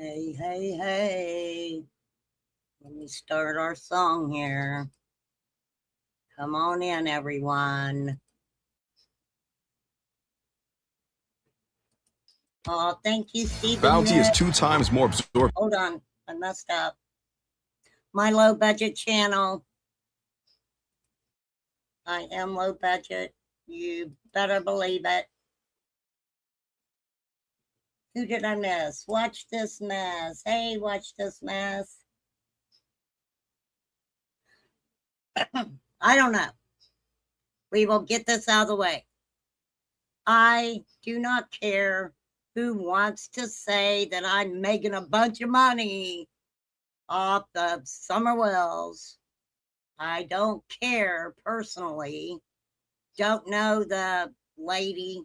Hey, hey, hey. Let me start our song here. Come on in, everyone. Oh, thank you, Stephen Bounty is Nick. 2 times more absorbent. Hold on, I messed up. My low budget channel. I am low budget. You better believe it. Who did I miss? Watch this mess. Hey, watch this mess. I don't know. We will get this out of the way. I do not care who wants to say that I'm making a bunch of money off the summer wells. I don't care personally. Don't know the lady.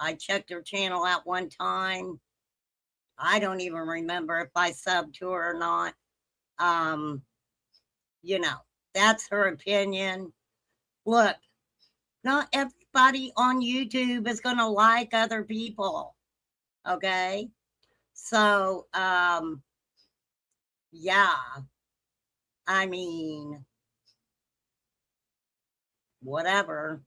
I checked her channel out one time. I don't even remember if I subbed to her or not. You know, that's her opinion. Look, not everybody on YouTube is going to like other people. Okay. So, yeah, I mean, whatever.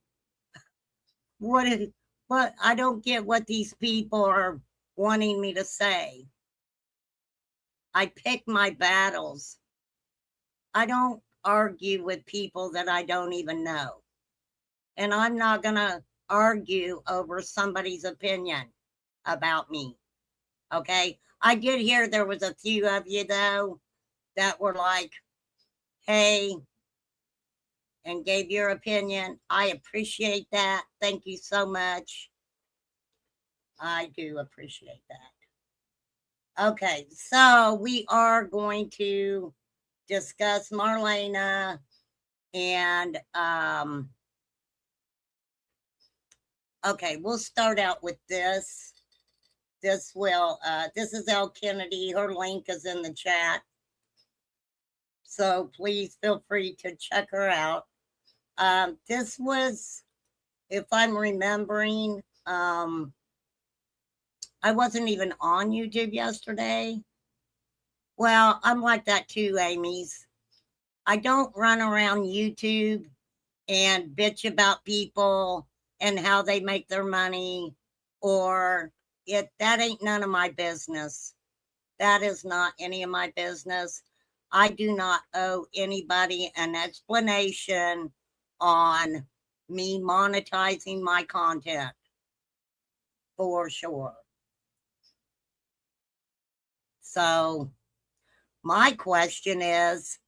What is, what, I don't get what these people are wanting me to say. I pick my battles. I don't argue with people that I don't even know. And I'm not going to argue over somebody's opinion about me. Okay. I did hear there was a few of you, though, that were like, hey, and gave your opinion. I appreciate that. Thank you so much. I do appreciate that. Okay, so we are going to discuss Marlena and okay, we'll start out with this. This is Elle Kennedy. Her link is in the chat. So please feel free to check her out. This was, if I'm remembering, I wasn't even on YouTube yesterday. Well, I'm like that too, Amy's. I don't run around YouTube and bitch about people and how they make their money, or that ain't none of my business. That is not any of my business. I do not owe anybody an explanation on me monetizing my content, for sure. So my question is,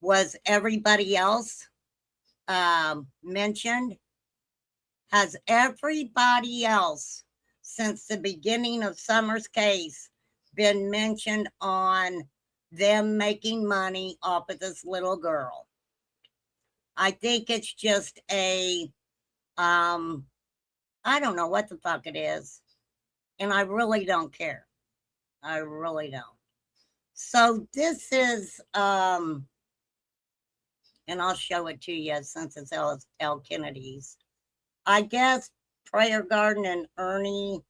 was everybody else mentioned? Has everybody else since the beginning of Summer's case been mentioned on them making money off of this little girl? I think it's just a, I don't know what the fuck it is. And I really don't care. I really don't. So this is, and I'll show it to you since it's Elle Kennedy's. I guess Prayer Garden and Ernie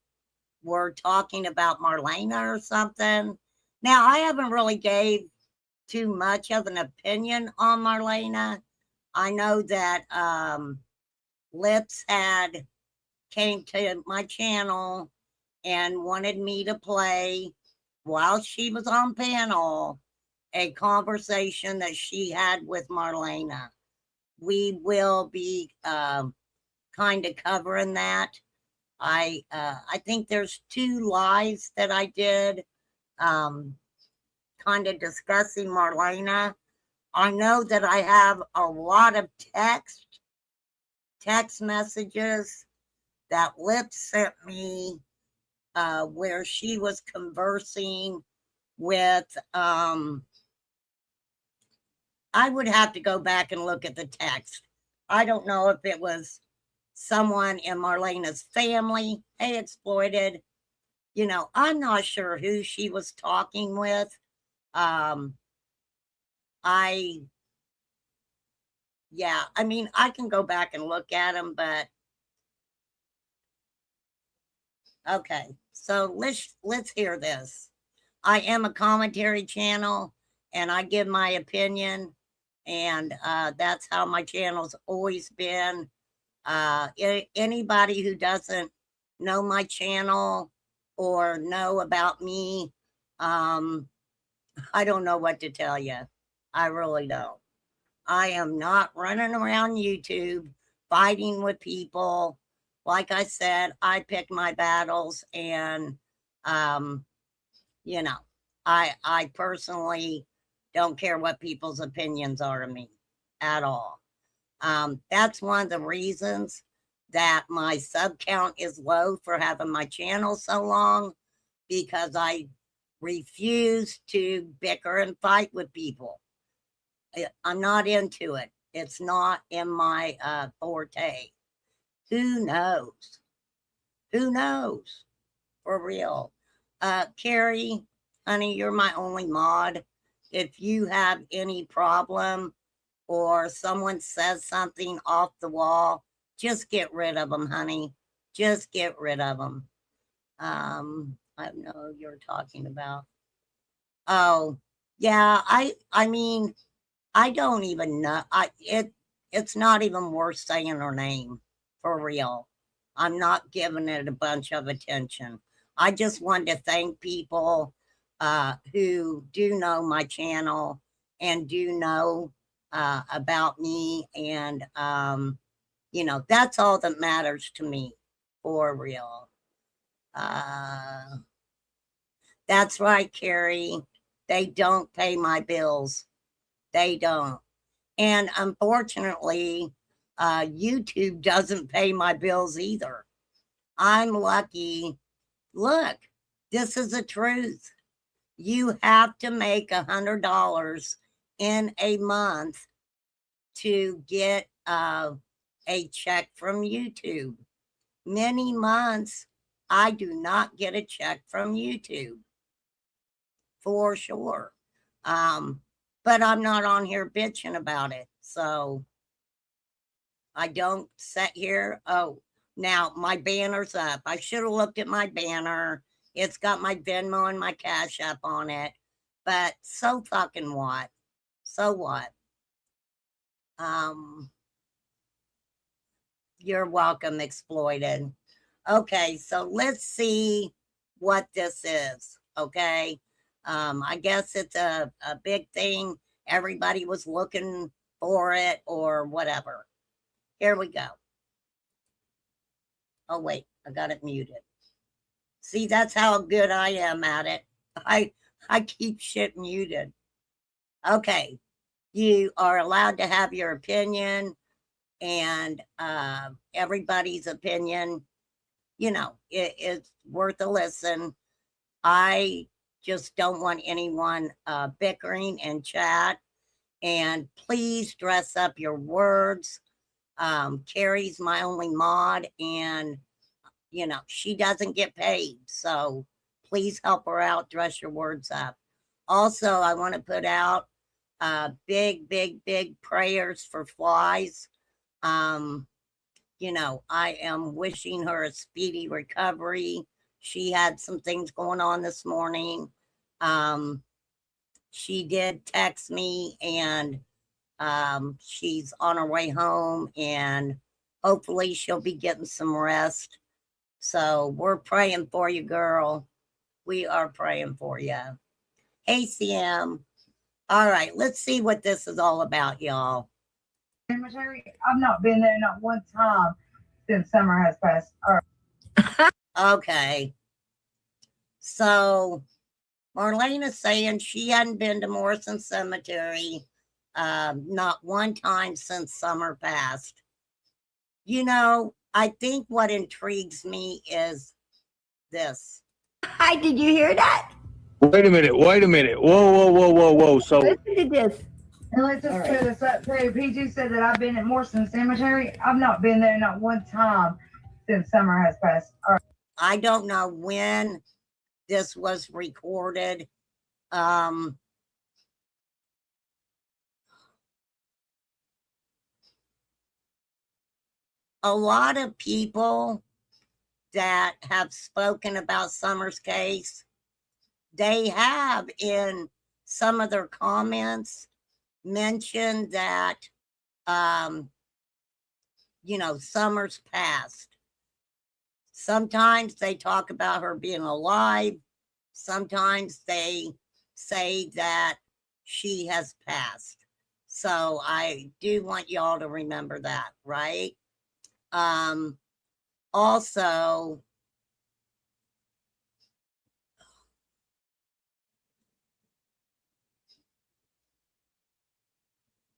were talking about Marlena or something. Now, I haven't really gave too much of an opinion on Marlena. I know that Lips had came to my channel and wanted me to play while she was on panel a conversation that she had with Marlena. We will be kind of covering that. I think there's 2 lives that I did kind of discussing Marlena. I know that I have a lot of text messages that Lip sent me where she was conversing with I would have to go back and look at the text. I don't know if it was someone in Marlena's family. Hey, Exploited. You know, I'm not sure who she was talking with. Yeah, I mean, I can go back and look at them, but Okay, so let's hear this. I am a commentary channel, and I give my opinion, and that's how my channel's always been. Anybody who doesn't know my channel or know about me, I don't know what to tell you. I really don't. I am not running around YouTube fighting with people. Like I said, I pick my battles, and um, you know, I personally don't care what people's opinions are of me at all. That's one of the reasons that my sub count is low for having my channel so long, because I refuse to bicker and fight with people. I'm not into it. It's not in my forte. Who knows? Who knows? For real. Carrie, honey, you're my only mod. If you have any problem or someone says something off the wall, just get rid of them, honey. Just get rid of them. I know who you're talking about. Oh, yeah. I mean, I don't even know. It's not even worth saying her name, for real. I'm not giving it a bunch of attention. I just wanted to thank people who do know my channel and do know about me, and that's all that matters to me, for real. Uh, that's right, Carrie. They don't pay my bills. They don't. And unfortunately, YouTube doesn't pay my bills either. I'm lucky. Look, this is the truth. You have to make $100 in a month to get a check from YouTube. Many months, I do not get a check from YouTube, for sure. But I'm not on here bitching about it. So I don't sit here. Oh, now my banner's up. I should have looked at my banner. It's got my Venmo and my Cash App on it. But so fucking what? So what? Um, you're welcome, exploited. Okay, so let's see what this is. Okay. I guess it's a big thing. Everybody was looking for it or whatever. Here we go. Oh, wait, I got it muted. See, that's how good I am at it. I I keep shit muted. Okay, you are allowed to have your opinion, and everybody's opinion, it's worth a listen. I just don't want anyone bickering in chat. And please dress up your words. Carrie's my only mod, and she doesn't get paid. So please help her out, dress your words up. Also, I want to put out big, big, big prayers for Flies. Um, I am wishing her a speedy recovery. She had some things going on this morning. She did text me, and she's on her way home, and hopefully she'll be getting some rest. So we're praying for you, girl. We are praying for you. Hey, CM. All right, let's see what this is all about, y'all. I've not been there not one time since summer has passed. Okay. So Marlena's saying she hadn't been to Morrison Cemetery not one time since summer passed. I think what intrigues me is this. Hi, did you hear that? Wait a minute. Whoa. So Listen to this. And let's just clear this up too. PG said that I've been at Morrison Cemetery. I've not been there not one time since summer has passed. I don't know when this was recorded. A lot of people that have spoken about Summer's case, they have in some of their comments mentioned that, Summer's passed. Sometimes they talk about her being alive. Sometimes they say that she has passed. So I do want y'all to remember that, right? Also,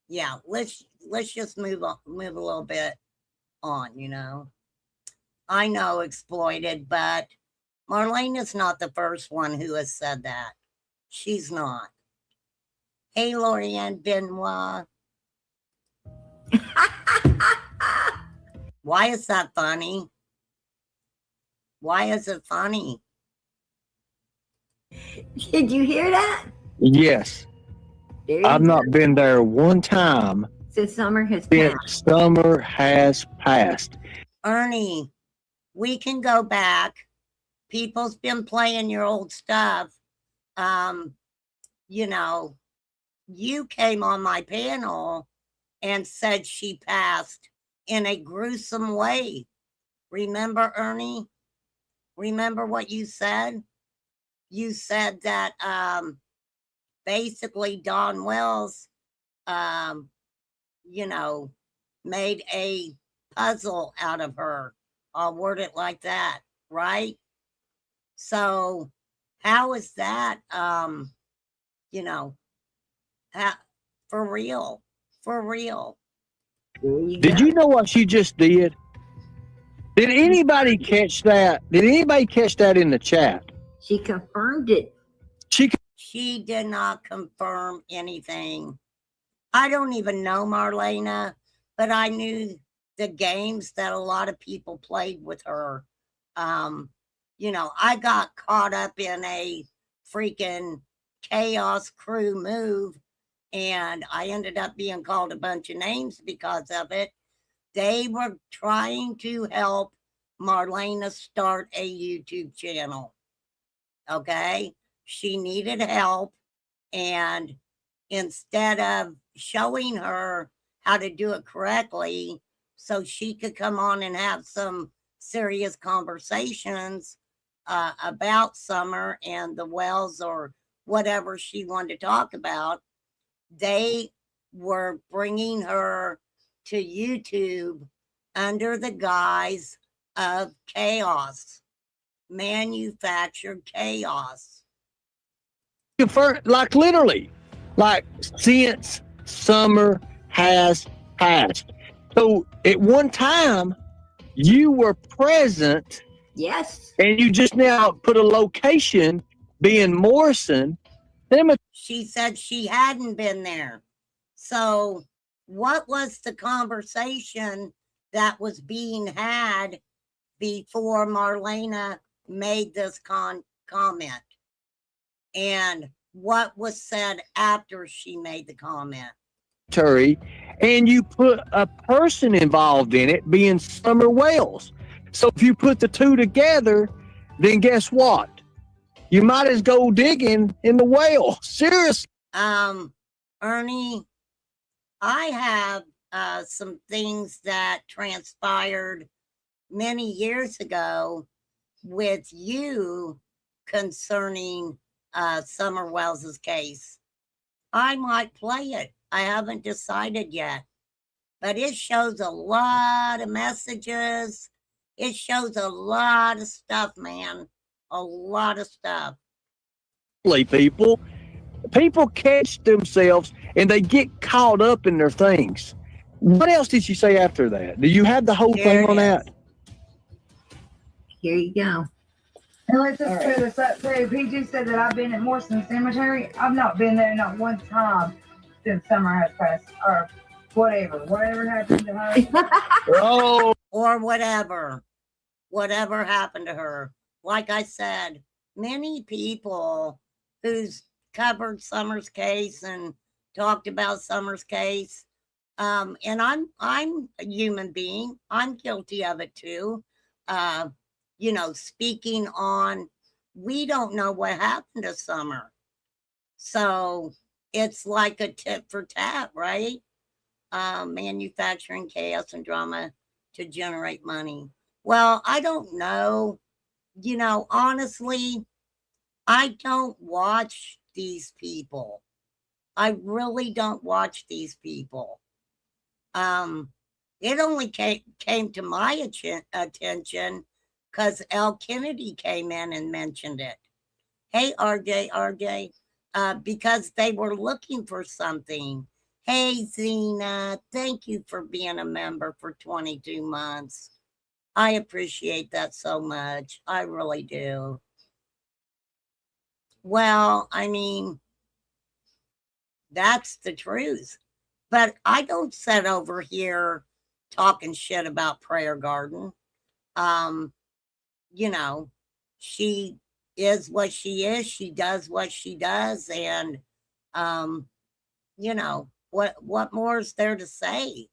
yeah, let's just move a little bit on. I know exploited, but Marlena's not the first one who has said that. She's not. Hey, Lorianne Benoit. Why is that funny? Why is it funny? Did you hear that? Yes. There you I've go. not been there one time So summer has since passed. summer has passed. Ernie, we can go back. People's been playing your old stuff. You came on my panel and said she passed in a gruesome way. Remember, Ernie? Remember what you said? You said that basically Don Wells, made a puzzle out of her. I'll word it like that, right? So how is that, for real? For real. Did you know what she just did? Did anybody catch that? Did anybody catch that in the chat? She confirmed it. She did not confirm anything. I don't even know Marlena, but I knew the games that a lot of people played with her. I got caught up in a freaking chaos crew move, and I ended up being called a bunch of names because of it. They were trying to help Marlena start a YouTube channel. Okay? She needed help, and instead of showing her how to do it correctly so she could come on and have some serious conversations about Summer and the Wells or whatever she wanted to talk about, they were bringing her to YouTube under the guise of chaos, manufactured chaos. Like literally, like since summer has passed. So at one time, you were present. Yes. And you just now put a location being Morrison. She said she hadn't been there. So what was the conversation that was being had before Marlena made this comment? And what was said after she made the comment? And you put a person involved in it being Summer Wells. So if you put the two together, then guess what? You might as go digging in the well. Seriously. Ernie, I have some things that transpired many years ago with you concerning Summer Wells's case. I might play it. I haven't decided yet, but it shows a lot of messages. It shows a lot of stuff, man. A lot of stuff. People catch themselves and they get caught up in their things. What else did you say after that? Do you have the whole thing on that? Here you go. And let's just clear this up too. PG said that I've been at Morrison Cemetery. I've not been there not one time since summer has passed, or whatever happened to her. Oh, or whatever happened to her. Like I said, many people who's covered Summer's case and talked about Summer's case, and I'm a human being. I'm guilty of it too. speaking on, we don't know what happened to Summer. So it's like a tit for tat, right? Manufacturing chaos and drama to generate money. Well, I don't know. Honestly, I don't watch these people. I really don't watch these people. It only came to my attention because L. Kennedy came in and mentioned it. Hey, RJ, because they were looking for something. Hey, Zena, thank you for being a member for 22 months. I appreciate that so much. I really do. Well, I mean, that's the truth. But I don't sit over here talking shit about Prayer Garden. You know, she is what she is. She does what she does. And, what more is there to say?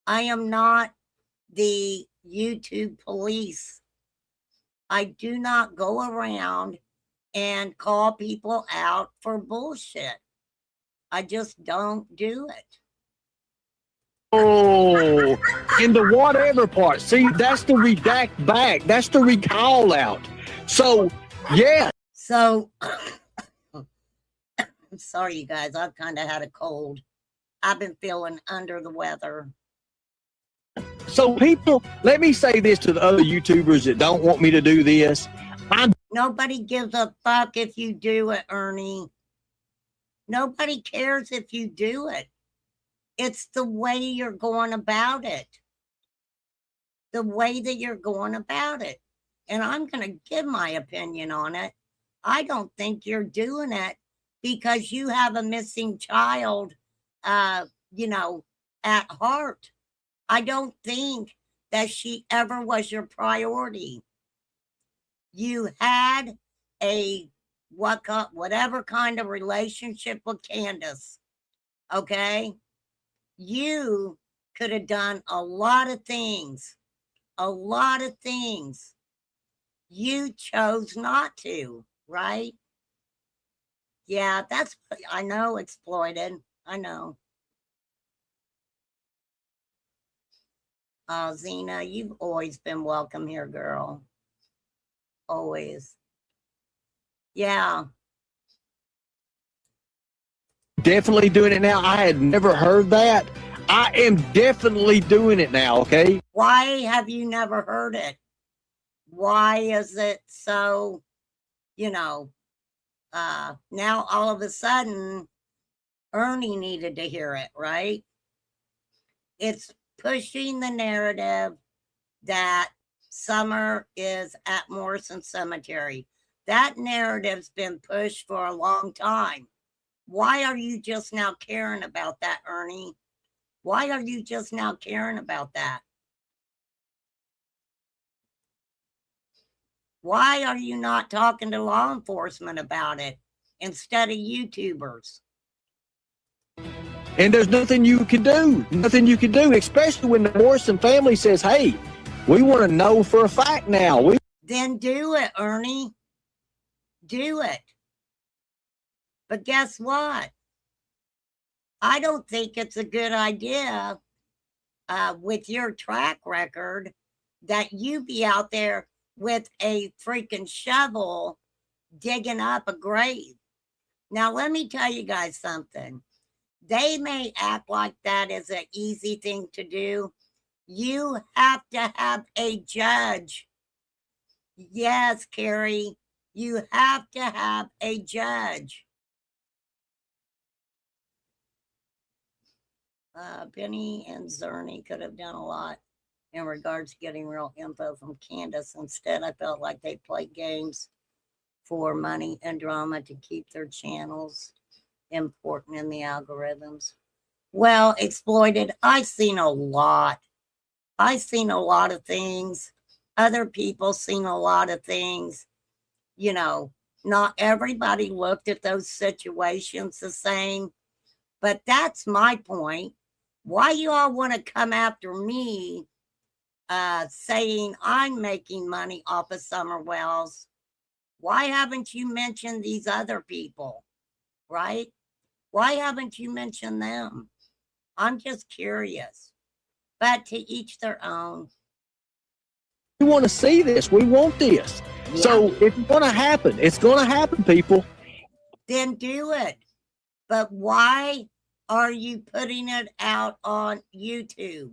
I am not the YouTube police. I do not go around and call people out for bullshit. I just don't do it. Oh, in the whatever part. See, that's the redact back. That's the recall out. So, yeah. So, I'm sorry, you guys. I've kind of had a cold. I've been feeling under the weather. So, people, let me say this to the other YouTubers that don't want me to do this. Nobody gives a fuck if you do it, Ernie. Nobody cares if you do it. It's the way you're going about it. The way that you're going about it. And I'm going to give my opinion on it. I don't think you're doing it because you have a missing child, at heart. I don't think that she ever was your priority. You had a whatever kind of relationship with Candace, okay? You could have done a lot of things. You chose not to, right? Yeah, I know, exploited. I know. Zena, you've always been welcome here, girl. Always. Yeah. Definitely doing it now. I had never heard that. I am definitely doing it now, okay? Why have you never heard it? Why is it so, now all of a sudden, Ernie needed to hear it, right? It's pushing the narrative that Summer is at Morrison Cemetery. That narrative's been pushed for a long time. Why are you just now caring about that, Ernie? Why are you just now caring about that? Why are you not talking to law enforcement about it instead of YouTubers? And there's nothing you can do. Nothing you can do, especially when the Morrison family says, hey, we want to know for a fact now. Then do it, Ernie. Do it. But guess what? I don't think it's a good idea with your track record that you be out there with a freaking shovel digging up a grave. Now, let me tell you guys something. They may act like that is an easy thing to do. You have to have a judge. Yes, Carrie, you have to have a judge. Penny and Zerny could have done a lot in regards to getting real info from Candace. Instead, I felt like they played games for money and drama to keep their channels important in the algorithms. Well, exploited, I've seen a lot. I've seen a lot of things. Other people seen a lot of things. Not everybody looked at those situations the same. But that's my point. Why you all want to come after me saying I'm making money off of Summer Wells. Why haven't you mentioned these other people, right? Why haven't you mentioned them? I'm just curious. But to each their own. We want to see this. We want this. Yeah. So it's going to happen. It's going to happen, people. Then do it. But why are you putting it out on YouTube?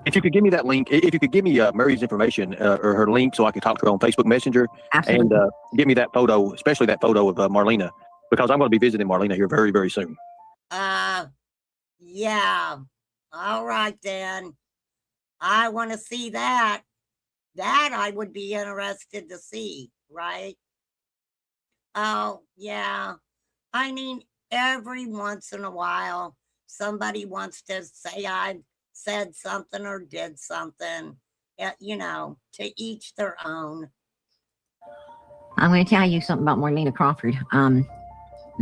If you could give me that link, if you could give me Murray's information or her link so I could talk to her on Facebook Messenger, Absolutely. and give me that photo, especially that photo of Marlena, because I'm going to be visiting Marlena here very, very soon. Yeah. All right, then. I want to see that. That I would be interested to see, right? Oh, yeah. I mean, every once in a while, somebody wants to say I said something or did something. You know, to each their own. I'm going to tell you something about Marlena Crawford.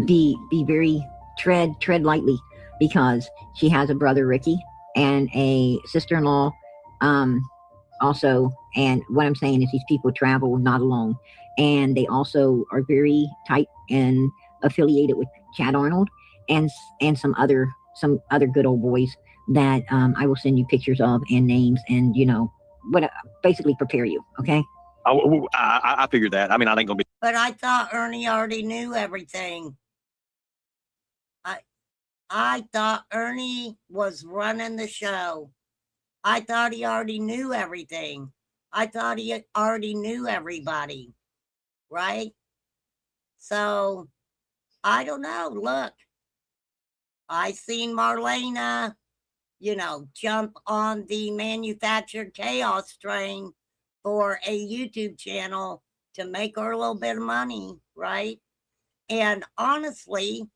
Be very tread lightly, because she has a brother Ricky and a sister-in-law also. And what I'm saying is these people travel not alone, and they also are very tight and affiliated with Chad Arnold and some other good old boys that I will send you pictures of and names, and what basically prepare you. Okay. I figured that. I mean, I ain't gonna be. But I thought Ernie already knew everything. I thought Ernie was running the show. I thought he already knew everything. I thought he already knew everybody, right? So, I don't know. Look, I seen Marlena, jump on the manufactured chaos train for a YouTube channel to make her a little bit of money, right? And honestly,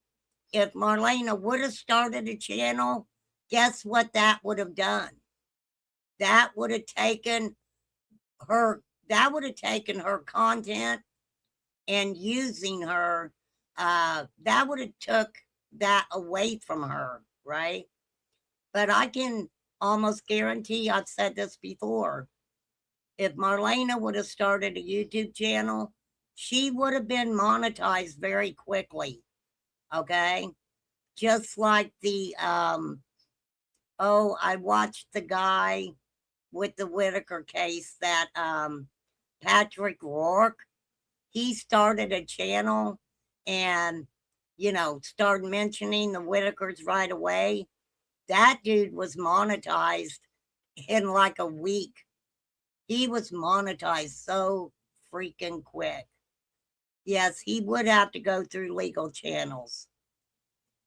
if Marlena would have started a channel, guess what that would have done? That would have taken her content and using her, that would have took that away from her, right? But I can almost guarantee, I've said this before, if Marlena would have started a YouTube channel, she would have been monetized very quickly. Okay. Just like the, I watched the guy with the Whitaker case, that Patrick Rourke. He started a channel and, started mentioning the Whitakers right away. That dude was monetized in like a week. He was monetized so freaking quick. Yes, he would have to go through legal channels,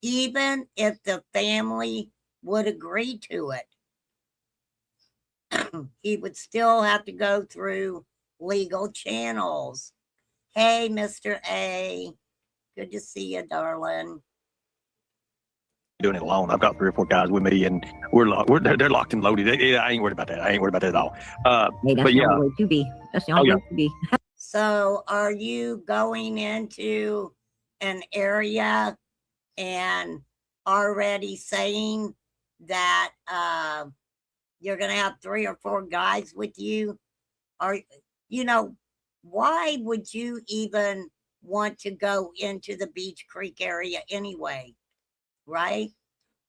even if the family would agree to it. He would still have to go through legal channels. Hey, Mr. A, good to see you, darling. Doing it alone. I've got 3 or 4 guys with me, and they're locked and loaded. I ain't worried about that. I ain't worried about that at all. Hey, that's but the yeah, only way to be. That's the only way to be. So, are you going into an area and already saying that you're going to have 3 or 4 guys with you? Or, why would you even want to go into the Beach Creek area anyway? Right?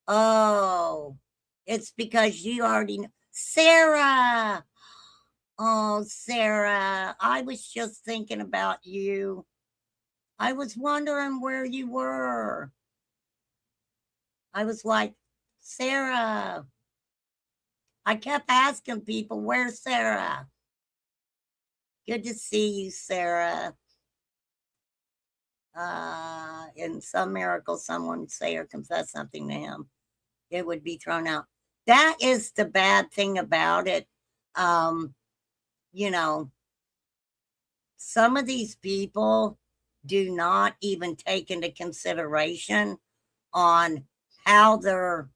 Oh, it's because you already know. Sarah. Oh, Sarah, I was just thinking about you. I was wondering where you were. I was like, Sarah. I kept asking people, where's Sarah? Good to see you, Sarah. In some miracle, someone would say or confess something to him, it would be thrown out. That is the bad thing about it. Some of these people do not even take into consideration on how they're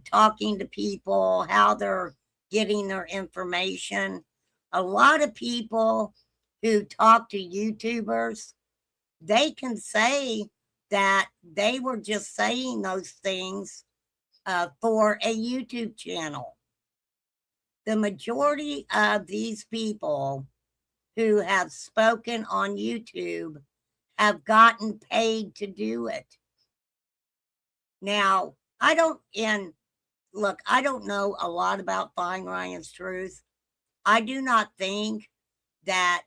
talking to people, how they're getting their information. A lot of people who talk to YouTubers, they can say that they were just saying those things for a YouTube channel. the majority of these people who have spoken on YouTube have gotten paid to do it. Now, I don't know a lot about Find Ryan's Truth. I do not think that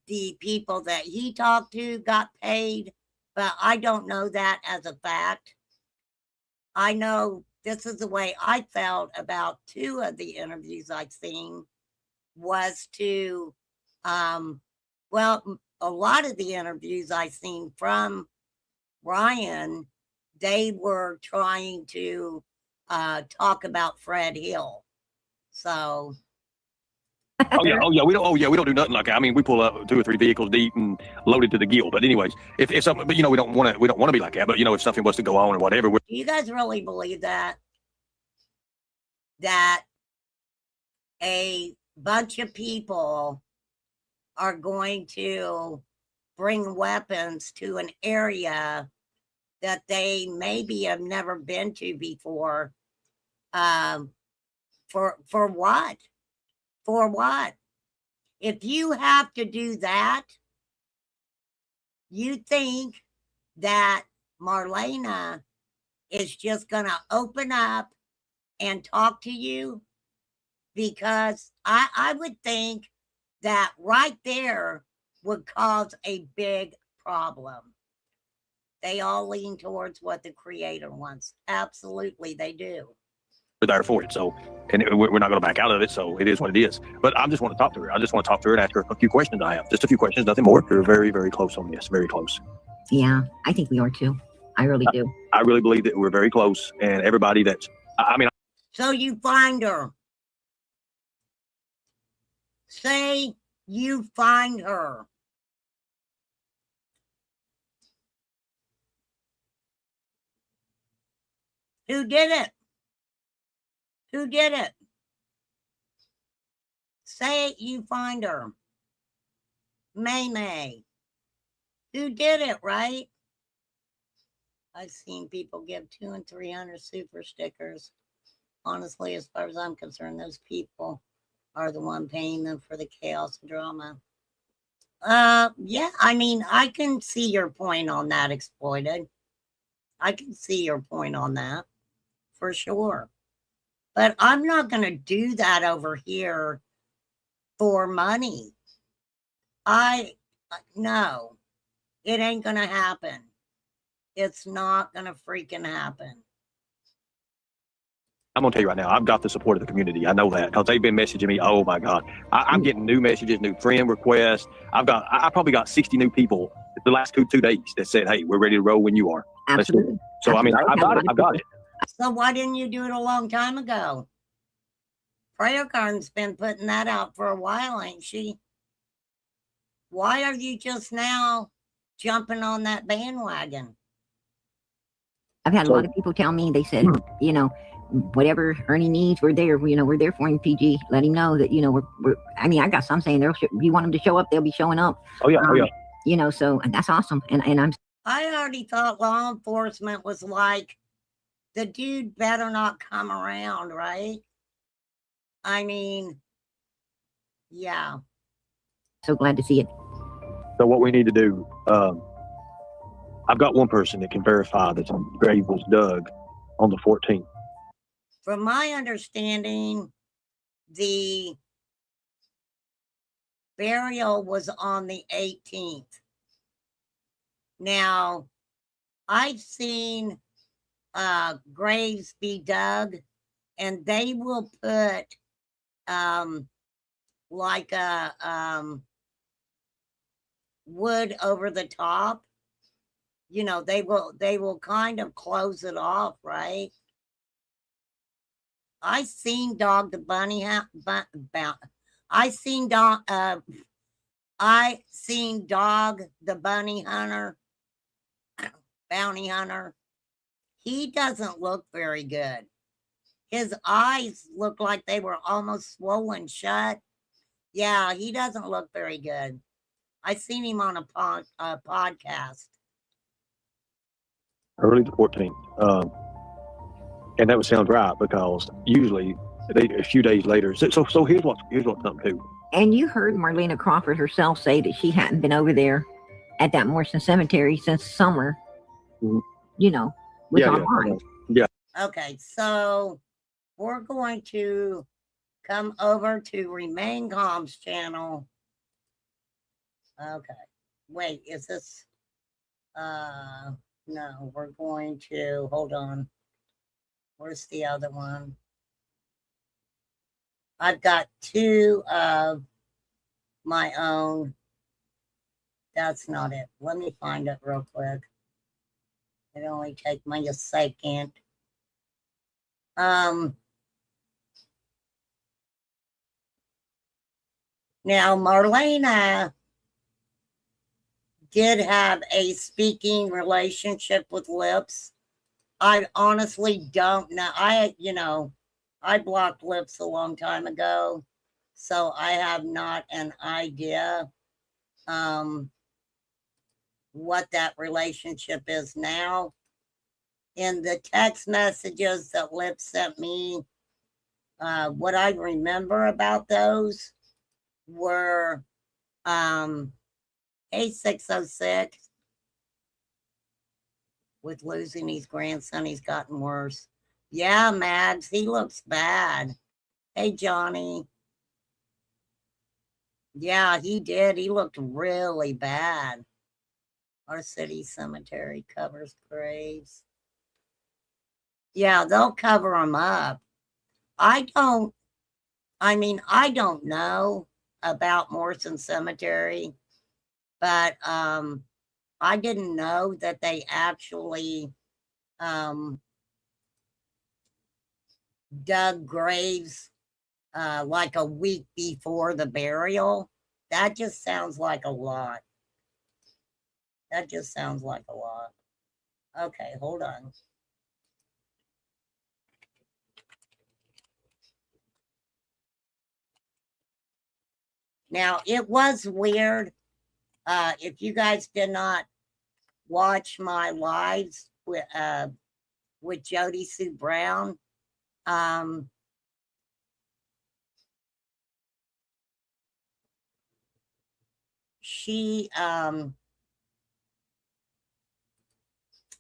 the people that he talked to got paid, but I don't know that as a fact. I know this is the way I felt about two of the interviews I've seen was to, well, a lot of the interviews I've seen from Ryan, they were trying to talk about Fred Hill. So Oh yeah, we don't do nothing like that. I mean, we pull up 2 or 3 vehicles deep and loaded to the gill. But anyways, if something, but we don't want to be like that. But if something was to go on or whatever, do you guys really believe that a bunch of people are going to bring weapons to an area that they maybe have never been to before? For what? For what? If you have to do that, you think that Marlena is just going to open up and talk to you? Because I would think that right there would cause a big problem. They all lean towards what the creator wants. Absolutely, they do. we're there for it. So, and we're not going to back out of it. So it is what it is. But I just want to talk to her. I just want to talk to her and ask her a few questions I have. Just a few questions, nothing more. We're very, very close on this. Very close. Yeah, I think we are too. I really do. I really believe that we're very close. And everybody that's, I mean. So you find her. Say you find her. Who did it? Who did it? Say you find her. May. Who did it, right? I've seen people give 200 and 300 super stickers. Honestly, as far as I'm concerned, those people are the one paying them for the chaos and drama. Yeah, I mean, I can see your point on that, Exploited. I can see your point on that, for sure. But I'm not going to do that over here for money. No, it ain't going to happen. It's not going to freaking happen. I'm going to tell you right now, I've got the support of the community. I know that because they've been messaging me. Oh my God. I'm getting new messages, new friend requests. I probably got 60 new people the last two days that said, hey, we're ready to roll when you are. Absolutely. So, I mean, I've got it. So why didn't you do it a long time ago? Prayer Garden's been putting that out for a while, ain't she? Why are you just now jumping on that bandwagon? I've had a lot of people tell me, they said, whatever Ernie needs, we're there. We're there for him, PG. Let him know that, we're I mean, I got some saying you want them to show up, they'll be showing up. Oh yeah. So that's awesome. And I already thought law enforcement was like, the dude better not come around, right? I mean, yeah. So glad to see it. So what we need to do, I've got one person that can verify that the grave was dug on the 14th. From my understanding, the burial was on the 18th. Now, I've seen graves be dug, and they will put like a wood over the top. They will kind of close it off, right? I seen Dog the Bunny I seen Dog the Bunny Hunter, Bounty Hunter. He doesn't look very good. His eyes look like they were almost swollen shut. Yeah, he doesn't look very good. I seen him on a podcast. Early the 14th. And that would sound right because usually a few days later. So here's what something too. And you heard Marlena Crawford herself say that she hadn't been over there at that Morrison Cemetery since summer. Mhm. You know, with online. Okay, so we're going to come over to Remain Calm's channel. Okay, wait, is this? No, we're going to hold on. Where's the other one? I've got two of my own. That's not it. Let me find it real quick. It only take me a second. Now Marlena did have a speaking relationship with Lips. I honestly don't know. I blocked Lips a long time ago, so I have not an idea what that relationship is now. In the text messages that Lips sent me, what I remember about those were A606. With losing his grandson, he's gotten worse. Yeah, Mads, he looks bad. Hey, Johnny. Yeah, he did. He looked really bad. Our city cemetery covers graves. Yeah, they'll cover them up. I don't know about Morrison Cemetery, but I didn't know that they actually dug graves like a week before the burial. That just sounds like a lot. That just sounds like a lot. Okay, hold on. Now, it was weird. If you guys did not watch my lives with Jody Sue Brown, she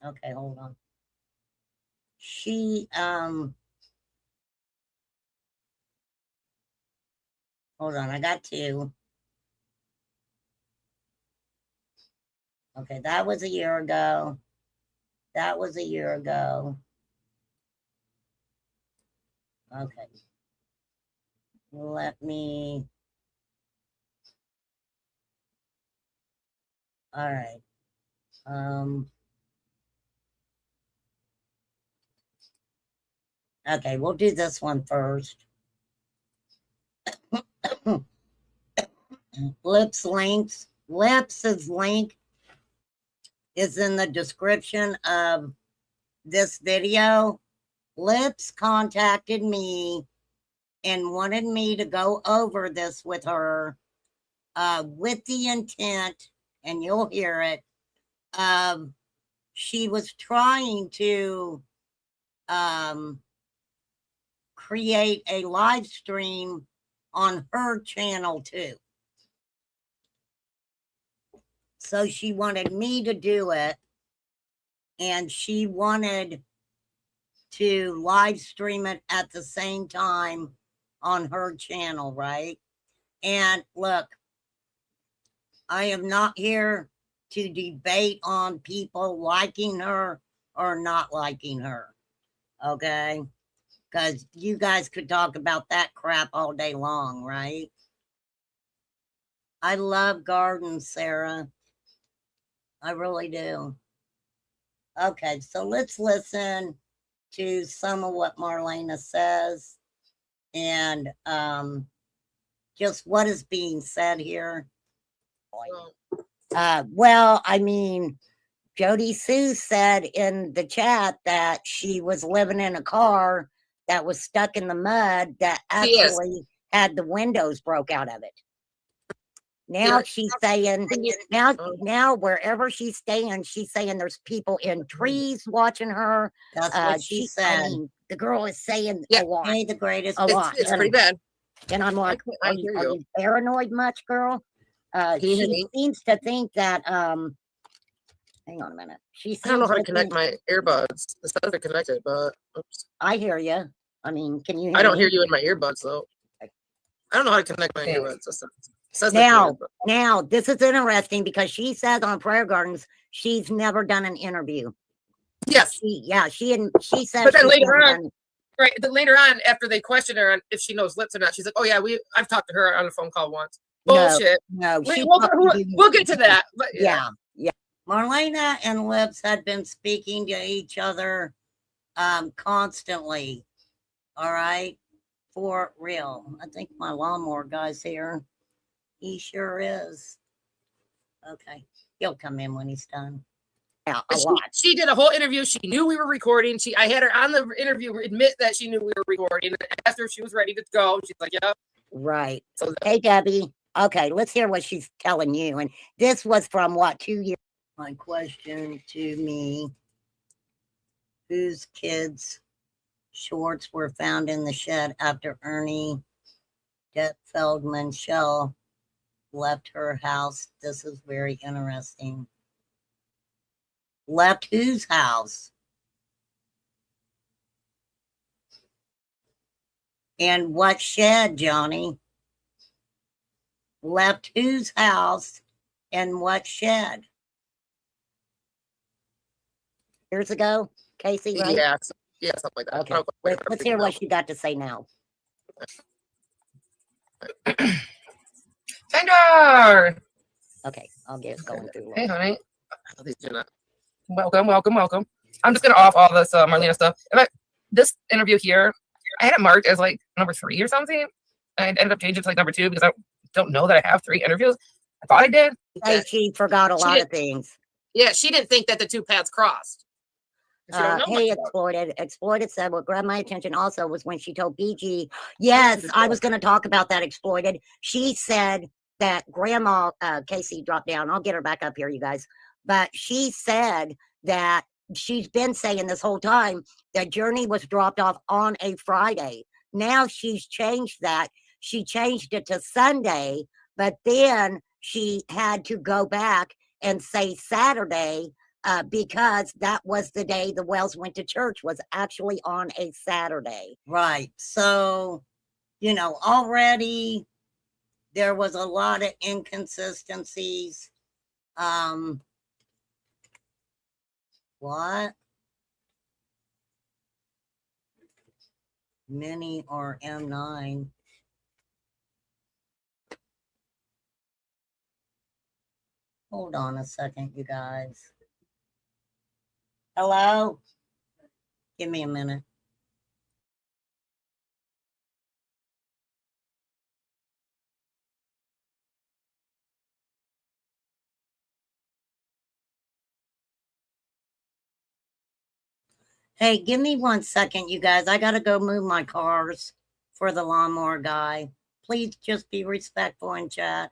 okay, hold on. She hold on, I got two. Okay, that was a year ago. That was a year ago. Okay. Let me. All right. Okay, we'll do this one first. Lips's link is in the description of this video. Lips contacted me and wanted me to go over this with her with the intent, and you'll hear it, she was trying to create a live stream on her channel too. So she wanted me to do it, and she wanted to live stream it at the same time on her channel, right? And look, I am not here to debate on people liking her or not liking her, okay? Because you guys could talk about that crap all day long, right? I love gardens, Sarah. I really do. Okay, so let's listen to some of what Marlena says and just what is being said here. Well, I mean, Jody Sue said in the chat that she was living in a car that was stuck in the mud that actually had the windows broke out of it. Now Yeah. she's saying now wherever she's staying, she's saying there's people in trees watching her. That's what she said. I mean, the girl is saying Yeah. a lot. Ain't the greatest. A lot. It's pretty bad. And I'm like, I are hear you paranoid much, girl? She me? seems to think that hang on a minute. She I don't know seems how to to connect think, my earbuds. The stuff are connected, but oops. I hear you. I mean, can you hear I don't me? hear you in my earbuds though. I don't know how to connect my earbuds. It says Now, this is interesting because she says on Prayer Gardens she's never done an interview. yes, She says. but then she's later never on, done- right? Then later on, after they question her on if she knows lips or not, she's like, "Oh yeah, I've talked to her on a phone call once." Bullshit. No, We'll get to that. But yeah. Marlena and Lips had been speaking to each other constantly. All right. For real. I think my lawnmower guy's here. He sure is. Okay. He'll come in when he's done. Yeah, a lot. She did a whole interview. She knew we were recording. I had her on the interview admit that she knew we were recording. I asked her if she was ready to go. She's like, yeah. Right. So Hey, Debbie. Okay, let's hear what she's telling you. And this was from what, 2 years? My question to me, whose kids' shorts were found in the shed after Ernie Feldman Shell left her house? This is very interesting. Left whose house? And what shed, Johnny? Left whose house and what shed? Years ago, Casey, right? Yeah, something like that. Okay, let's hear what she got to say now. Tender! Okay, I'll get it going through. Hey, honey. Welcome. I'm just gonna off all this Marlena stuff. This interview here, I had it marked as like number 3 or something. I ended up changing it to like number 2 because I don't know that I have 3 interviews. I thought I did. Hey, she forgot a lot of things. Yeah, she didn't think that the 2 paths crossed. Hey, Exploited said what grabbed my attention also was when she told BG, yes, I was going to talk about that. Exploited. She said that Grandma, Casey dropped down. I'll get her back up here, you guys. But she said that she's been saying this whole time that Journey was dropped off on a Friday. Now she's changed that. She changed it to Sunday, but then she had to go back and say Saturday because that was the day the Wells went to church, was actually on a Saturday. Right. So, already there was a lot of inconsistencies. What? Mini or M9? Hold on a second, you guys. Hello? Give me a minute. Hey, give me 1 second, you guys. I got to go move my cars for the lawnmower guy. Please just be respectful in chat.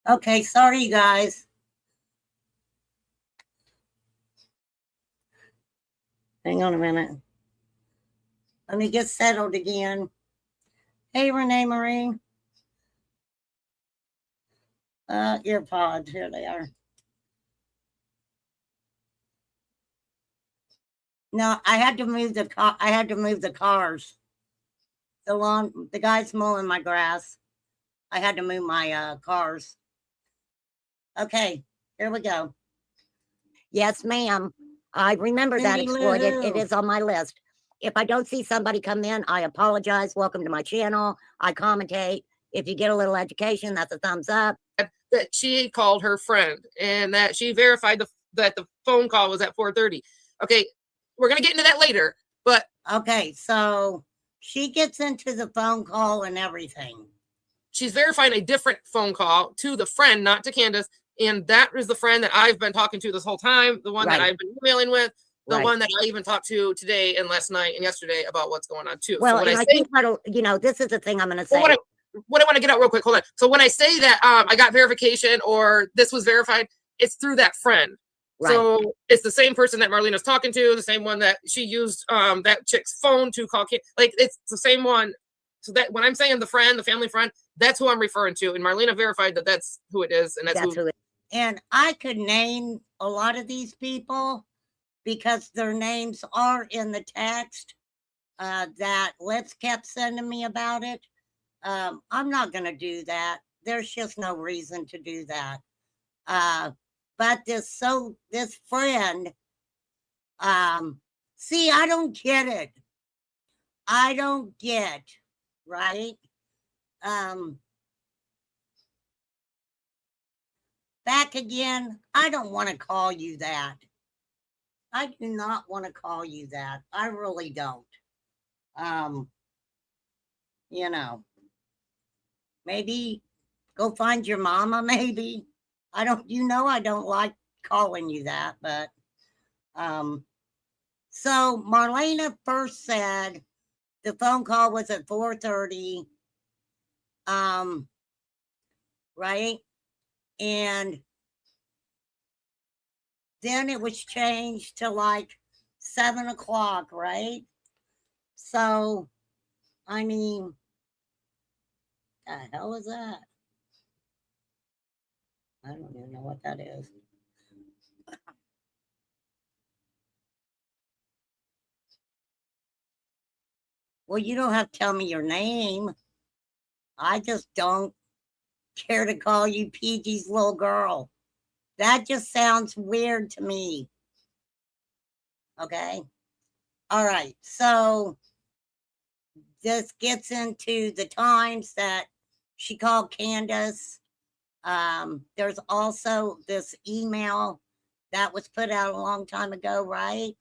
Okay, sorry, you guys. Hang on a minute. Let me get settled again. Hey, Renee Marie. Ear pods. Here they are. No, I had to move the car. I had to move the cars. The guy's mowing my grass. I had to move my cars. Okay, here we go. Yes, ma'am. I remember that Cindy exploit. It Lou. is on my list. If I don't see somebody come in, I apologize. Welcome to my channel. I commentate. If you get a little education, that's a thumbs up. That she called her friend and that she verified that the phone call was at 4:30. Okay, we're gonna get into that later, but Okay, so she gets into the phone call and everything. she's verifying a different phone call to the friend, not to Candace. And that is the friend that I've been talking to this whole time, the one that Right. I've been emailing with, the Right. one that I even talked to today and last night and yesterday about what's going on too. Well, so when and I say, think what'll, this is the thing I'm going to say. well, what I want to get out real quick, hold on. So when I say that I got verification or this was verified, it's through that friend. Right. So it's the same person that Marlena's talking to, the same one that she used that chick's phone to call. Like it's the same one. So that when I'm saying the friend, the family friend, that's who I'm referring to. And Marlena verified that that's who it is, and that's who it is. And I could name a lot of these people because their names are in the text that Let's kept sending me about it. I'm not going to do that. There's just no reason to do that. But this friend, see, I don't get it. I don't get, right? Back again, I don't want to call you that. I do not want to call you that. I really don't. Maybe go find your mama, maybe. I don't like calling you that, but so Marlena first said the phone call was at 4:30. Right? And then it was changed to like 7:00, right? So, I mean, the hell is that? I don't even know what that is. Well, you don't have to tell me your name. I just don't care to call you PG's little girl. That just sounds weird to me. Okay. All right. So this gets into the times that she called Candace. There's also this email that was put out a long time ago, right?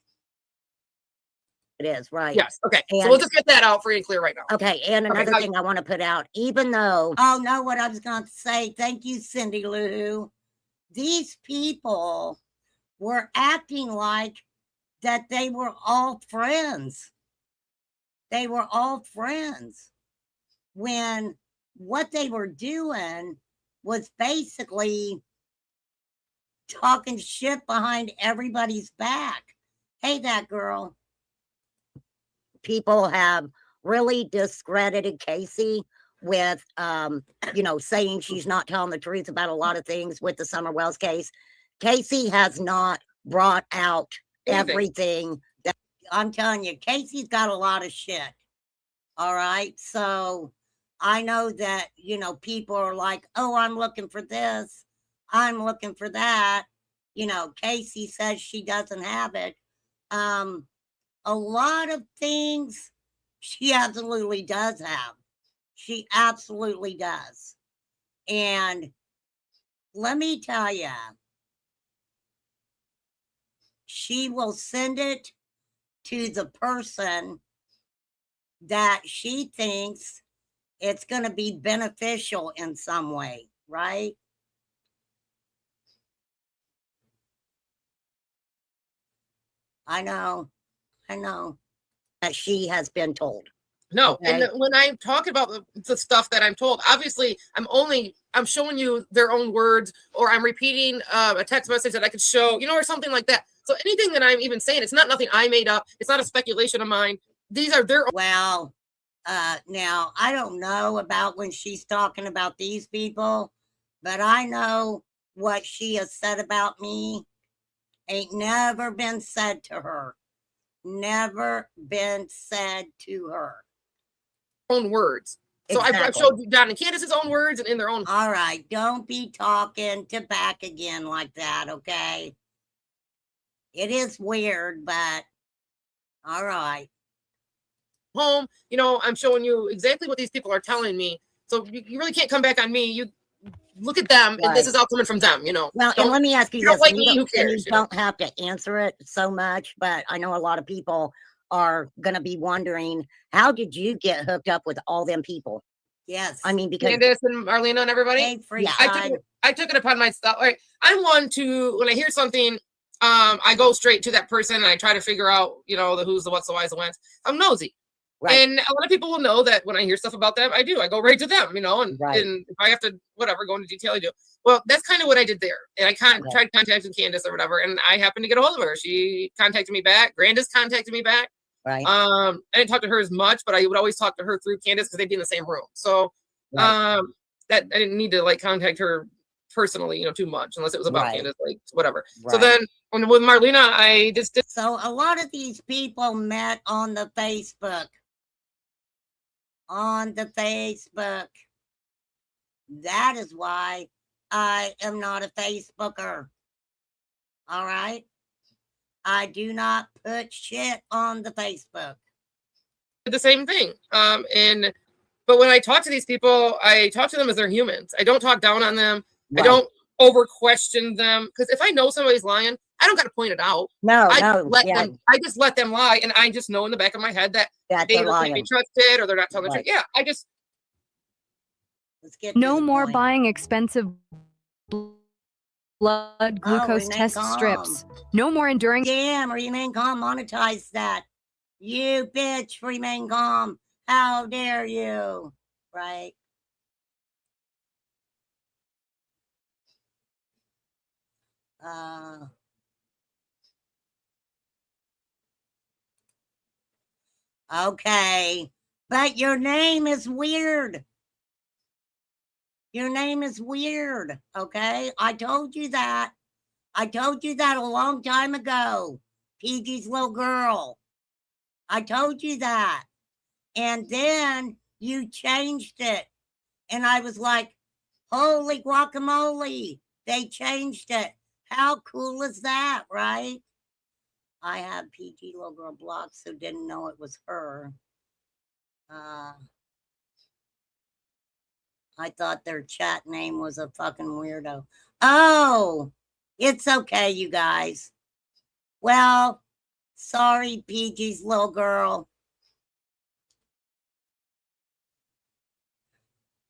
It is, right? Yes. Okay. So we'll just get that out free and clear right now. Okay. And another thing I want to put out, even though, oh, no, what I was going to say, thank you, Cindy Lou. These people were acting like that they were all friends. They were all friends when what they were doing was basically talking shit behind everybody's back. Hey, that girl. People have really discredited Casey with, saying she's not telling the truth about a lot of things with the Summer Wells case. Casey has not brought out everything that I'm telling you. Casey's got a lot of shit. All right. So I know that, people are like, oh, I'm looking for this. I'm looking for that. Casey says she doesn't have it. A lot of things she absolutely does have. She absolutely does. And let me tell you, she will send it to the person that she thinks it's going to be beneficial in some way, right? I know. That she has been told. No, Okay. and when I talk about the stuff that I'm told, obviously I'm showing you their own words, or I'm repeating a text message that I could show, or something like that. So anything that I'm even saying, it's not nothing I made up. It's not a speculation of mine. These are their own. Well, now I don't know about when she's talking about these people, but I know what she has said about me ain't never been said to her. Never been said to her. Own words. So I've Exactly. showed you Don and Candace's own words and in their own. All right, don't be talking to back again like that, okay? It is weird, but all right. Home, I'm showing you exactly what these people are telling me. So you really can't come back on me. You look at them, and this Right. is all coming from them. Well, and let me ask you you don't this, like and me, you, who don't, and you cares, don't have to answer it so much, but I know a lot of people are going to be wondering, how did you get hooked up with all them people? Yes. I mean, because Candace and Marlena and everybody. hey, free I took it upon myself. Right? I'm one to, when I hear something, I go straight to that person and I try to figure out, the who's, the what's, the why's, the when's. I'm nosy. Right. And a lot of people will know that when I hear stuff about them, I do. I go right to them, and, Right. and if I have to, whatever, go into detail, I do. Well, that's kind of what I did there. And I tried contacting Candace or whatever, and I happened to get a hold of her. She contacted me back. Grandis contacted me back. Right. I didn't talk to her as much, but I would always talk to her through Candace because they'd be in the same room. So that I didn't need to contact her personally, too much, unless it was about Candace, whatever. So then with Marlena, I just did. So a lot of these people met on the Facebook. That is why I am not a Facebooker. All right. I do not put shit on the Facebook. The same thing. But when I talk to these people, I talk to them as they're humans. I don't talk down on them. I don't over question them, because if I know somebody's lying, I don't got to point it out. I just let them lie, and I just know in the back of my head that they either can't be trusted or they're not telling the truth. Yeah, Let's get no more buying expensive blood glucose test strips. No more enduring. Damn, remain calm, monetize that. You bitch, remain calm. How dare you? Right. Okay. But your name is weird. Your name is weird. Okay. I told you that. I told you that a long time ago. PG's little girl. I told you that. And then you changed it. And I was like, holy guacamole. They changed it. How cool is that, right? I have PG little girl blocked, so didn't know it was her. I thought their chat name was a fucking weirdo. Oh, it's okay, you guys. Well, sorry, PG's little girl.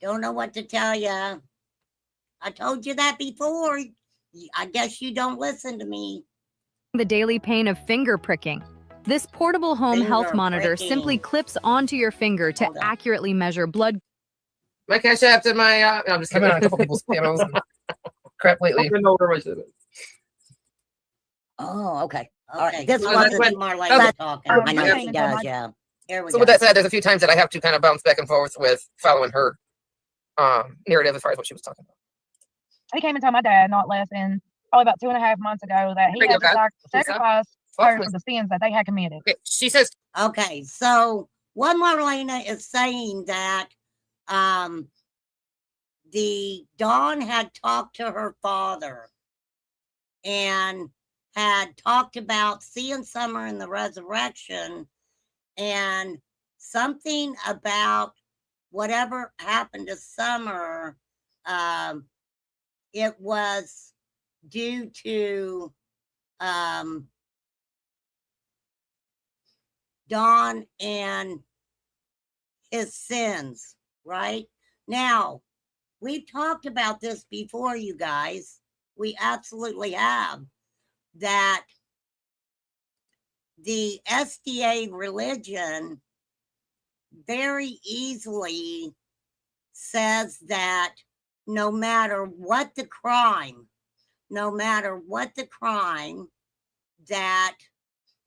Don't know what to tell you. I told you that before. I guess you don't listen to me. The daily pain of finger pricking. This portable home health monitor simply clips onto your finger to accurately measure blood. My Cash App and my I'm just kidding. A couple people's channels and crap lately. Oh, okay. All right. This wasn't Marlena talking. I know she does, yeah. Here we go. So with that said, there's a few times that I have to kind of bounce back and forth with following her narrative as far as what she was talking about. He came and told my dad not less than probably about 2.5 months ago that he had to sacrifice her for the sins that they had committed. Okay. She says, okay, so what Marlena is saying that the Dawn had talked to her father and had talked about seeing Summer in the resurrection, and something about whatever happened to Summer, it was due to Dawn and his sins, right? Now, we've talked about this before, you guys. We absolutely have. That the SDA religion very easily says that no matter what the crime, that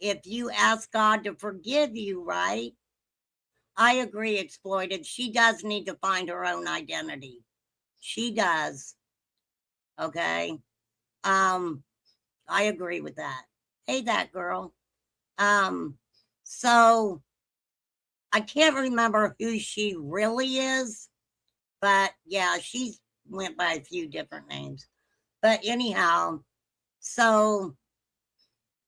if you ask God to forgive you, right? I agree, Exploited. She does need to find her own identity. She does. Okay. I agree with that. Hey, that girl. So I can't remember who she really is, but yeah, she's went by a few different names. But anyhow, so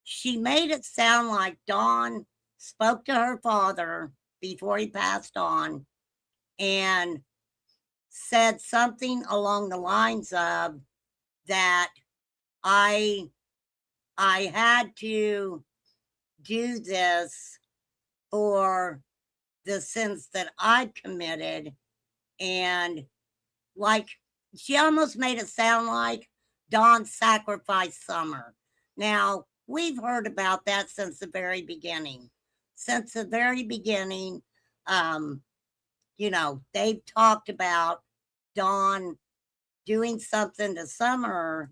she made it sound like Dawn spoke to her father before he passed on and said something along the lines of that I had to do this for the sins that I committed. And like, she almost made it sound like Dawn sacrificed Summer. Now, we've heard about that since the very beginning. Since the very beginning, you know, they've talked about Dawn doing something to Summer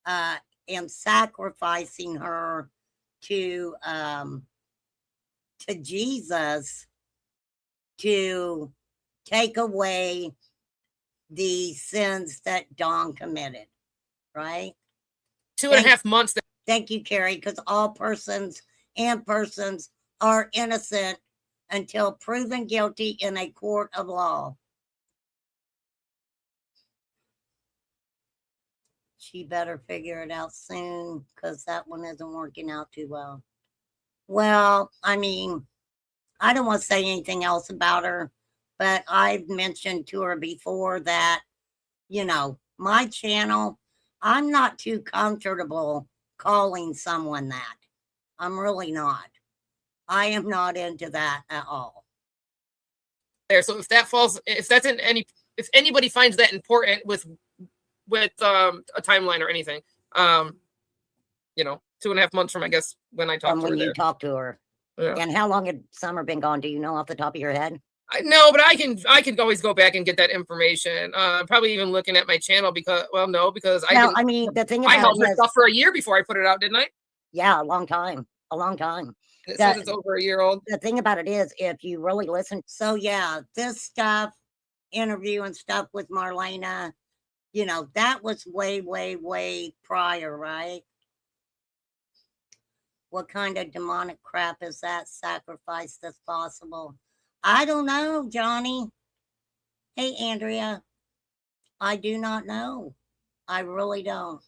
and sacrificing her to Jesus to take away the sins that Dawn committed, right? 2.5 months. Thank you, Carrie, because all persons are innocent until proven guilty in a court of law. She better figure it out soon, because that one isn't working out too well. Well, I mean, I don't want to say anything else about her, but I've mentioned to her before that, you know, my channel, I'm not too comfortable calling someone that. I'm really not. I am not into that at all. There, so if that falls, if anybody finds that important with a timeline or anything, you know, 2.5 months from, I guess, when I talked to her. When you talked to her. Yeah. And how long had Summer been gone? Do you know off the top of your head? No, but I can always go back and get that information. Probably even looking at my channel because I mean, the thing about I held her stuff for a year before I put it out, didn't I? Yeah, a long time. It says it's over a year old. The thing about it is, if you really listen, so yeah, this stuff, interview and stuff with Marlena, you know, that was way, way, way prior, right? What kind of demonic crap is that sacrifice that's possible? I don't know, Johnny. Hey, Andrea. I do not know. I really don't.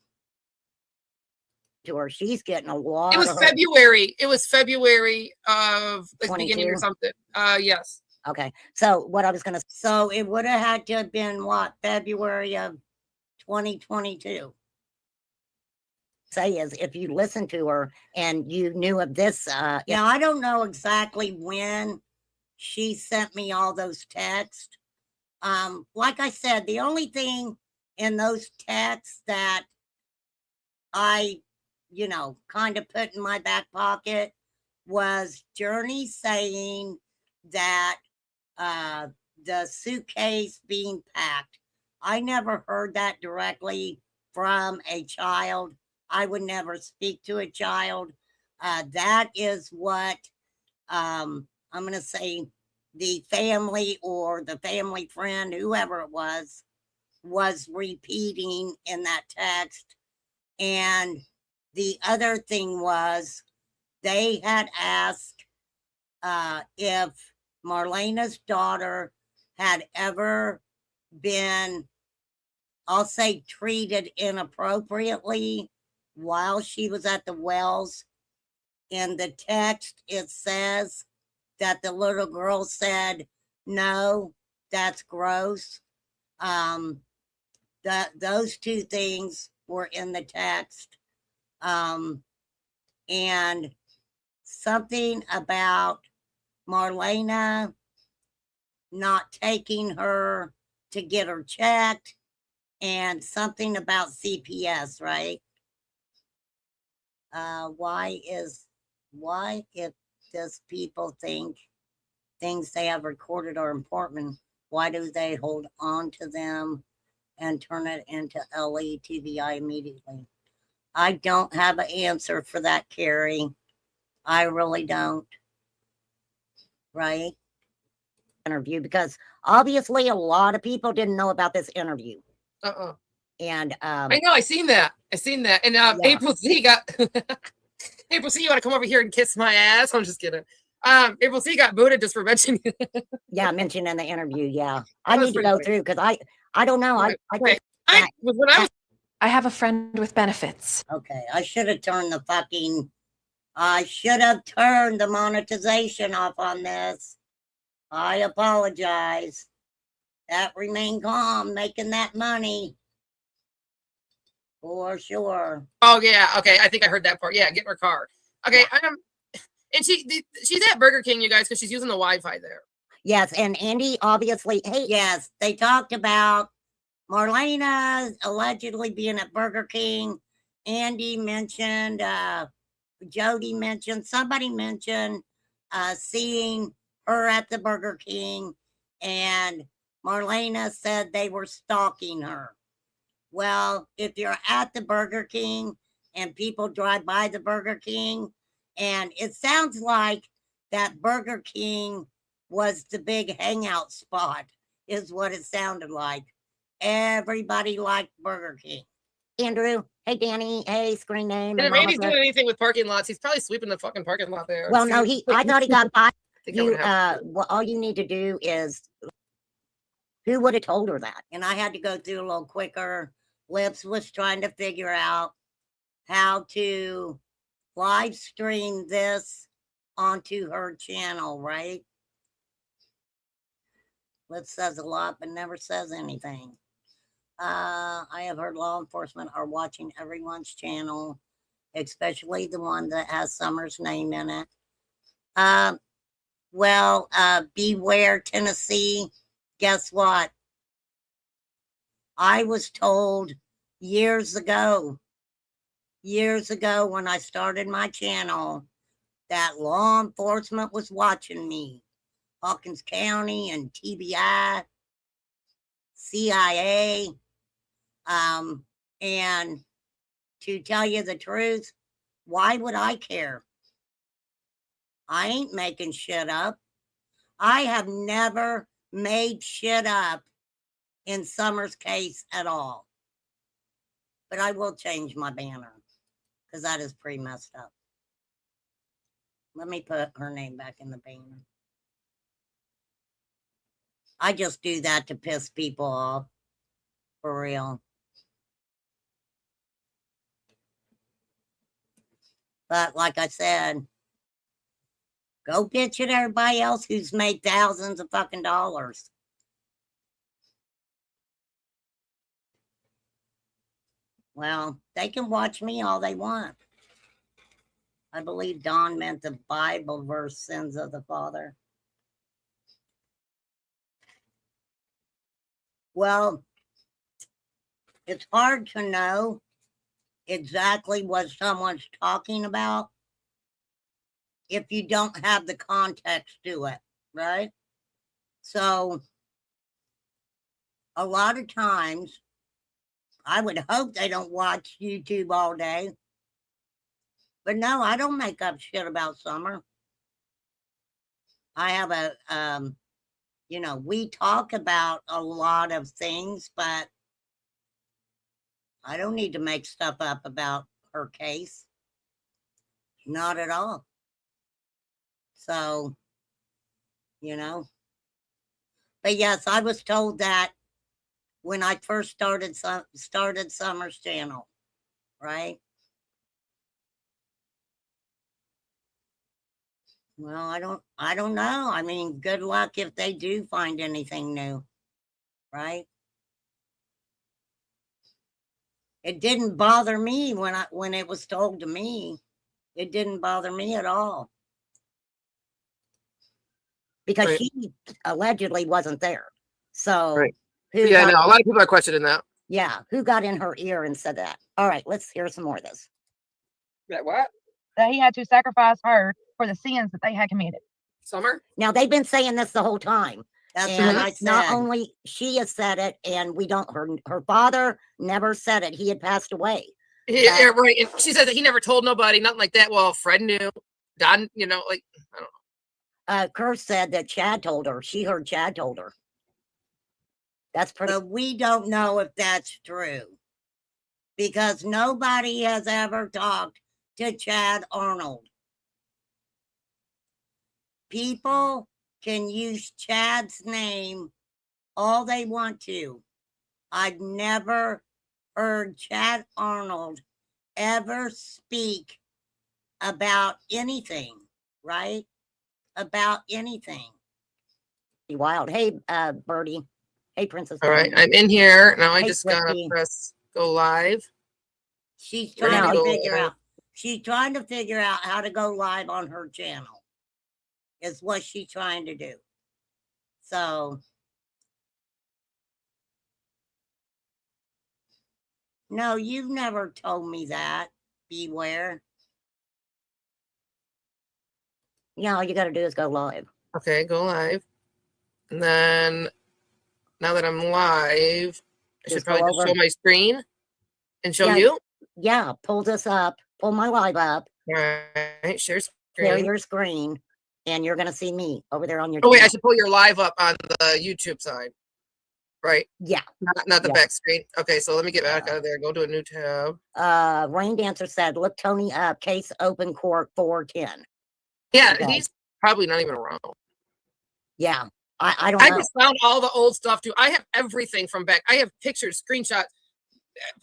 To her, she's getting a lot. It was February. It was February of the beginning or something. Yes. Okay. So what I was gonna, so it would have had to have been what, February of 2022. Say is if you listen to her and you knew of this, now I don't know exactly when she sent me all those texts. Like I said, the only thing in those texts that I, you know, kind of put in my back pocket was Journey saying that the suitcase being packed. I never heard that directly from a child. I would never speak to a child. That is what I'm going to say the family or the family friend, whoever it was repeating in that text. And the other thing was they had asked if Marlena's daughter had ever been, I'll say, treated inappropriately while she was at the wells. In the text, it says that the little girl said, no, that's gross. Those two things were in the text. And something about Marlena not taking her to get her checked, and something about CPS, right? Why if does people think things they have recorded are important, why do they hold on to them and turn it into LETVI immediately? I don't have an answer for that, Carrie. I really don't. Right? Interview, because obviously a lot of people didn't know about this interview. And I know, I seen that. And Yeah. April C got April C, you want to come over here and kiss my ass? I'm just kidding. April C got booted just for mentioning it. Yeah, mentioned in the interview. Yeah, I That was need to pretty go funny. through because I don't know. I Okay. don't. When I was I have a friend with benefits. Okay, I should have turned the fucking. I should have turned the monetization off on this. I apologize. That remain calm, making that money. For sure. Oh yeah, okay. I think I heard that part. Yeah, get in her car. Okay, and she's at Burger King, you guys, because she's using the Wi-Fi there. Yes, and Andy obviously. Hey, yes, they talked about Marlena allegedly being at Burger King. Andy mentioned, Jody mentioned, somebody mentioned seeing her at the Burger King, and Marlena said they were stalking her. Well, if you're at the Burger King and people drive by the Burger King, and it sounds like that Burger King was the big hangout spot, is what it sounded like. Everybody liked Burger King. Andrew, hey Danny, hey Screen Name. And if Andy's doing anything with parking lots, he's probably sweeping the fucking parking lot there. Well, no, I thought he got fired. Well, all you need to do is, who would have told her that? And I had to go through a little quicker. Lips was trying to figure out how to live stream this onto her channel, right? Lips says a lot, but never says anything. I have heard law enforcement are watching everyone's channel, especially the one that has Summer's name in it. Beware, Tennessee. Guess what? I was told years ago when I started my channel, that law enforcement was watching me. Hawkins County and TBI, CIA. And to tell you the truth, why would I care? I ain't making shit up. I have never made shit up in Summer's case at all. But I will change my banner because that is pretty messed up. Let me put her name back in the banner. I just do that to piss people off. For real. But like I said, go bitch at everybody else who's made thousands of fucking dollars. Well, they can watch me all they want. I believe Don meant the Bible verse, sins of the Father. Well, it's hard to know exactly what someone's talking about if you don't have the context to it, right? So a lot of times, I would hope they don't watch YouTube all day. But no, I don't make up shit about Summer. I have a, we talk about a lot of things, but I don't need to make stuff up about her case. Not at all. So, But yes, I was told that when I first started Summer's channel, right? Well, I don't know. I mean, good luck if they do find anything new, right? It didn't bother me when it was told to me. It didn't bother me at all. Because she allegedly wasn't there. So yeah, no, a lot of people are questioning that. Yeah, who got in her ear and said that? All right, let's hear some more of this. That what? That he had to sacrifice her for the sins that they had committed. Summer? Now they've been saying this the whole time. That's And what I said. not only she has said it, and we don't. Her father never said it. He had passed away. Yeah, right. And she said that he never told nobody, nothing like that. Well, Fred knew. Don, you know, like I don't know. Kerr said that Chad told her. She heard Chad told her. That's pretty. But we don't know if that's true because nobody has ever talked to Chad Arnold. People can use Chad's name all they want to. I've never heard Chad Arnold ever speak about anything, right? About anything. Wild. Hey, Birdie. Hey, Princess. All right, I'm in here now. I Hey, just gotta Whitney. press go live. She's We're trying gonna to go figure live. out. She's trying to figure out how to go live on her channel. Is what she's trying to do. So no, you've never told me that. Beware. Yeah, all you got to do is go live. Okay, go live. And then now that I'm live, I should Just go probably just over. show my screen and show Yeah. you. Yeah, pull this up. Pull my live up. All right, share Share screen. your screen, and you're gonna see me over there on your. Oh wait, I channel. should pull your live up on the YouTube side, right? Yeah. Not the Yeah. back screen. Okay, so let me get back out of there. Go to a new tab. Rain Dancer said, "Look Tony up. Case open court 410." Yeah, Okay. he's probably not even around. Yeah, I don't I know. just found all the old stuff too. I have everything from back. I have pictures, screenshots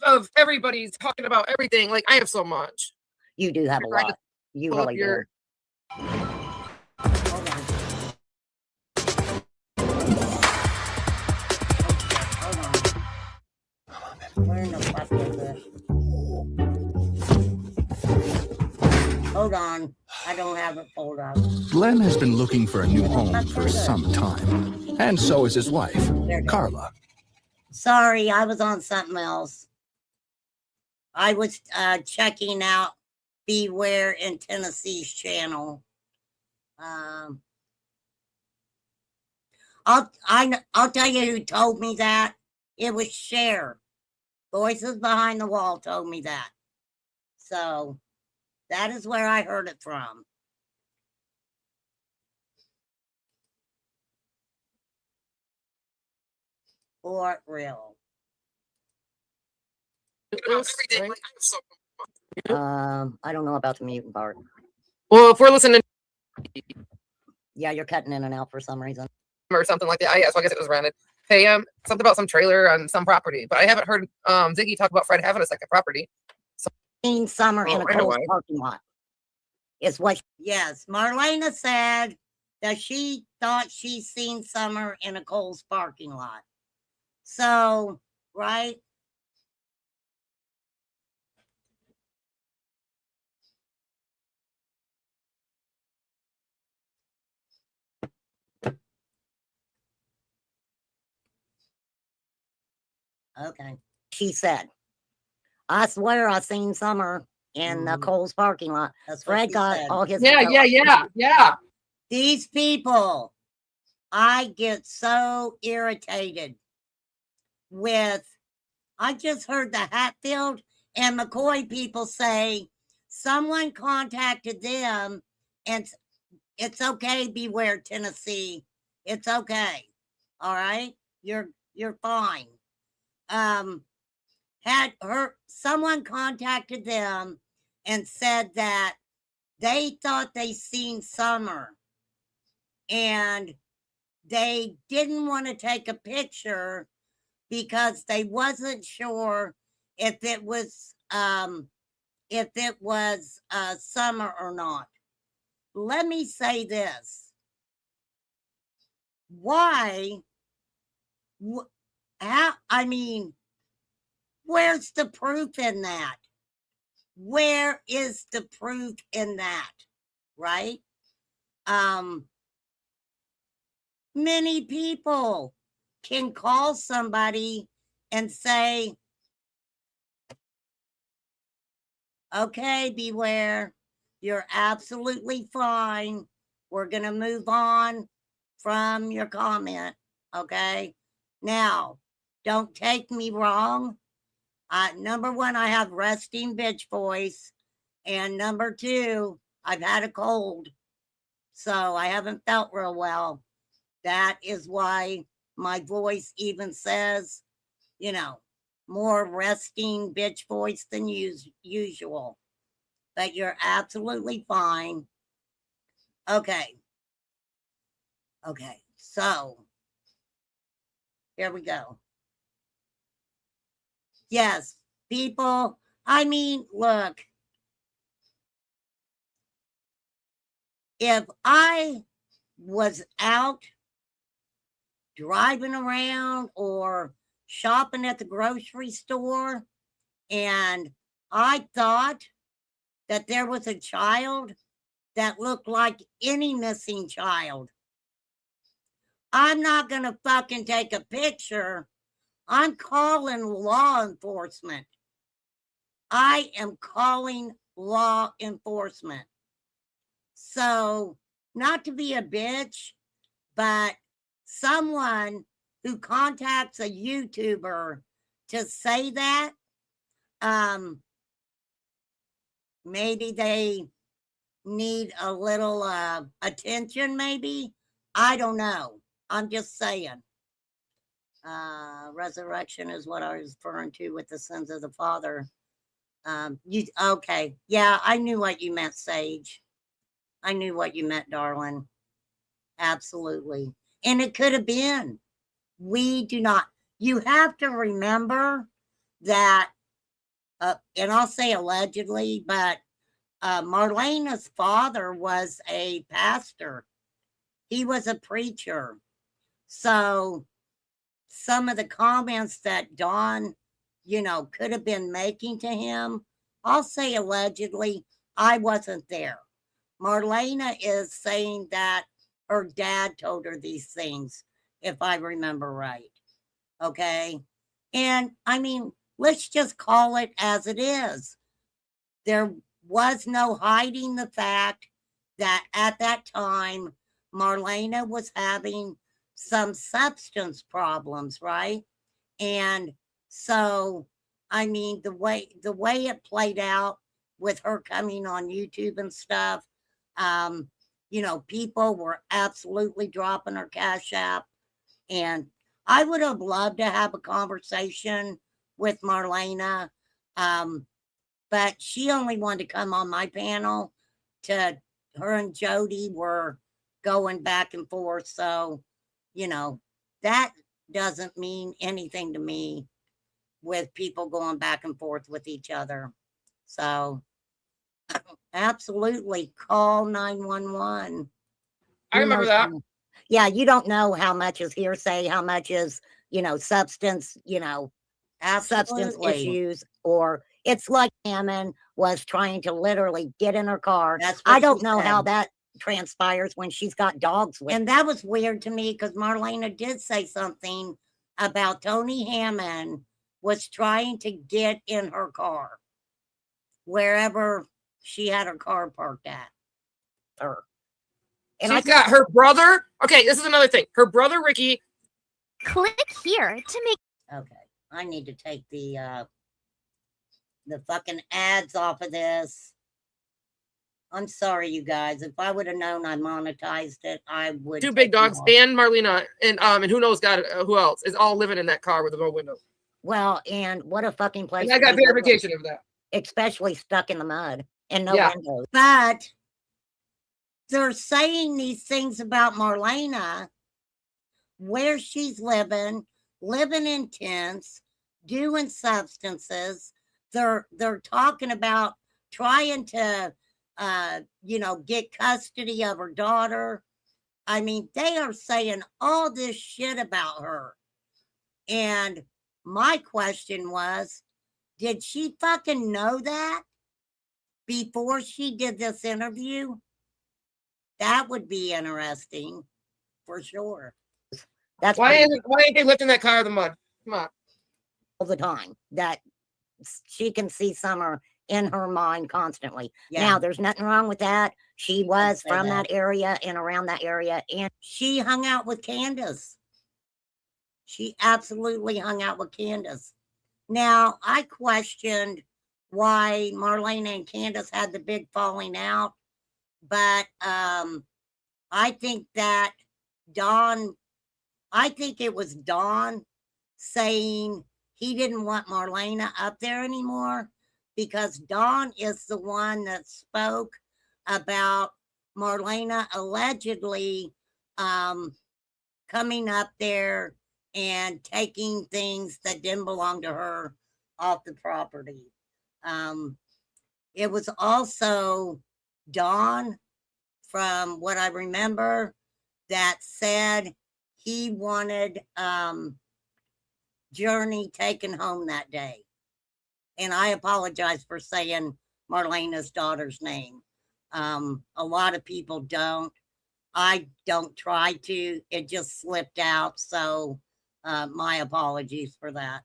of everybody talking about everything. Like I have so much. You do have a Trying to lot. You pull up really your- do. Hold on. Hold on. Where in the fuck is it? Hold on. I don't have it pulled up. Glenn has been looking for a new home for some time, and so is his wife, There it is. Carla. Sorry, I was on something else. I was checking out Beware in Tennessee's channel. I'll tell you who told me that. It was Cher. Voices Behind the Wall told me that. So that is where I heard it from. For real. Everything. Like, I'm so- I don't know about the mutant part. Well, if we're listening Yeah, you're cutting in and out for some reason. or something like that, yeah, so I guess it was rented. Hey, something about some trailer on some property, but I haven't heard Ziggy talk about Fred having a second property. Seen Summer in Oh, a I know Kohl's why. parking lot. Is what. Yes, Marlena said that she thought she seen Summer in a Kohl's parking lot. So, right? Okay. She said, "I swear I seen Summer in the Kohl's parking lot." That's what Fred she got said. all his. Yeah. These people, I get so irritated with. I just heard the Hatfield and McCoy people say someone contacted them and it's okay, Beware Tennessee. It's okay. All right. You're fine. Someone contacted them and said that they thought they seen Summer and they didn't want to take a picture because they wasn't sure if it was Summer or not. Let me say this. Why? How? I mean, where's the proof in that? Where is the proof in that? Right? Many people can call somebody and say, okay, Beware, you're absolutely fine. we're going to move on from your comment. Okay. Now, don't take me wrong. Number one, I have resting bitch voice. And number two, I've had a cold. So I haven't felt real well. That is why my voice even says, you know, more resting bitch voice than usual. But you're absolutely fine. Okay. Okay. So here we go. Yes, people. I mean, look. If I was out driving around or shopping at the grocery store and I thought that there was a child that looked like any missing child, I'm not going to fucking take a picture. I'm calling law enforcement. I am calling law enforcement. So, not to be a bitch, but someone who contacts a YouTuber to say that, maybe they need a little attention, maybe. I don't know. I'm just saying. Resurrection is what I was referring to with the sins of the father. Okay. Yeah, I knew what you meant, Sage. I knew what you meant, darling. Absolutely. And it could have been. We do not. You have to remember that, and I'll say allegedly, but Marlena's father was a pastor. He was a preacher. So some of the comments that Dawn, could have been making to him, I'll say allegedly, I wasn't there. Marlena is saying that her dad told her these things, if I remember right. Okay. And I mean, let's just call it as it is. There was no hiding the fact that at that time, Marlena was having some substance problems, right? And so, I mean, the way it played out with her coming on YouTube and stuff, people were absolutely dropping her Cash App. And I would have loved to have a conversation with Marlena, but she only wanted to come on my panel. Her and Jody were going back and forth. So, that doesn't mean anything to me with people going back and forth with each other. So, absolutely call 911. I remember that. Yeah, you don't know how much is hearsay, how much is, substance, substance issues, or it's like Hammond was trying to literally get in her car. I don't know how that transpires when she's got dogs with. And that was weird to me because Marlena did say something about Tony Hammond was trying to get in her car wherever she had her car parked at her. And she's got her brother. Okay, this is another thing. Her brother Ricky. Click here to make. Okay, I need to take the fucking ads off of this. I'm sorry, you guys. If I would have known I monetized it, I would. Two big dogs and Marlena and who knows God who else is all living in that car with no windows. Well, and what a fucking place! And I got verification of that. Especially stuck in the mud and no windows. But they're saying these things about Marlena, where she's living in tents, doing substances. They're talking about trying to, get custody of her daughter. I mean, they are saying all this shit about her. And my question was, did she fucking know that before she did this interview? That would be interesting, for sure. That's why ain't they lifting that car out of the mud? Come on. All the time that she can see Summer in her mind constantly. Yeah. Now, there's nothing wrong with that. She was say from that. that area and around that area, and She hung out with Candace. She absolutely hung out with Candace. Now, I questioned why Marlena and Candace had the big falling out, but I think that I think it was Don saying he didn't want Marlena up there anymore because Don is the one that spoke about Marlena allegedly coming up there and taking things that didn't belong to her off the property. It was also Don, from what I remember, that said he wanted Journey taken home that day. And I apologize for saying Marlena's daughter's name. A lot of people don't. I don't try to. It just slipped out. So my apologies for that.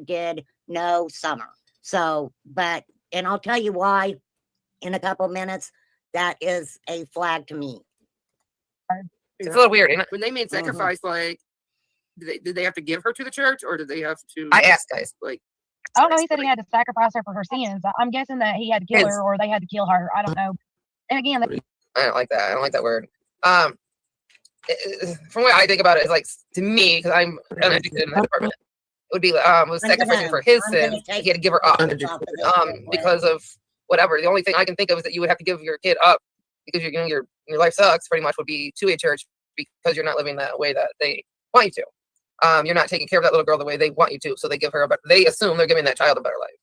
did know Summer. So, but, and I'll tell you why in a couple minutes. That is a flag to me. It's a little weird. When they made sacrifice, like, did they have to give her to the church, or did they have to? I asked guys, like. I don't know. He said he had to sacrifice her for her sins. I'm guessing that he had to kill her, or they had to kill her. I don't know. And again, I don't like that. I don't like that word. From what I think about it, is like, to me, because I'm uneducated in that department, it would be was sacrificing for his sins. He had to give her up because of whatever. The only thing I can think of is that you would have to give your kid up because your life sucks. Pretty much would be to a church because you're not living that way that they want you to. You're not taking care of that little girl the way they want you to. So they give her they assume they're giving that child a better life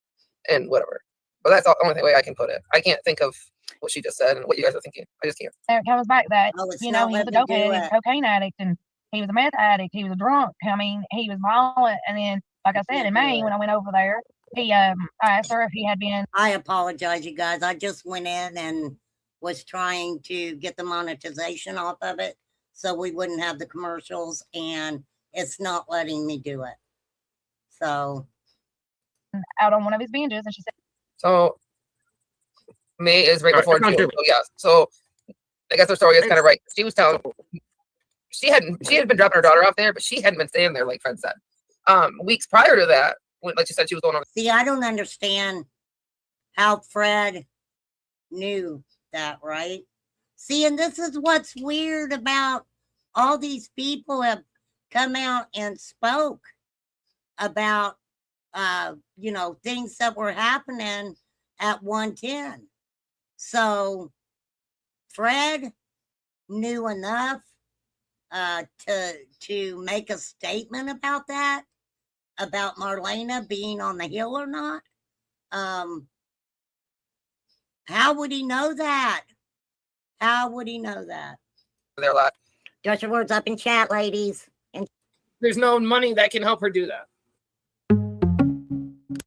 and whatever. But that's the only way I can put it. I can't think of what she just said and what you guys are thinking. I just can't. it comes back that, it's he not was a letting dope me do addict, it. cocaine addict, and he was a meth addict. He was a drunk. I mean, he was violent. And then, like I said, in May, when I went over there, I asked her if he had been. I apologize, you guys. I just went in and was trying to get the monetization off of it so we wouldn't have the commercials, and it's not letting me do it. So out on one of his binges, and she said, so May is right before June. So yeah. So I guess her story is kind of right. She was telling she had been dropping her daughter off there, but she hadn't been staying there, like Fred said. Weeks prior to that, when, like she said, she was going on. See, I don't understand how Fred knew that, right? See, and this is what's weird about all these people have come out and spoke about things that were happening at 110. So Fred knew enough to make a statement about that, about Marlena being on the hill or not. How would he know that? How would he know that? There a lot. Just your words up in chat, ladies. And there's no money that can help her do that.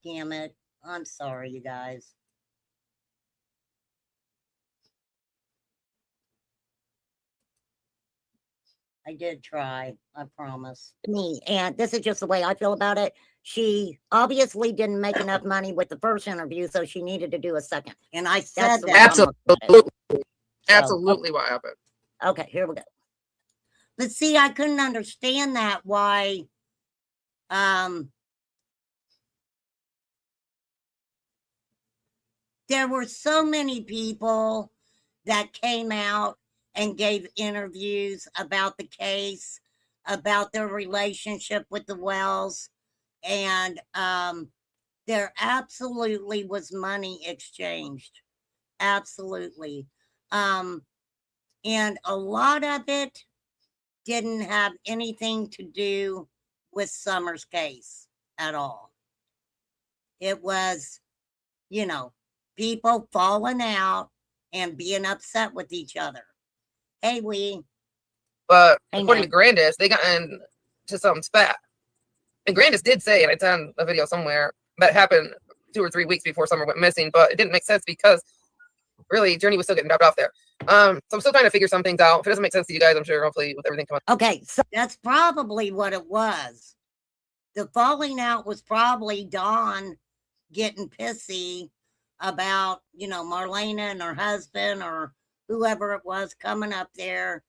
Damn it. I'm sorry, you guys. I did try, I promise. Me, and this is just the way I feel about it. She obviously didn't make enough money with the first interview, so she needed to do a second. And I said that. Absolutely what happened. Okay, here we go. But see, I couldn't understand that, why there were so many people that came out and gave interviews about the case, about their relationship with the Wells, and there absolutely was money exchanged. Absolutely. And a lot of it didn't have anything to do with Summer's case at all. It was, people falling out and being upset with each other. Hey, But according to Grandis, they got into some spat. And Grandis did say, and it's on a video somewhere, that happened 2 or 3 weeks before Summer went missing, but it didn't make sense because really Journey was still getting dropped off there. So I'm still trying to figure some things out. If it doesn't make sense to you guys, I'm sure hopefully with everything coming. Okay, so that's probably what it was. The falling out was probably Dawn getting pissy about, Marlena and her husband or whoever it was coming up there,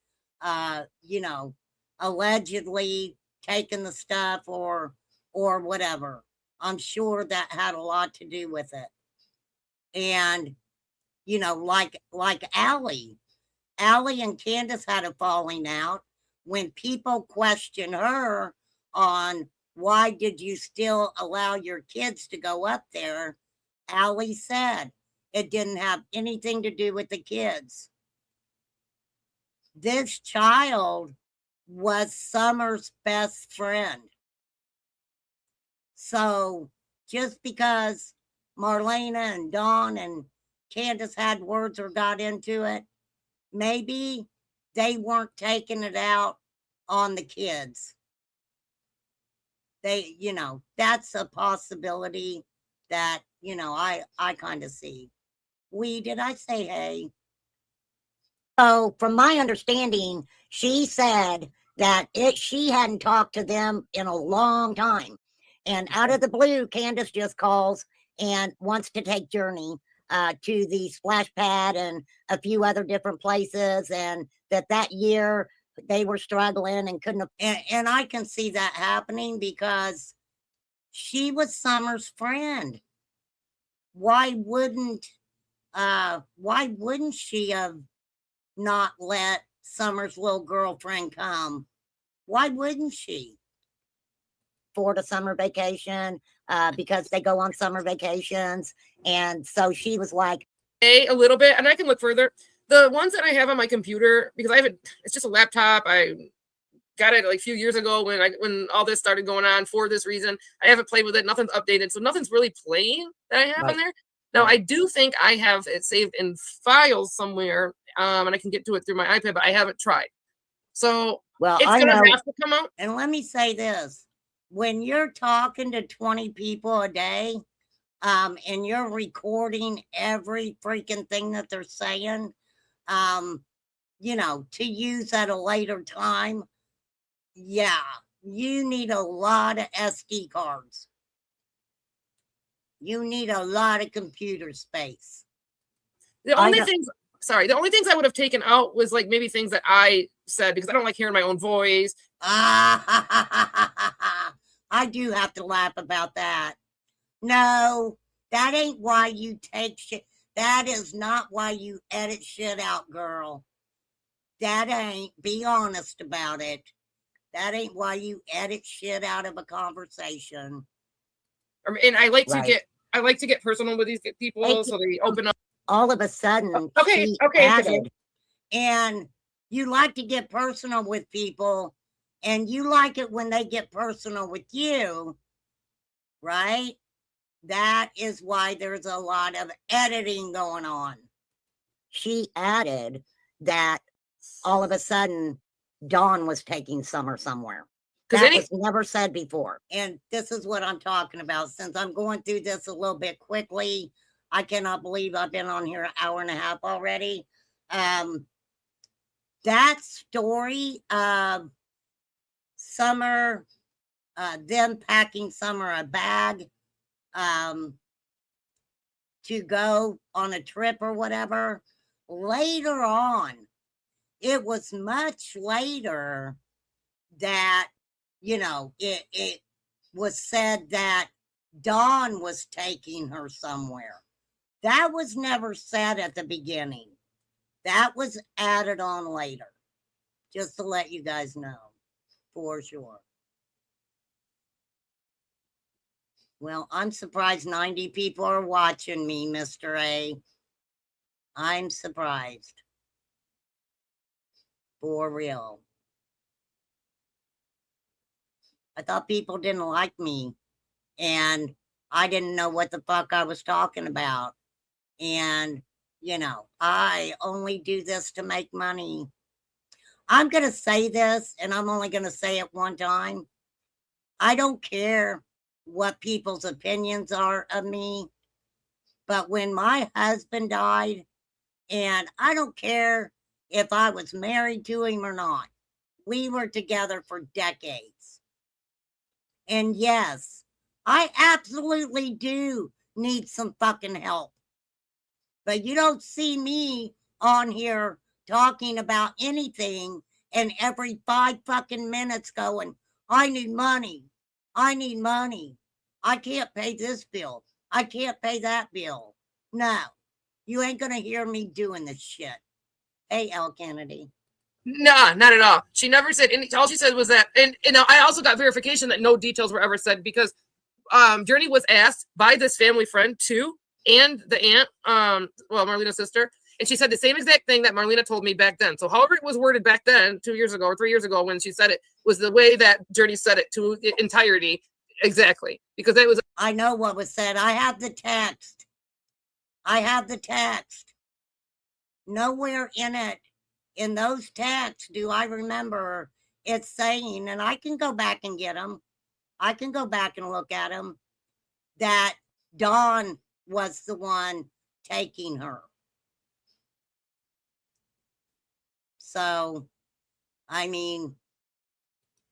allegedly taking the stuff or whatever. I'm sure that had a lot to do with it. And, like Allie and Candace had a falling out when people question her on why did you still allow your kids to go up there. Allie said it didn't have anything to do with the kids. This child was Summer's best friend. So just because Marlena and Dawn and Candace had words or got into it, maybe they weren't taking it out on the kids. They, that's a possibility that, I kind of see. Did I say hey? So from my understanding, she said that she hadn't talked to them in a long time. And out of the blue, Candace just calls and wants to take Journey to the splash pad and a few other different places. And that year they were struggling and couldn't. And I can see that happening because she was Summer's friend. Why wouldn't she have not let Summer's little girlfriend come? Why wouldn't she? For the summer vacation, because they go on summer vacations. And so she was like, a little bit, and I can look further. The ones that I have on my computer, because it's just a laptop. I got it like a few years ago when all this started going on for this reason. I haven't played with it. Nothing's updated. So nothing's really playing that I have on there. Now, I do think I have it saved in files somewhere, and I can get to it through my iPad, but I haven't tried. So it's going to have to come out. And let me say this. When you're talking to 20 people a day, and you're recording every freaking thing that they're saying, to use at a later time, yeah, you need a lot of SD cards. You need a lot of computer space. The only things I would have taken out was like maybe things that I said because I don't like hearing my own voice. I do have to laugh about that. No, that ain't why you take shit. That is not why you edit shit out, girl. That ain't. Be honest about it. That ain't why you edit shit out of a conversation. And I like to get personal with these people, so they open up. All of a sudden, okay, added, and you like to get personal with people, and you like it when they get personal with you, right? That is why there's a lot of editing going on. She added that all of a sudden Dawn was taking Summer somewhere. That was never said before. And this is what I'm talking about. Since I'm going through this a little bit quickly, I cannot believe I've been on here an hour and a half already. That story of Summer, them packing Summer a bag to go on a trip or whatever, later on, it was much later that, it was said that Dawn was taking her somewhere. That was never said at the beginning. That was added on later, just to let you guys know, for sure. Well, I'm surprised 90 people are watching me, Mr. A. I'm surprised. For real. I thought people didn't like me, and I didn't know what the fuck I was talking about. And, I only do this to make money. I'm going to say this, and I'm only going to say it one time. I don't care what people's opinions are of me, but when my husband died, and I don't care if I was married to him or not, we were together for decades. And yes, I absolutely do need some fucking help. But you don't see me on here talking about anything and every 5 fucking minutes going, I need money. I need money. I can't pay this bill. I can't pay that bill. No, you ain't going to hear me doing this shit. Hey, L. Kennedy. Nah, not at all. She never said any. All she said was that, and I also got verification that no details were ever said because Journey was asked by this family friend too, and the aunt, Marlena's sister, and she said the same exact thing that Marlena told me back then. So however it was worded back then, 2 years ago or 3 years ago when she said it, was the way that Journey said it to the entirety exactly because that was. I know what was said. I have the text. I have the text. Nowhere in it, in those texts, do I remember it saying, and I can go back and get them. I can go back and look at them, that Dawn was the one taking her. So, I mean,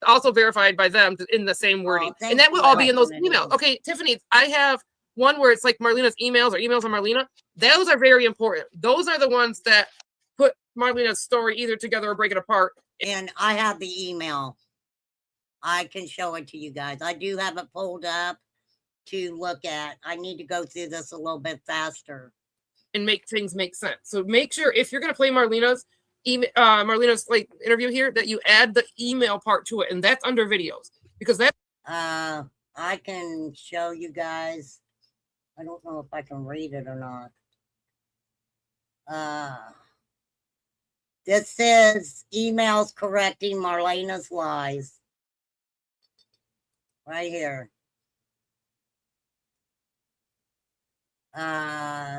also verified by them in the same wording. Oh, and that would all be in those Kennedy. emails. Okay, Tiffany, I have one where it's like Marlena's emails or emails on Marlena. Those are very important. Those are the ones that put Marlena's story either together or break it apart. And I have the email. I can show it to you guys. I do have it pulled up to look at. I need to go through this a little bit faster. And make things make sense. So make sure if you're going to play Marlena's like interview here that you add the email part to it, and that's under videos because that. I can show you guys. I don't know if I can read it or not. This is emails correcting Marlena's lies. Right here.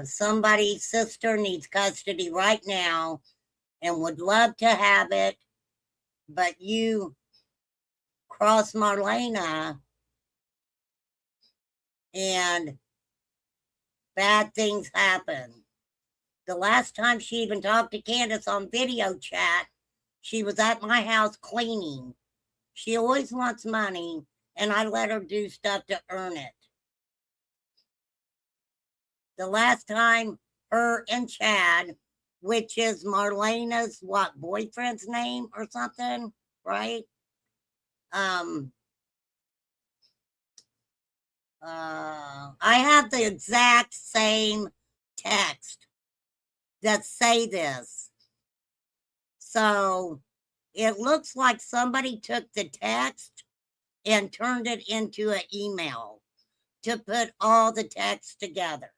Somebody's sister needs custody right now and would love to have it, but you cross Marlena and bad things happen. The last time she even talked to Candace on video chat, she was at my house cleaning. She always wants money, and I let her do stuff to earn it. The last time her and Chad, which is Marlena's boyfriend's name or something, right? I have the exact same text that say this. So it looks like somebody took the text and turned it into an email to put all the text together.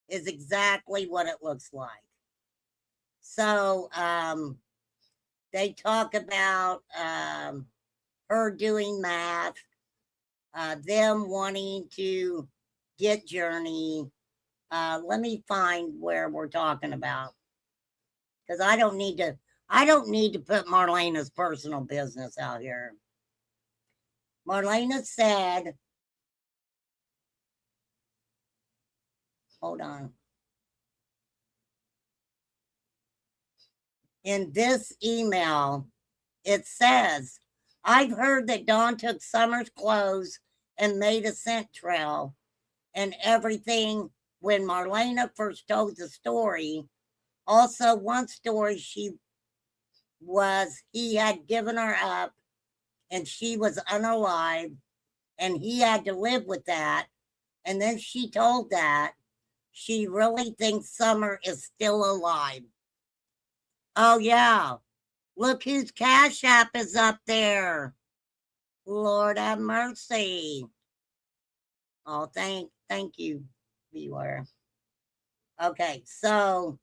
Is exactly what it looks like. So they talk about her doing math, them wanting to get Journey. Let me find where we're talking about, because I don't need to put Marlena's personal business out here. Marlena said, hold on. In this email, it says, I've heard that Dawn took Summer's clothes and made a scent trail and everything when Marlena first told the story. Also, one story he had given her up and she was unalive and he had to live with that. And then she told that she really thinks Summer is still alive. Oh, yeah. Look whose Cash App is up there. Lord have mercy. Oh, thank you, viewer. Okay, so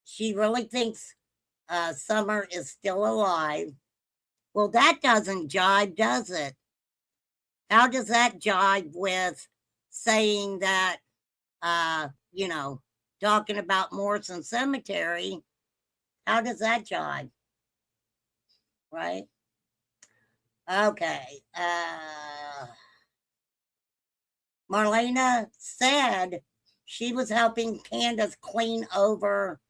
she really thinks Summer is still alive. Well, that doesn't jive, does it? How does that jive with saying that, talking about Morrison Cemetery? How does that jive? Right? Okay. Marlena said she was helping Candace clean over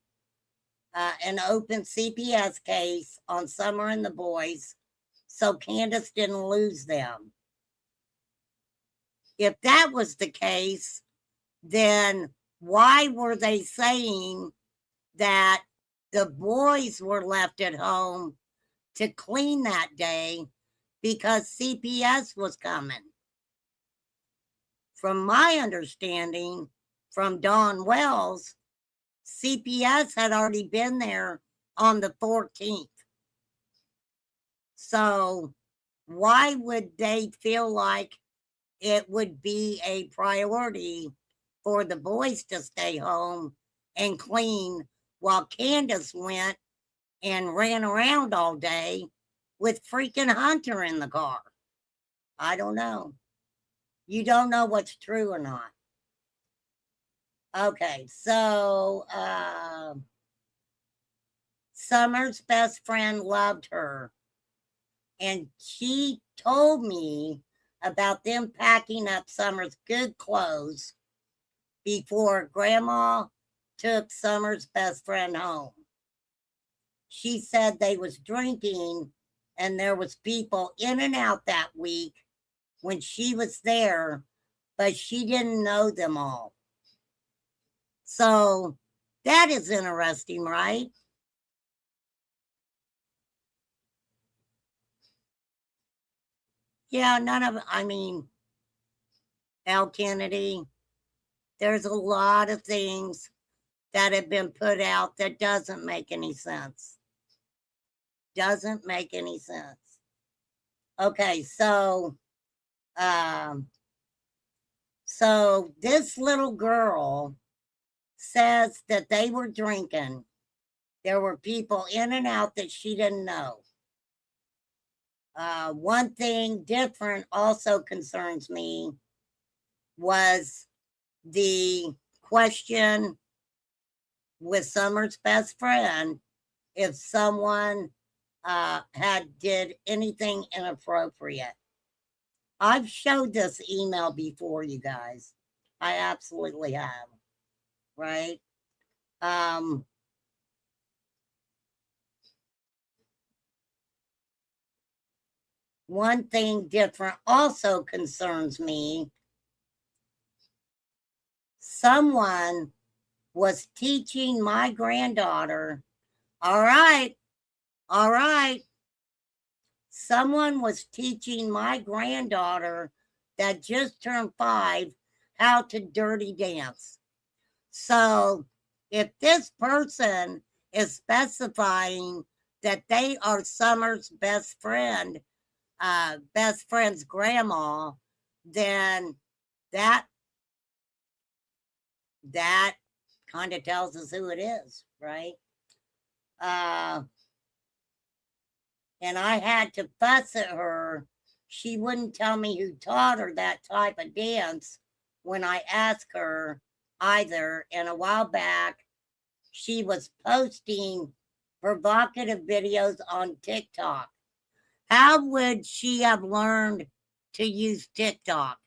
an open CPS case on Summer and the boys, so Candace didn't lose them. If that was the case, then why were they saying that the boys were left at home to clean that day because CPS was coming? From my understanding from Dawn Wells, CPS had already been there on the 14th. So why would they feel like it would be a priority for the boys to stay home and clean while Candace went and ran around all day with freaking Hunter in the car? I don't know. You don't know what's true or not. Okay, so Summer's best friend loved her, and she told me about them packing up Summer's good clothes before Grandma took Summer's best friend home. She said they was drinking and there was people in and out that week when she was there, but she didn't know them all. So that is interesting, right? Yeah, Al Kennedy, there's a lot of things that have been put out that doesn't make any sense. Doesn't make any sense. Okay, so this little girl says that they were drinking. There were people in and out that she didn't know. One thing different also concerns me was the question with Summer's best friend if someone did anything inappropriate. I've showed this email before, you guys. I absolutely have, right? One thing different also concerns me. Someone was teaching my granddaughter, all right. Someone was teaching my granddaughter that just turned 5 how to dirty dance. So if this person is specifying that they are Summer's best friend's grandma, then that kind of tells us who it is, right? And I had to fuss at her. She wouldn't tell me who taught her that type of dance when I asked her either. And a while back, she was posting provocative videos on TikTok. How would she have learned to use TikTok?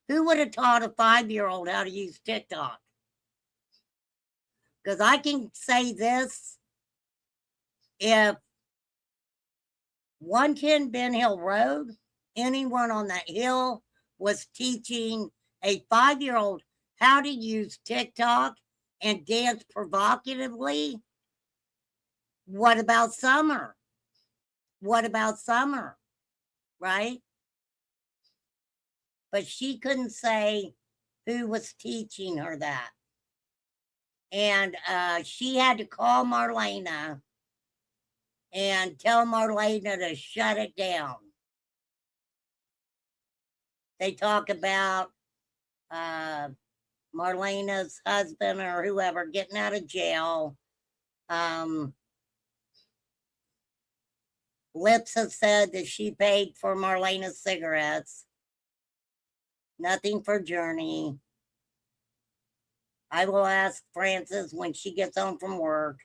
Who would have taught a 5-year-old how to use TikTok? Because I can say this, if 110 Ben Hill Road, anyone on that hill was teaching a 5-year-old how to use TikTok and dance provocatively, what about Summer? What about Summer? Right? But she couldn't say who was teaching her that. And she had to call Marlena and tell Marlena to shut it down. They talk about Marlena's husband or whoever getting out of jail. Lips have said that she paid for Marlena's cigarettes. Nothing for Journey. I will ask Frances when she gets home from work.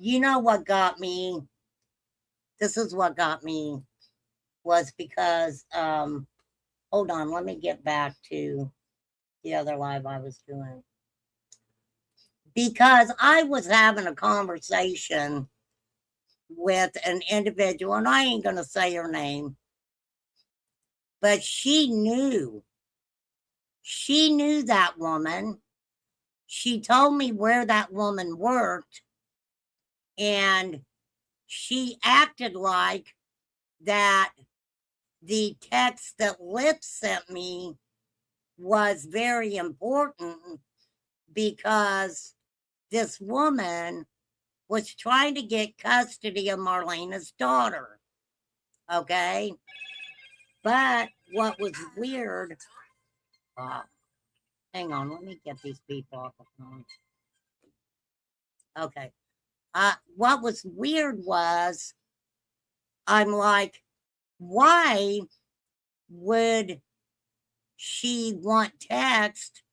You know what got me? This is what got me, was because, hold on, let me get back to the other live I was doing. Because I was having a conversation with an individual, and I ain't going to say her name, but she knew that woman. She told me where that woman worked, and she acted like that the text that Lip sent me was very important because this woman was trying to get custody of Marlena's daughter. Okay. But what was weird, hang on, let me get these people off the phone. Okay. What was weird was I'm like, why would she want text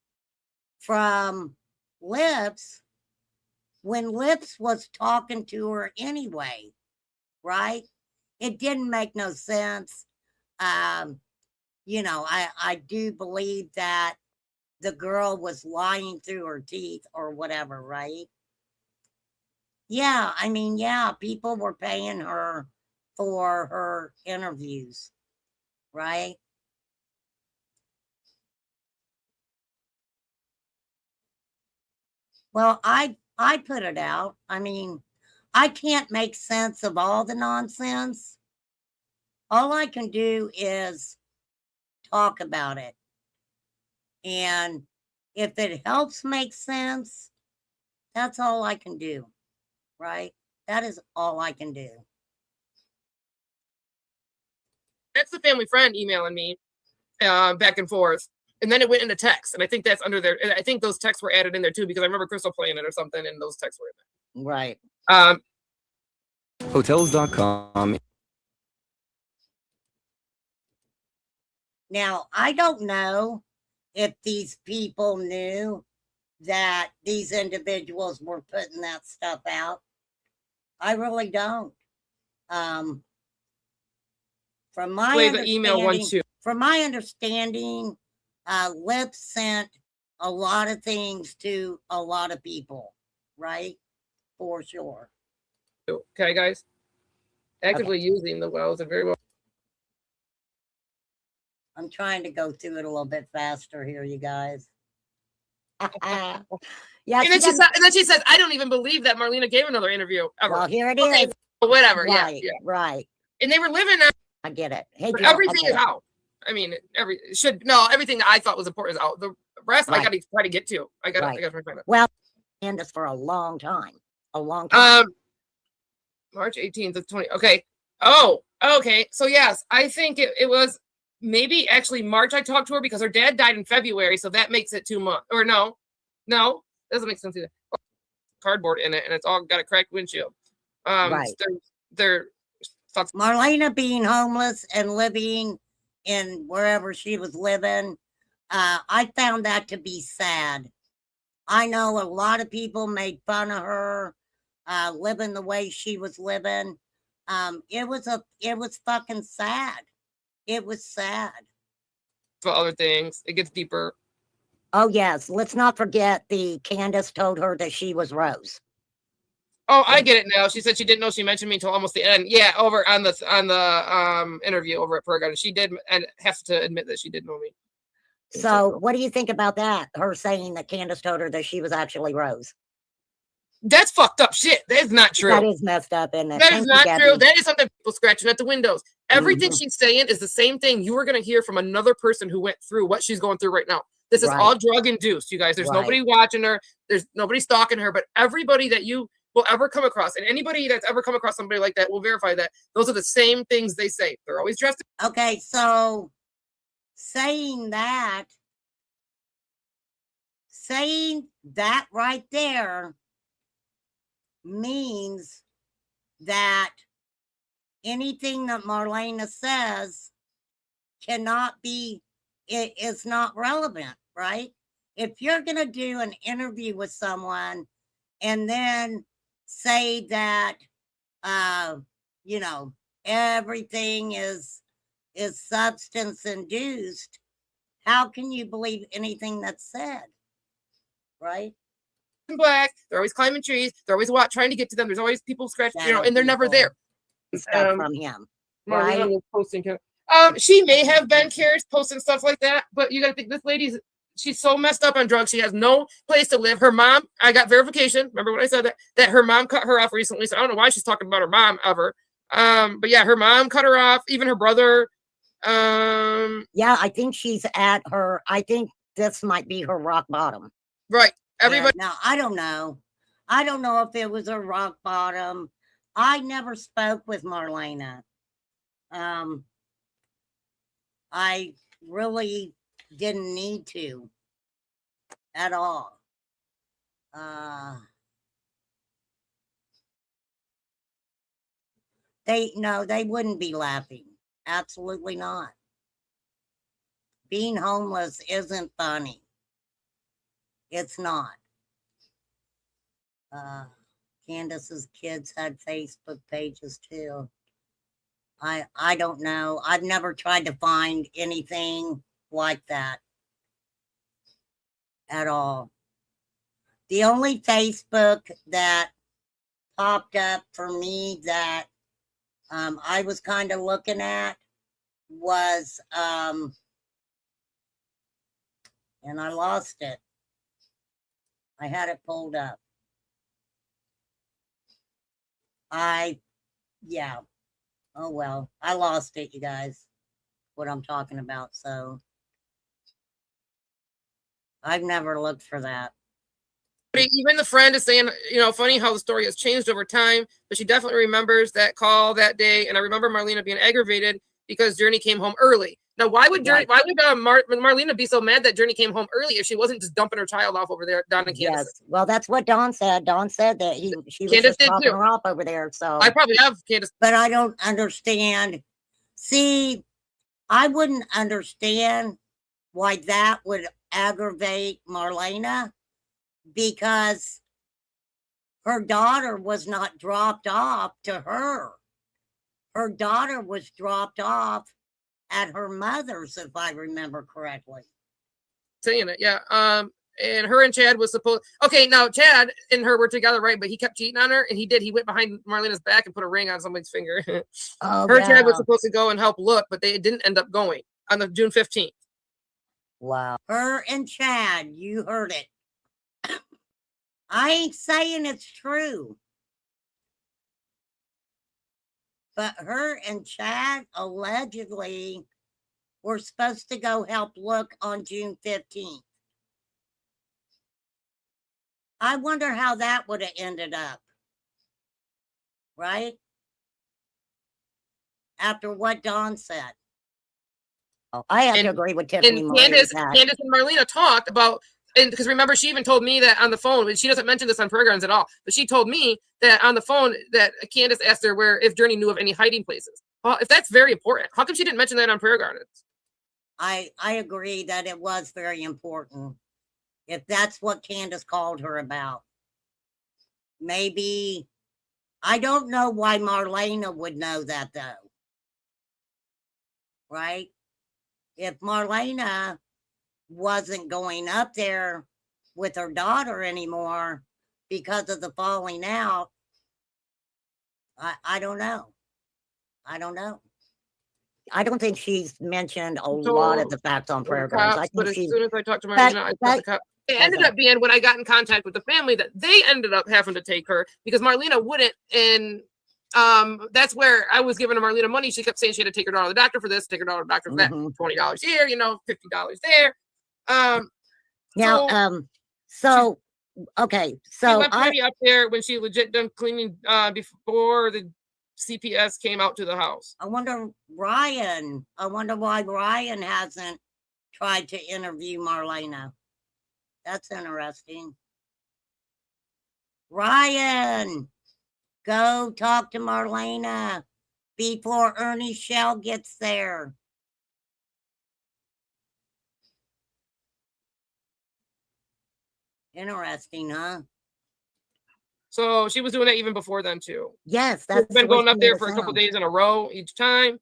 from Lips when Lips was talking to her anyway, right? It didn't make no sense. You know, I do believe that the girl was lying through her teeth or whatever, right? Yeah, I mean, yeah, people were paying her for her interviews, right? Well, I put it out. I mean, I can't make sense of all the nonsense. All I can do is talk about it. And if it helps make sense, that's all I can do, right? That is all I can do. That's the family friend emailing me back and forth. And then it went into text. And I think that's under there. I think those texts were added in there too, because I remember Crystal playing it or something, and those texts were in there. Right. Hotels.com. Now, I don't know if these people knew that these individuals were putting that stuff out. I really don't. From my Play the email one understanding, too. from my understanding, Lip sent a lot of things to a lot of people, right? For sure. Okay, guys. Actively using the wells and very well. I'm trying to go through it a little bit faster here, you guys. Yeah. And then she says, I don't even believe that Marlena gave another interview ever. Well, here it is. Whatever. Right, Yeah. right. And they were living on. I get it. Hey, But Jill, everything is out. I mean, everything I thought was important is out. The rest I got to try to get to. I got to find it. Well, and this for a long time. A long time. March 18th of 20. Okay. Oh, okay. So yes, I think it was maybe actually March I talked to her because her dad died in February, so that makes it 2 months. Or no, doesn't make sense either. Cardboard in it, and it's all got a cracked windshield. Right. They're Marlena being homeless and living in wherever she was living, I found that to be sad. I know a lot of people made fun of her living the way she was living. It was fucking sad. It was sad. For other things, it gets deeper. Oh yes, let's not forget the Candace told her that she was Rose. Oh, I get it now. She said she didn't know she mentioned me until almost the end. Yeah, over on the interview over at Pergon. She did, and has to admit that she did know me. So what do you think about that? Her saying that Candace told her that she was actually Rose. That's fucked up shit. That is not true. That is messed up, isn't it? That is not true. That is something people scratching at the windows. Everything she's saying is the same thing you are going to hear from another person who went through what she's going through right now. This is all drug induced, you guys. There's nobody watching her. There's nobody stalking her, but everybody that you will ever come across, and anybody that's ever come across somebody like that will verify that those are the same things they say. They're always dressed. Okay, so saying that right there means that anything that Marlena says it is not relevant, right? If you're going to do an interview with someone and then say that, everything is substance induced, how can you believe anything that's said? Right? in black. They're always climbing trees. They're always trying to get to them. There's always people scratching, you know, Shadow and they're never people. there. Stuff from him. Marlena Right? was posting. She may have been curious posting stuff like that, but you got to think this lady's. She's so messed up on drugs. She has no place to live. Her mom, I got verification. Remember when I said that her mom cut her off recently? So I don't know why she's talking about her mom ever. But yeah, her mom cut her off. Even her brother. Yeah, I think she's at her. I think this might be her rock bottom. Right. Everybody. Now I don't know. I don't know if it was a rock bottom. I never spoke with Marlena. I really didn't need to at all. They wouldn't be laughing. Absolutely not. Being homeless isn't funny. It's not. Candace's kids had Facebook pages too. I don't know. I've never tried to find anything like that at all. The only Facebook that popped up for me that I was kind of looking at was and I lost it. I had it pulled up. Yeah. Oh well, I lost it, you guys. What I'm talking about. So I've never looked for that. Even the friend is saying, you know, funny how the story has changed over time, but she definitely remembers that call that day. And I remember Marlena being aggravated because Journey came home early. Now, why would Marlena be so mad that Journey came home early if she wasn't just dumping her child off over there down in Kansas? Yes, well, that's what Dawn said. Dawn said that she was Candace just dropping her off over there. So I probably have Candace, but I don't understand. See, I wouldn't understand why that would aggravate Marlena because her daughter was not dropped off to her. Her daughter was dropped off at her mother's, if I remember correctly. Saying it, yeah. And her and Chad was supposed. Okay, now Chad and her were together, right? But he kept cheating on her, and he did. He went behind Marlena's back and put a ring on somebody's finger. Her and Chad was supposed to go and help look, but they didn't end up going on the June 15th. Wow. Her and Chad, you heard it. I ain't saying it's true. But her and Chad allegedly were supposed to go help look on June 15th. I wonder how that would have ended up. Right? After what Dawn said. Oh, I have to agree with Tiffany. And Candace and Marlena talked about, and because remember, she even told me that on the phone, she doesn't mention this on programs at all, but she told me that on the phone that Candace asked her if Journey knew of any hiding places. Well, if that's very important, how come she didn't mention that on prayer gardens? I agree that it was very important. If that's what Candace called her about. Maybe, I don't know why Marlena would know that though. Right? If Marlena wasn't going up there with her daughter anymore because of the falling out, I don't know. I don't know. I don't think she's mentioned a lot of the facts on programs. But as soon as I talked to Marlena, I thought the cop. It ended up being when I got in contact with the family that they ended up having to take her because Marlena wouldn't. And that's where I was giving Marlena money. She kept saying she had to take her daughter to the doctor for this, take her daughter to the doctor for that. $20 here, $50 there. Okay. So I went up there when she legit done cleaning before the CPS came out to the house. I wonder why Ryan hasn't tried to interview Marlena. That's interesting. Ryan, go talk to Marlena before Ernie Shell gets there. Interesting, huh? So she was doing that even before then too. Yes, that's been going up there for a couple days in a row each time.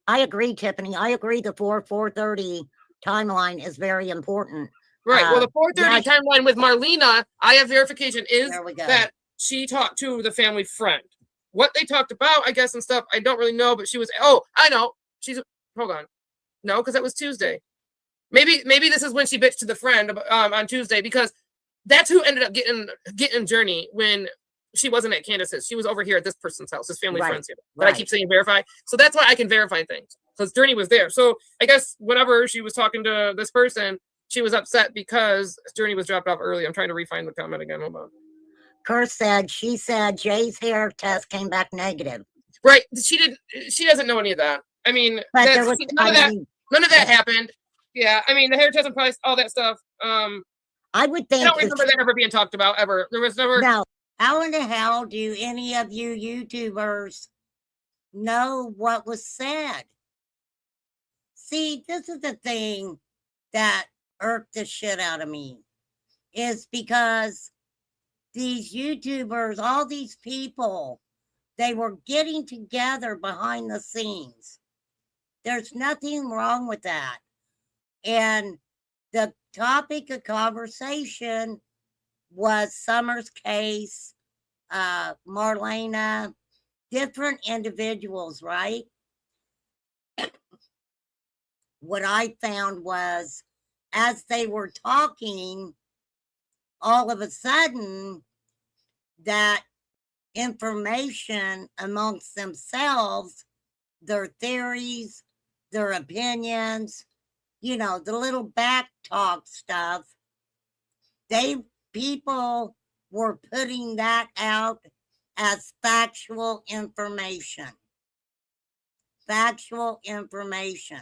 I agree, Tiffany. I agree. The 4:30 timeline is very important Right. Well, the 4:30 yeah, timeline with Marlena, I have verification is there we go. that she talked to the family friend. What they talked about, I guess, and stuff, I don't really know, but she was, oh, I know. Hold on. No, because that was Tuesday. Maybe this is when she bitched to the friend on Tuesday, because that's who ended up getting Journey when she wasn't at Candace's. She was over here at this person's house, this family friend's here. But I keep saying verify. So that's why I can verify things, because Journey was there. So I guess whenever she was talking to this person, she was upset because Journey was dropped off early. I'm trying to refine the comment again. Hold on. She said Jay's hair test came back negative. Right. She doesn't know any of that. I mean, none of that happened. Yeah. I mean, the hair test and price, all that stuff. I would think. I don't remember that ever being talked about ever. There was never. Now, how in the hell do any of you YouTubers know what was said? See, this is the thing that irked the shit out of me, is because these YouTubers, all these people, they were getting together behind the scenes. There's nothing wrong with that. And the topic of conversation was Summer's case, Marlena, different individuals, right? What I found was, as they were talking, all of a sudden, that information amongst themselves, their theories, their opinions, you know, the little back talk stuff, people were putting that out as factual information. Factual information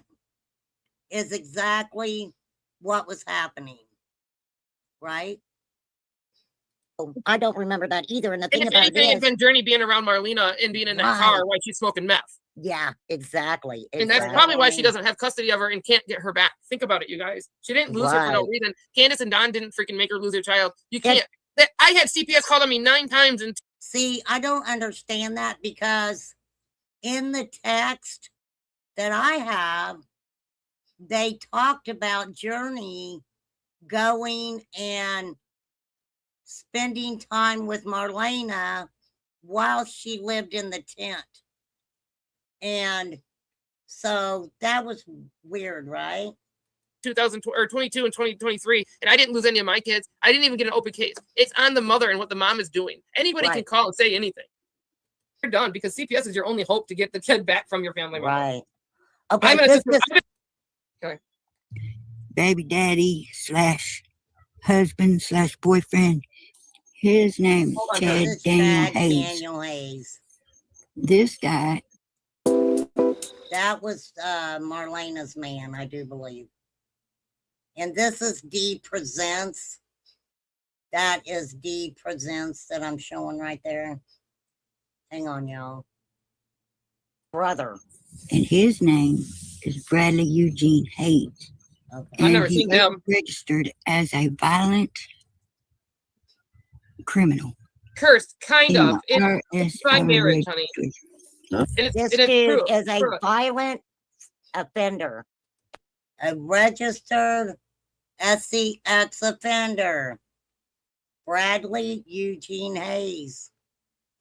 is exactly what was happening, right? I don't remember that either. And the thing about it had been Journey being around Marlena and being in that car while she's smoking meth. Yeah, exactly. And that's probably why she doesn't have custody of her and can't get her back. Think about it, you guys. She didn't lose her for no reason. Candace and Don didn't freaking make her lose her child. You can't. I had CPS called on me 9 times. And see, I don't understand that, because in the text that I have, they talked about Journey going and spending time with Marlena while she lived in the tent. And so that was weird, right? 2022 and 2023, and I didn't lose any of my kids. I didn't even get an open case. It's on the mother and what the mom is doing. Anybody can call and say anything. You're done, because CPS is your only hope to get the kid back from your family member. Right. Okay. Okay. Baby daddy / husband / boyfriend. His name is Chad Daniel Hayes. This guy. That was Marlena's man, I do believe. And this is D Presents. That is D Presents that I'm showing right there. Hang on, y'all. Brother. And his name is Bradley Eugene Hayes. Okay. I've never seen him. Registered as a violent criminal. Cursed, kind of. It's by marriage, honey. This dude is a violent offender, a registered SCX offender. Bradley Eugene Hayes.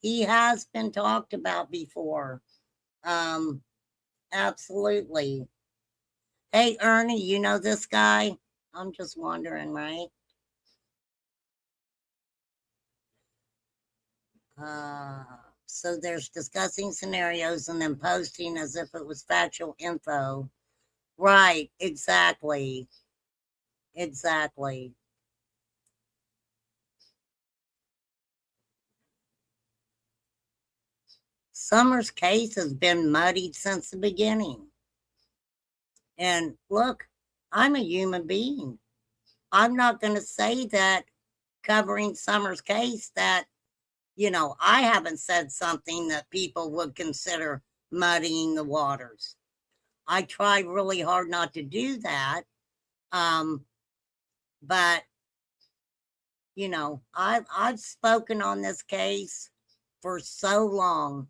He has been talked about before. Absolutely. Hey, Ernie, you know this guy? I'm just wondering, right? So there's discussing scenarios and then posting as if it was factual info. Right, exactly. Exactly. Summer's case has been muddied since the beginning. And look, I'm a human being. I'm not going to say that covering Summer's case that, you know, I haven't said something that people would consider muddying the waters. I try really hard not to do that. But, you know, I've spoken on this case for so long.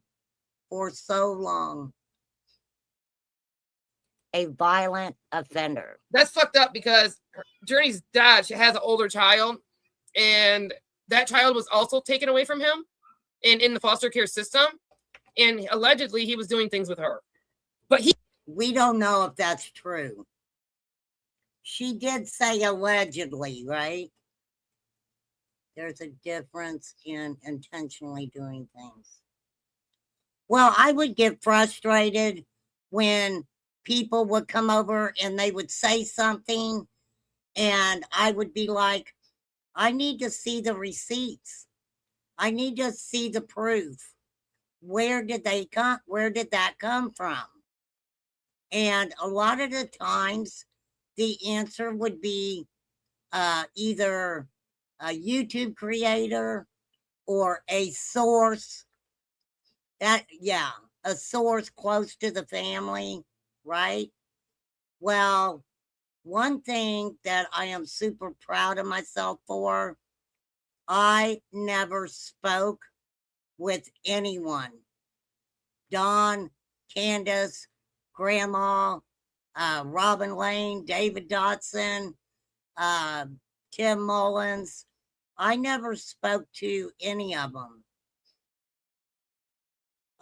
a violent offender. That's fucked up because Journey's dad, she has an older child, and that child was also taken away from him and in the foster care system. And allegedly he was doing things with her. But we don't know if that's true. She did say allegedly, right? There's a difference in intentionally doing things. Well, I would get frustrated when people would come over and they would say something, and I would be like, I need to see the receipts. I need to see the proof. Where did that come from? And a lot of the times the answer would be either a YouTube creator or a source a source close to the family, right? Well, one thing that I am super proud of myself for, I never spoke with anyone. Dawn, Candace, Grandma, Robin Lane, David Dotson, Tim Mullins. I never spoke to any of them.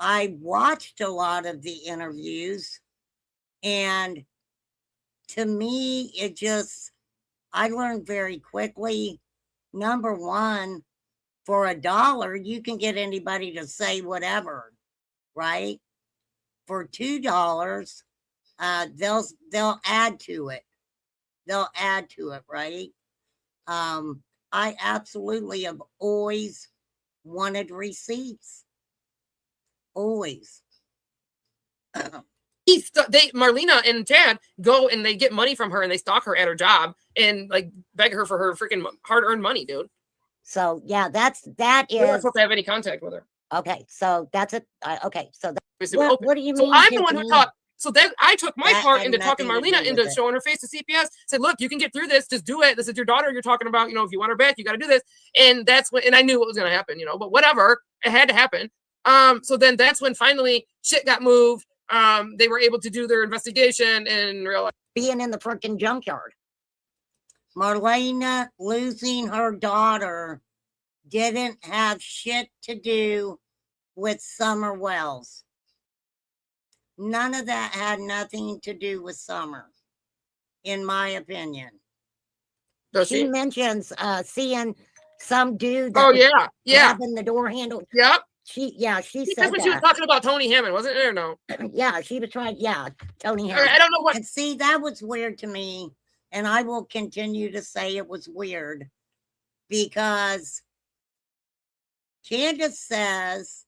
I watched a lot of the interviews, and to me, I learned very quickly, number one, for $1, you can get anybody to say whatever, right? For $2, they'll add to it. They'll add to it, right? I absolutely have always wanted receipts. Always. Marlena and Chad go and they get money from her and they stalk her at her job and like beg her for her freaking hard-earned money, dude. So yeah, that is. We're not supposed to have any contact with her. Okay, so that's it. Okay, so what do you mean? So I'm the one who talked. So then I took my That part had into talking nothing to Marlena do into with it. showing her face to CPS. Said, look, you can get through this. Just do it. This is your daughter you're talking about. You know, if you want her back, you got to do this. And that's when, and I knew what was going to happen, you know, but whatever, it had to happen. So then that's when finally shit got moved. They were able to do their investigation and realize being in the freaking junkyard. Marlena losing her daughter didn't have shit to do with Summer Wells. None of that had nothing to do with Summer, in my opinion. She mentions seeing some dude that was grabbing the door handle. Yep. She said that's when she was talking about Tony Hammond, wasn't it, or no? Yeah, she was trying. Yeah, Tony Hammond. I don't know what. And see, that was weird to me, and I will continue to say it was weird because Candace says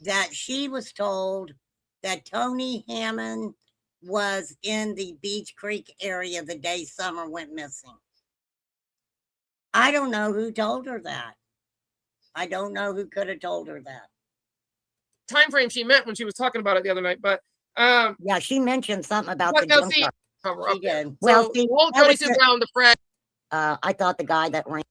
that she was told that Tony Hammond was in the Beach Creek area the day Summer went missing. I don't know who told her that. I don't know who could have told her that. Time frame she meant when she was talking about it the other night, but yeah, she mentioned something about the junkyard. She did. Well, see, Jody sits down the Fred. I thought the guy that ran.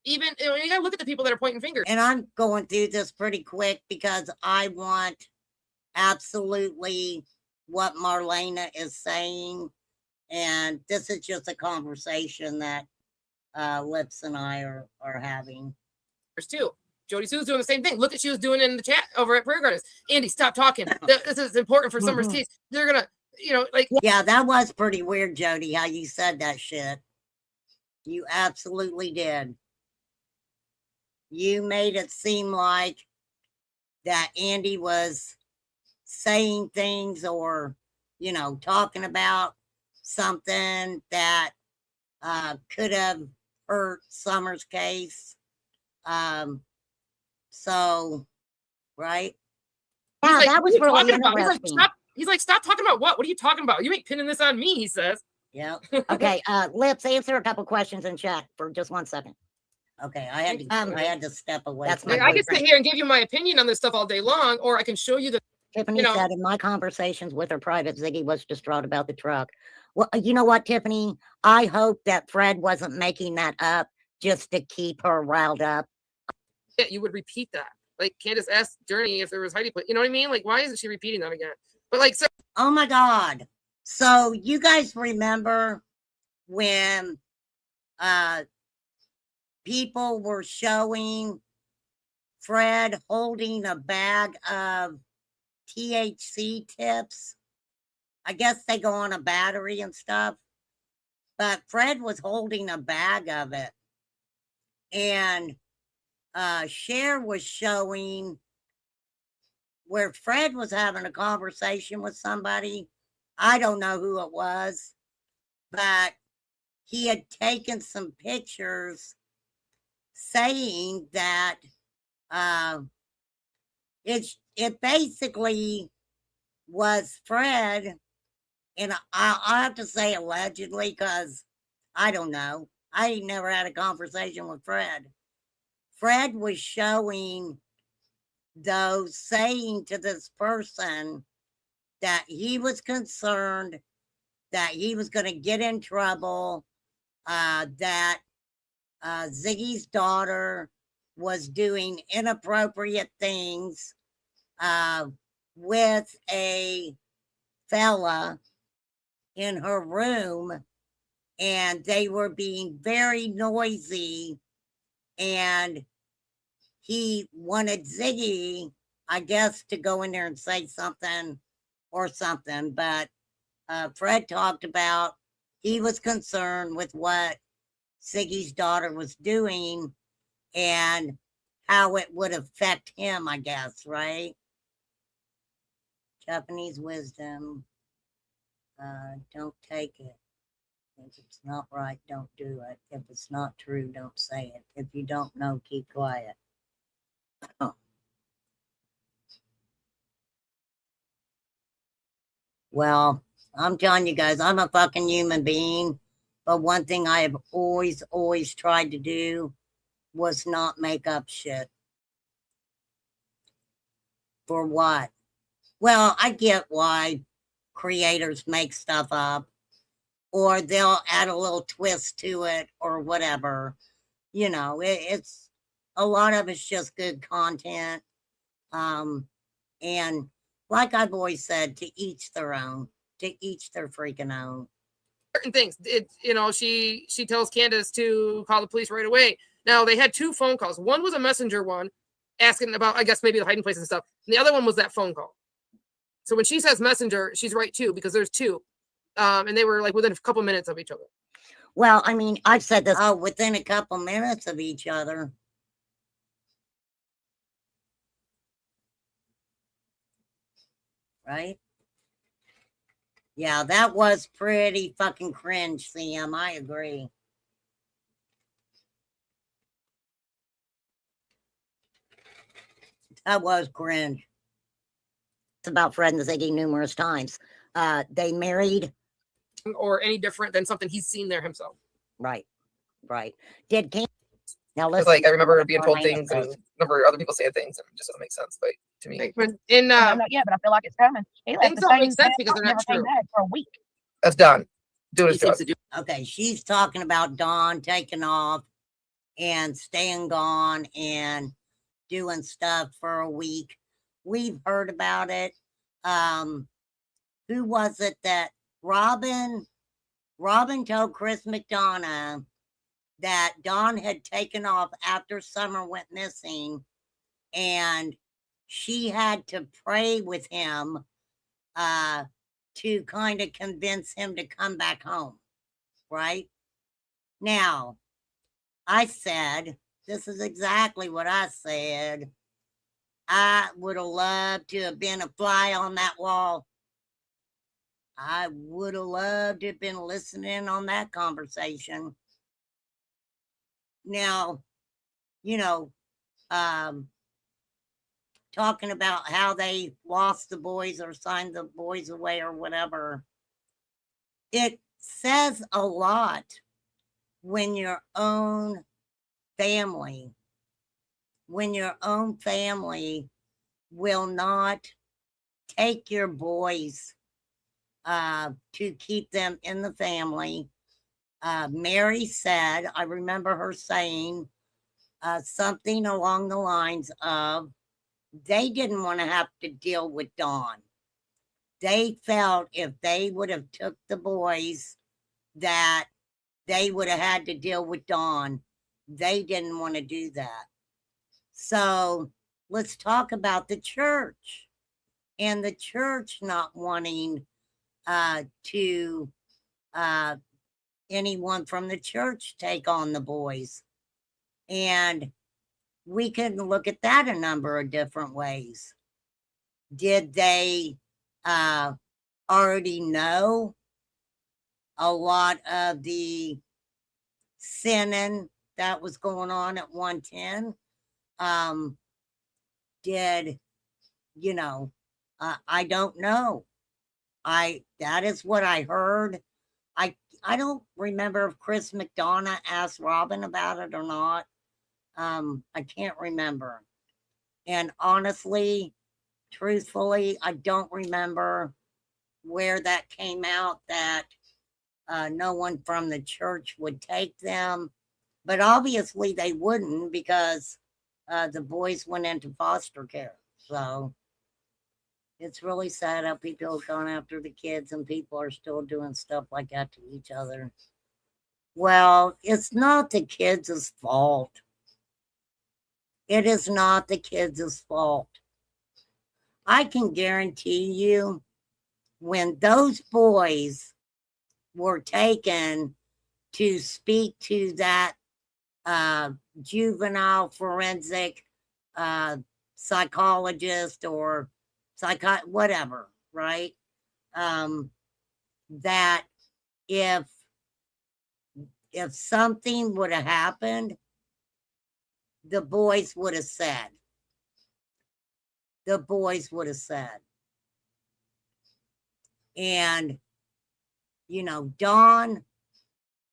Even you gotta look at the people that are pointing fingers. And I'm going through this pretty quick because I want absolutely what Marlena is saying, and this is just a conversation that Lips and I are having. There's two. Jody Sue's doing the same thing. Look what she was doing in the chat over at Prayer Gardens. Andy, stop talking. This is important for Summer's case. They're gonna, like. Yeah, that was pretty weird, Jody, how you said that shit. You absolutely did. You made it seem like that Andy was saying things or, talking about something that could have hurt Summer's case. So, right? Yeah, like, that was really interesting. He's like, stop talking about what? What are you talking about? You ain't pinning this on me, he says. Yeah. Okay, Lips, answer a couple questions in chat for just 1 second. Okay, I had to step away. That's I can sit here and give you my opinion on this stuff all day long, or I can show you the. Tiffany said in my conversations with her private, Ziggy was distraught about the truck. Well, you know what, Tiffany? I hope that Fred wasn't making that up just to keep her riled up. Yeah, you would repeat that. Like Candace asked Journey if there was Heidi. You know what I mean? Like, why isn't she repeating that again? But like, so. Oh my God. So you guys remember when people were showing Fred holding a bag of THC tips? I guess they go on a battery and stuff. But Fred was holding a bag of it. And Cher was showing where Fred was having a conversation with somebody. I don't know who it was, but he had taken some pictures saying that it basically was Fred, and I have to say allegedly because I don't know. I ain't never had a conversation with Fred. Fred was showing those, saying to this person that he was concerned that he was going to get in trouble, that Ziggy's daughter was doing inappropriate things with a fella in her room, and they were being very noisy, and he wanted Ziggy, I guess, to go in there and say something or something. But Fred talked about he was concerned with what Ziggy's daughter was doing and how it would affect him, I guess, right? Japanese wisdom, don't take it. If it's not right, don't do it. If it's not true, don't say it. If you don't know, keep quiet. Oh. Well, I'm telling you guys, I'm a fucking human being. But one thing I have always tried to do was not make up shit. For what? Well, I get why creators make stuff up, or they'll add a little twist to it or whatever. You know, it's a lot of it's just good content. And like I've always said, to each their own, to each their freaking own. Certain things, she tells Candace to call the police right away. Now they had 2 phone calls. One was a messenger one, asking about, I guess, maybe the hiding places and stuff. And the other one was that phone call. So when she says messenger, she's right too, because there's 2. And they were like within a couple minutes of each other. Well, I mean, I've said this, within a couple minutes of each other. Right? Yeah, that was pretty fucking cringe, CM. I agree. That was cringe. It's about Fred and Ziggy numerous times. They married. Or any different than something he's seen there himself. Right. Did now listen, like I remember being told things and a number of other people saying things, and it just doesn't make sense. Like to me, not yet, but I feel like it's coming. Things don't make sense because they're not true. Back for a week. That's Don. Okay, she's talking about Don taking off and staying gone and doing stuff for a week. We've heard about it. Who was it that Robin told Chris McDonough that Don had taken off after Summer went missing, and she had to pray with him to kind of convince him to come back home, right? Now, I said, this is exactly what I said. I would have loved to have been a fly on that wall. I would have loved to have been listening on that conversation. Now, talking about how they lost the boys or signed the boys away or whatever. It says a lot when your own family will not take your boys to keep them in the family. Mary said, I remember her saying something along the lines of, they didn't want to have to deal with Dawn. they felt if they would have took the boys that they would have had to deal with Dawn. They didn't want to do that. So let's talk about the church and the church not wanting to anyone from the church take on the boys. And we can look at that a number of different ways. Did they already know a lot of the sinning that was going on at 110? Did, you know, I don't know. That is what I heard. I don't remember if Chris McDonough asked Robin about it or not. I can't remember. And honestly, truthfully, I don't remember where that came out that no one from the church would take them. But obviously they wouldn't, because the boys went into foster care. So it's really sad how people have gone after the kids and people are still doing stuff like that to each other. Well, it's not the kids' fault. It is not the kids' fault. I can guarantee you, when those boys were taken to speak to that juvenile forensic psychologist or whatever, right? That if something would have happened, the boys would have said. The boys would have said. And, you know, Dawn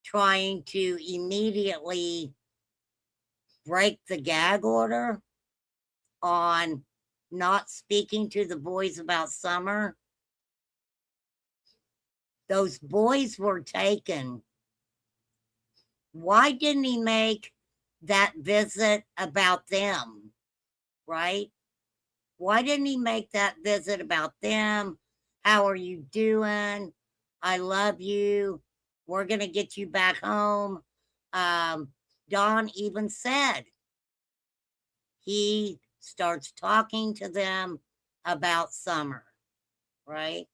trying to immediately break the gag order on not speaking to the boys about Summer. Those boys were taken. Why didn't he make that visit about them, right? Why didn't he make that visit about them? How are you doing? I love you. We're going to get you back home. Don even said he starts talking to them about Summer, right?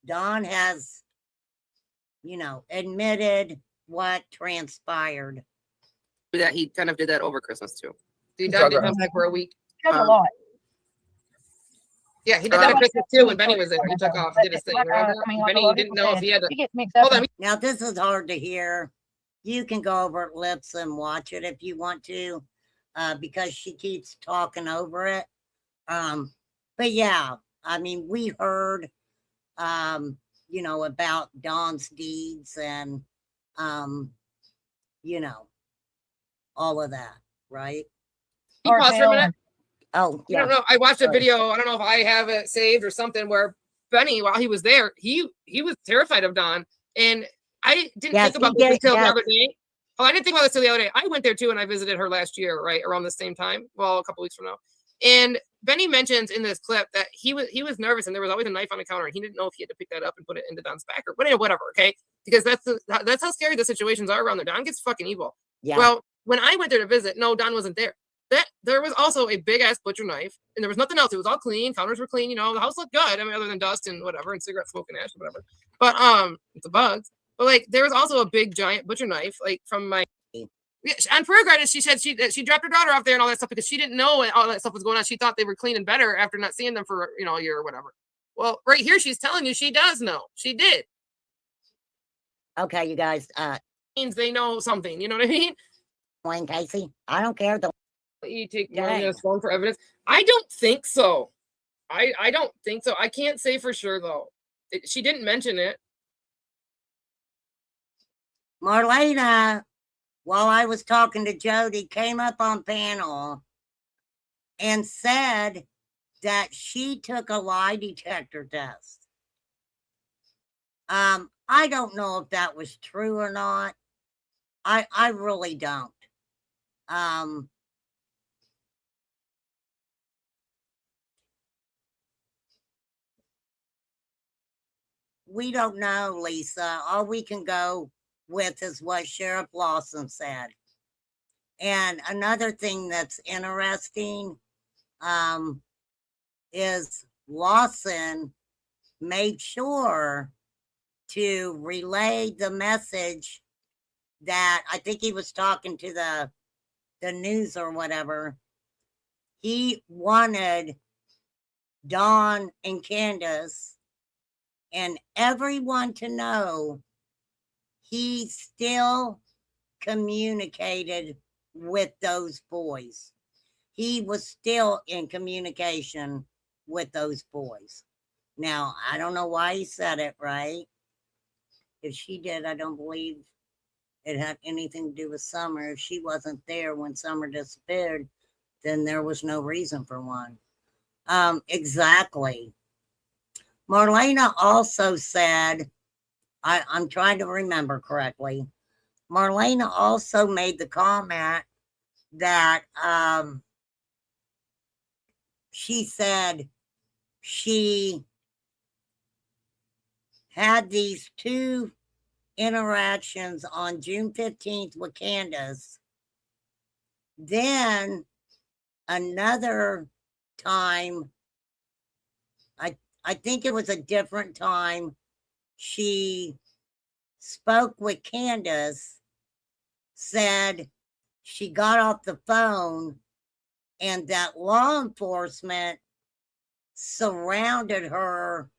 Don has, you know, admitted what transpired. That he kind of did that over Christmas too. Don did come back for a week. That's a lot. Yeah, he did that at Christmas too when Benny was there. He took off, did his thing. Remember? Benny didn't know if he had to. Hold on. Now, this is hard to hear. You can go over at Lips and watch it if you want to, because she keeps talking over it. But yeah, I mean, we heard, you know, about Don's deeds and, you know, all of that, right? Can you pause for a minute? Oh, yeah. I don't know. I watched a video. I don't know if I have it saved or something where Benny, while he was there, he was terrified of Don. And I didn't think about this until the other day. Oh, I didn't think about this till the other day. I went there too, and I visited her last year, right around the same time. Well, a couple weeks from now. And Benny mentions in this clip that he was nervous, and there was always a knife on the counter, and he didn't know if he had to pick that up and put it into Don's back or whatever. Okay, because that's how scary the situations are around there. Don gets fucking evil. Yeah. Well, when I went there to visit, no, Don wasn't there. There was also a big ass butcher knife, and there was nothing else. It was all clean. Counters were clean. You know, the house looked good. I mean, other than dust and whatever, and cigarette smoke and ash or whatever. But it's a bugs. But like, there was also a big giant butcher knife, like from my. On prayer guidance, she said she dropped her daughter off there and all that stuff because she didn't know all that stuff was going on. She thought they were clean and better after not seeing them for a year or whatever. Well, right here, she's telling you she does know. She did. Okay, you guys. Means they know something. You know what I mean? Wayne Casey. I don't care. You take Marlena's phone for evidence. I don't think so. I don't think so. I can't say for sure though. She didn't mention it. Marlena, while I was talking to Jody, came up on panel and said that she took a lie detector test. I don't know if that was true or not. I really don't. we don't know, Lisa. All we can go with is what Sheriff Lawson said. And another thing that's interesting is Lawson made sure to relay the message that I think he was talking to the news or whatever. He wanted Dawn and Candace and everyone to know he still communicated with those boys. He was still in communication with those boys. Now, I don't know why he said it, right? If she did, I don't believe it had anything to do with Summer. If she wasn't there when Summer disappeared, then there was no reason for one. Exactly. Marlena also said, I'm trying to remember correctly. Marlena also made the comment that she said she had these two interactions on June 15th with Candace. Then another time, I think it was a different time, she spoke with Candace, said she got off the phone and that law enforcement surrounded her.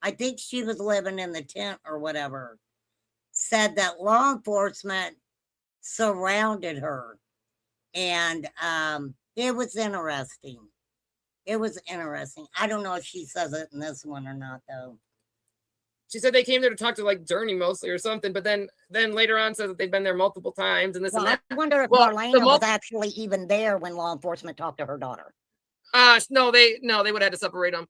I think she was living in the tent or whatever. Said that law enforcement surrounded her. And it was interesting. It was interesting. I don't know if she says it in this one or not, though. She said they came there to talk to like Journey mostly or something, but then later on said that they've been there multiple times and this and that. I wonder if Marlena was actually even there when law enforcement talked to her daughter. No, they would have had to separate them.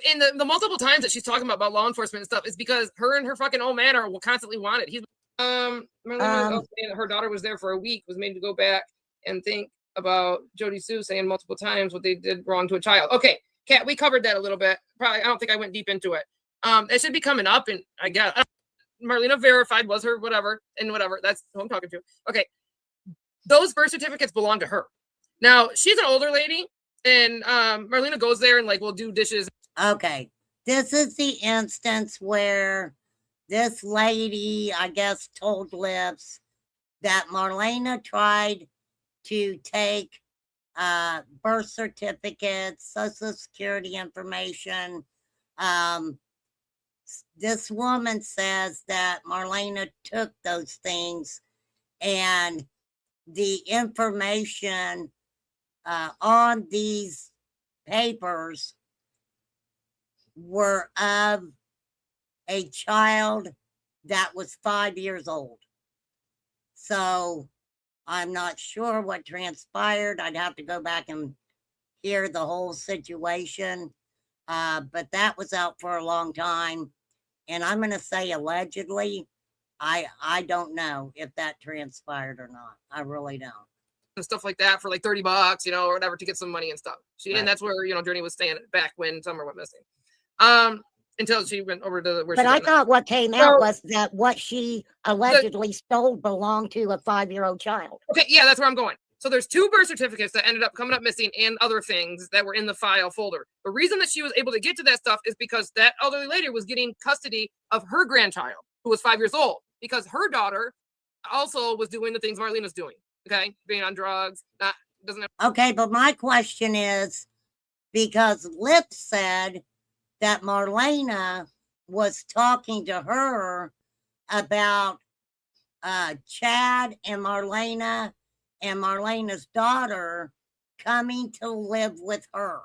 In the multiple times that she's talking about law enforcement and stuff is because her and her fucking old man are constantly wanted. He's Marlena saying that her daughter was there for a week, was made to go back and think about Jody Sue saying multiple times what they did wrong to a child. Okay, Kat, we covered that a little bit. Probably, I don't think I went deep into it. It should be coming up, and I guess Marlena verified was her whatever, and whatever. That's who I'm talking to. Okay, those birth certificates belong to her. Now she's an older lady, and Marlena goes there and like will do dishes. Okay, this is the instance where this lady, I guess, told Lips that Marlena tried to take birth certificates, social security information. This woman says that Marlena took those things and the information on these papers were of a child that was 5 years old. So I'm not sure what transpired. I'd have to go back and hear the whole situation. But that was out for a long time. And I'm going to say allegedly. I don't know if that transpired or not. I really don't. And stuff like that for like $30, or whatever to get some money and stuff. And that's where, Journey was staying back when Summer went missing. Until she went over to where. But I thought what came out was that what she allegedly stole belonged to a 5-year-old child. Okay, yeah, that's where I'm going. So there's 2 birth certificates that ended up coming up missing and other things that were in the file folder. The reason that she was able to get to that stuff is because that elderly lady was getting custody of her grandchild, who was 5 years old, because her daughter also was doing the things Marlena's doing. Okay, being on drugs, Okay, but my question is, because Lip said that Marlena was talking to her about Chad and Marlena's daughter coming to live with her.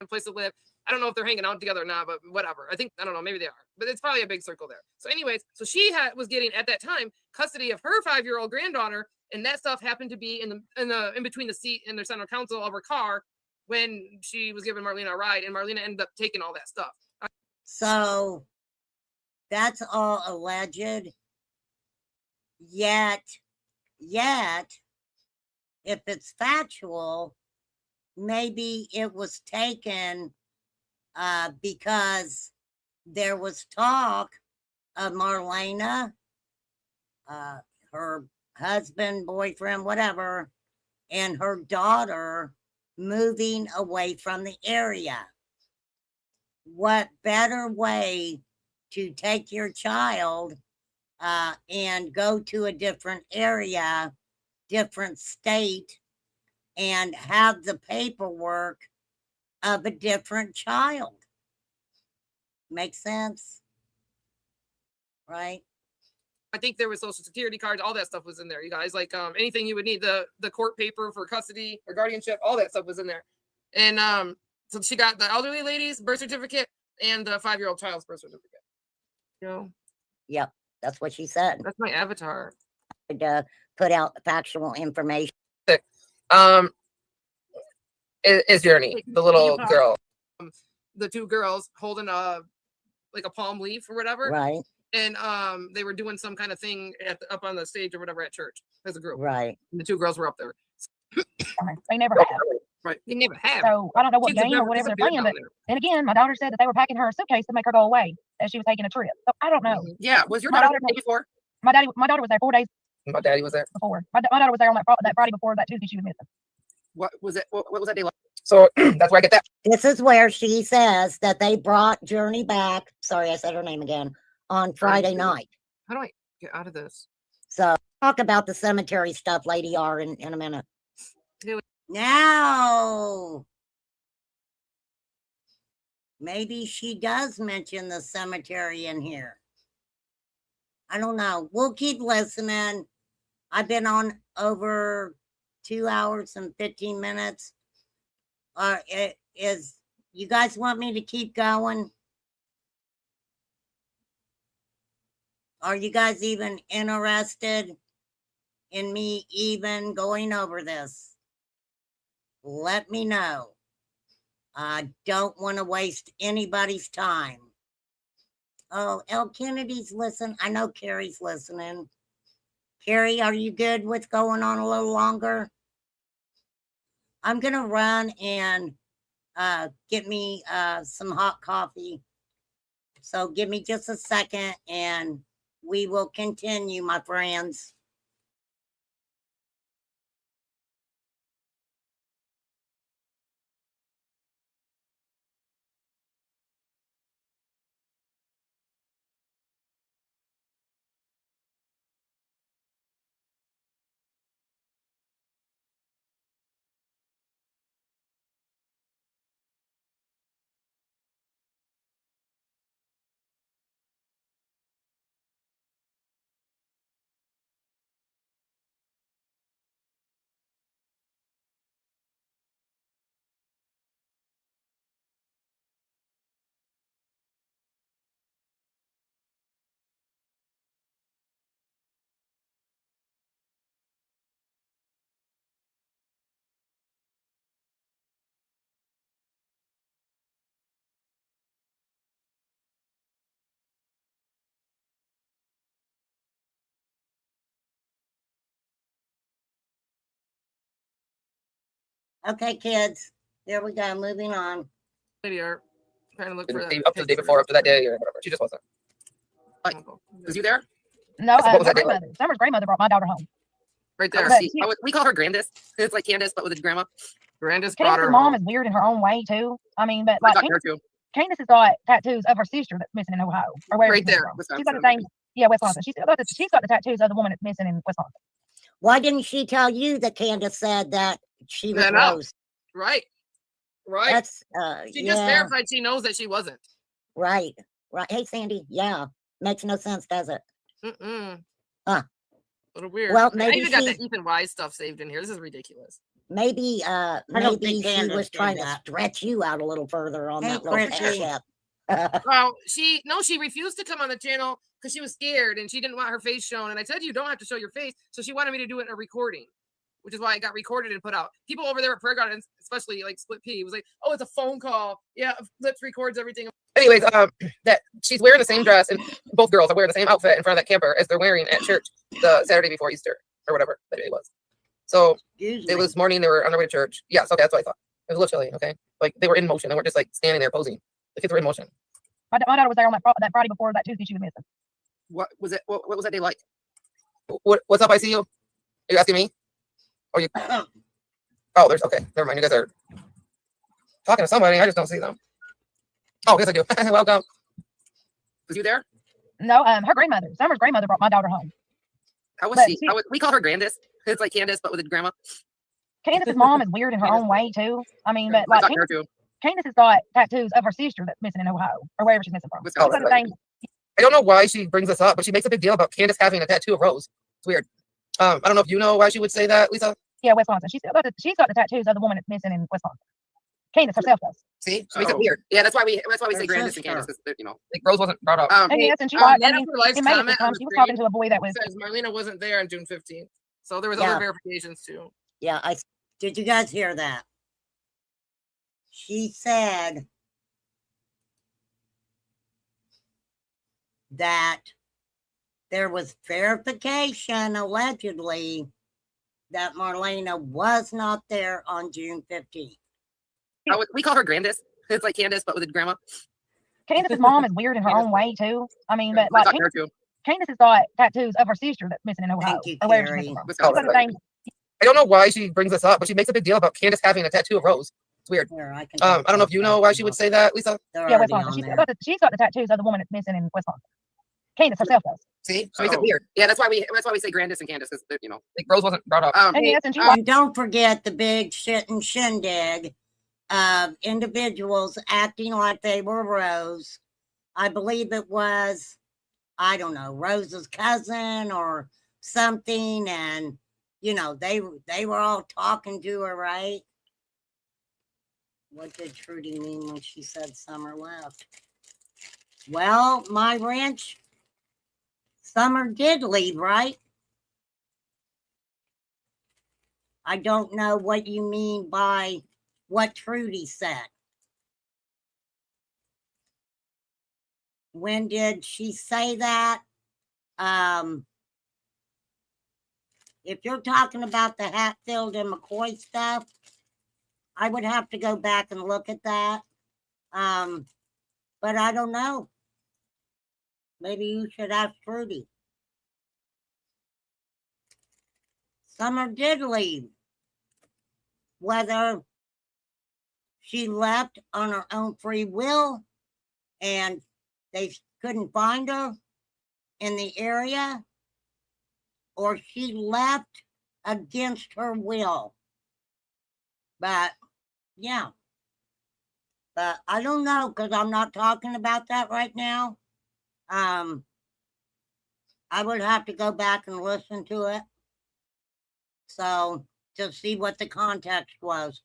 A place to live. I don't know if they're hanging out together or not, but whatever. I don't know, maybe they are, but it's probably a big circle there. So anyways, so she was getting at that time custody of her 5-year-old granddaughter, and that stuff happened to be in between the seat and the center console of her car when she was giving Marlena a ride, and Marlena ended up taking all that stuff. So that's all alleged. Yet, if it's factual, maybe it was taken because there was talk of Marlena, her husband, boyfriend, whatever, and her daughter moving away from the area. What better way to take your child and go to a different area, different state, and have the paperwork of a different child? Makes sense? Right? I think there was social security cards, all that stuff was in there, you guys. Like anything you would need, the court paper for custody or guardianship, all that stuff was in there. And so she got the elderly lady's birth certificate and the 5-year-old child's birth certificate. You know? Yep, that's what she said. That's my avatar. Put out factual information. Is Journey, the little girl. The two girls holding a palm leaf or whatever. Right. And they were doing some kind of thing up on the stage or whatever at church as a group. Right. And the two girls were up there. They never have. Right. They never have. So I don't know what game or whatever they're playing, but then again, my daughter said that they were packing her a suitcase to make her go away as she was taking a trip. So I don't know. Yeah. Was your daughter there before? My daughter was there 4 days. My daddy was there before. My daughter was there on that Friday before that Tuesday she was missing. What was it? What was that day like? So that's where I get that. This is where she says that they brought Journey back. Sorry, I said her name again. On Friday night. How do I get out of this? So talk about the cemetery stuff, Lady R, in a minute. Now, maybe she does mention the cemetery in here. I don't know. We'll keep listening. I've been on over 2 hours and 15 minutes. You guys want me to keep going? Are you guys even interested in me even going over this? Let me know. I don't want to waste anybody's time. Oh, L. Kennedy's listening. I know Carrie's listening. Carrie, are you good with going on a little longer? I'm going to run and get me some hot coffee. So give me just a second and we will continue, my friends. Okay, kids, there we go. Moving on. Maybe are trying to look for up to the day before, up to that day, or whatever. She just wasn't. Was you there? No, Summer's grandmother brought my daughter home. Right there. We call her Grandis. It's like Candace, but with a grandma. Grandis brought her. Mom is weird in her own way too. I mean, but like Candace has got tattoos of her sister that's missing in Ohio or where. Right there. She's got the same. Yeah, Wisconsin. She's got the tattoos of the woman that's missing in Wisconsin. Why didn't she tell you that Candace said that she was Rose? Right. That's she just verified she knows that she wasn't. Right. Hey, Sandy. Yeah. Makes no sense, does it? Huh. A little weird. Well, maybe I even got that Ethan Wise stuff saved in here. This is ridiculous. Maybe she was trying to stretch you out a little further on that little ship. Well, she refused to come on the channel because she was scared and she didn't want her face shown. And I said, you don't have to show your face. So she wanted me to do it in a recording, which is why it got recorded and put out. People over there at Prayer Garden, especially like Split P, was like, oh, it's a phone call. Yeah, Lips records everything. Anyways, that she's wearing the same dress, and both girls are wearing the same outfit in front of that camper as they're wearing at church the Saturday before Easter or whatever that day was. So it was morning. They were on their way to church. Yeah, so that's what I thought. It was a little chilly, okay? Like they were in motion. They weren't just like standing there posing. The kids were in motion. My daughter was there on that Friday before that Tuesday she was missing. What was it? What was that day like? What's up? I see you. Are you asking me? Or you? Oh, there's okay. Never mind. You guys are talking to somebody. I just don't see them. Oh, yes, I do. Welcome. Was you there? No, her grandmother, Summer's grandmother, brought my daughter home. How was But she? We call her Grandis. It's like Candace, but with a grandma. Candace's mom is weird in her own way too. I mean, but I like thought her too. Candace has got tattoos of her sister that's missing in Ohio or wherever she's missing from. With She's got Scotland, the same. I don't know why she brings this up, but she makes a big deal about Candace having a tattoo of Rose. It's weird. I don't know if you know why she would say that, Lisa. Yeah, Wisconsin. She's got the tattoos of the woman that's missing in Wisconsin. Candace herself does. See, she makes it weird. Yeah, that's why we say Her Grandis and sister. Candace, because you know, like Rose wasn't brought up. And yes, and she was. I Nana mean, for Life's it made it comment this time. on the She was screen talking to a boy that was. says Marlena wasn't there on June 15th, so there was Yeah. other verifications too. Yeah, did you guys hear that? She said that there was verification allegedly that Marlena was not there on June 15th. We call her Grandis. It's like Candace, but with a grandma. Candace's mom is weird in her own way too. I mean, but I like thought her too. Candace has got tattoos of her sister that's missing in Ohio Thank you, or wherever she's Carrie. missing from. With She's got the Scotland. same. I don't know why she brings this up, but she makes a big deal about Candace having a tattoo of Rose. It's weird. Here, I can I don't know if you know why she would say that, Lisa. They're Yeah, already Wisconsin. on there. She's got the tattoos of the woman that's missing in Wisconsin. Candace herself does. See, she makes it weird. Yeah, that's why we say Grandis and Candace, because you know, like Rose wasn't brought up. And yes, and she And don't forget the big shit and shindig of individuals acting like they were Rose. I believe it was, I don't know, Rose's cousin or something, and you know they were all talking to her, right? What did Trudy mean when she said Summer left? Well, my ranch, Summer did leave, right? I don't know what you mean by what Trudy said. When did she say that? If you're talking about the Hatfield and McCoy stuff, I would have to go back and look at that. But I don't know. Maybe you should ask Trudy. Summer did leave. Whether she left on her own free will and they couldn't find her in the area, or she left against her will. But yeah, but I don't know, because I'm not talking about that right now. I would have to go back and listen to it, so to see what the context was.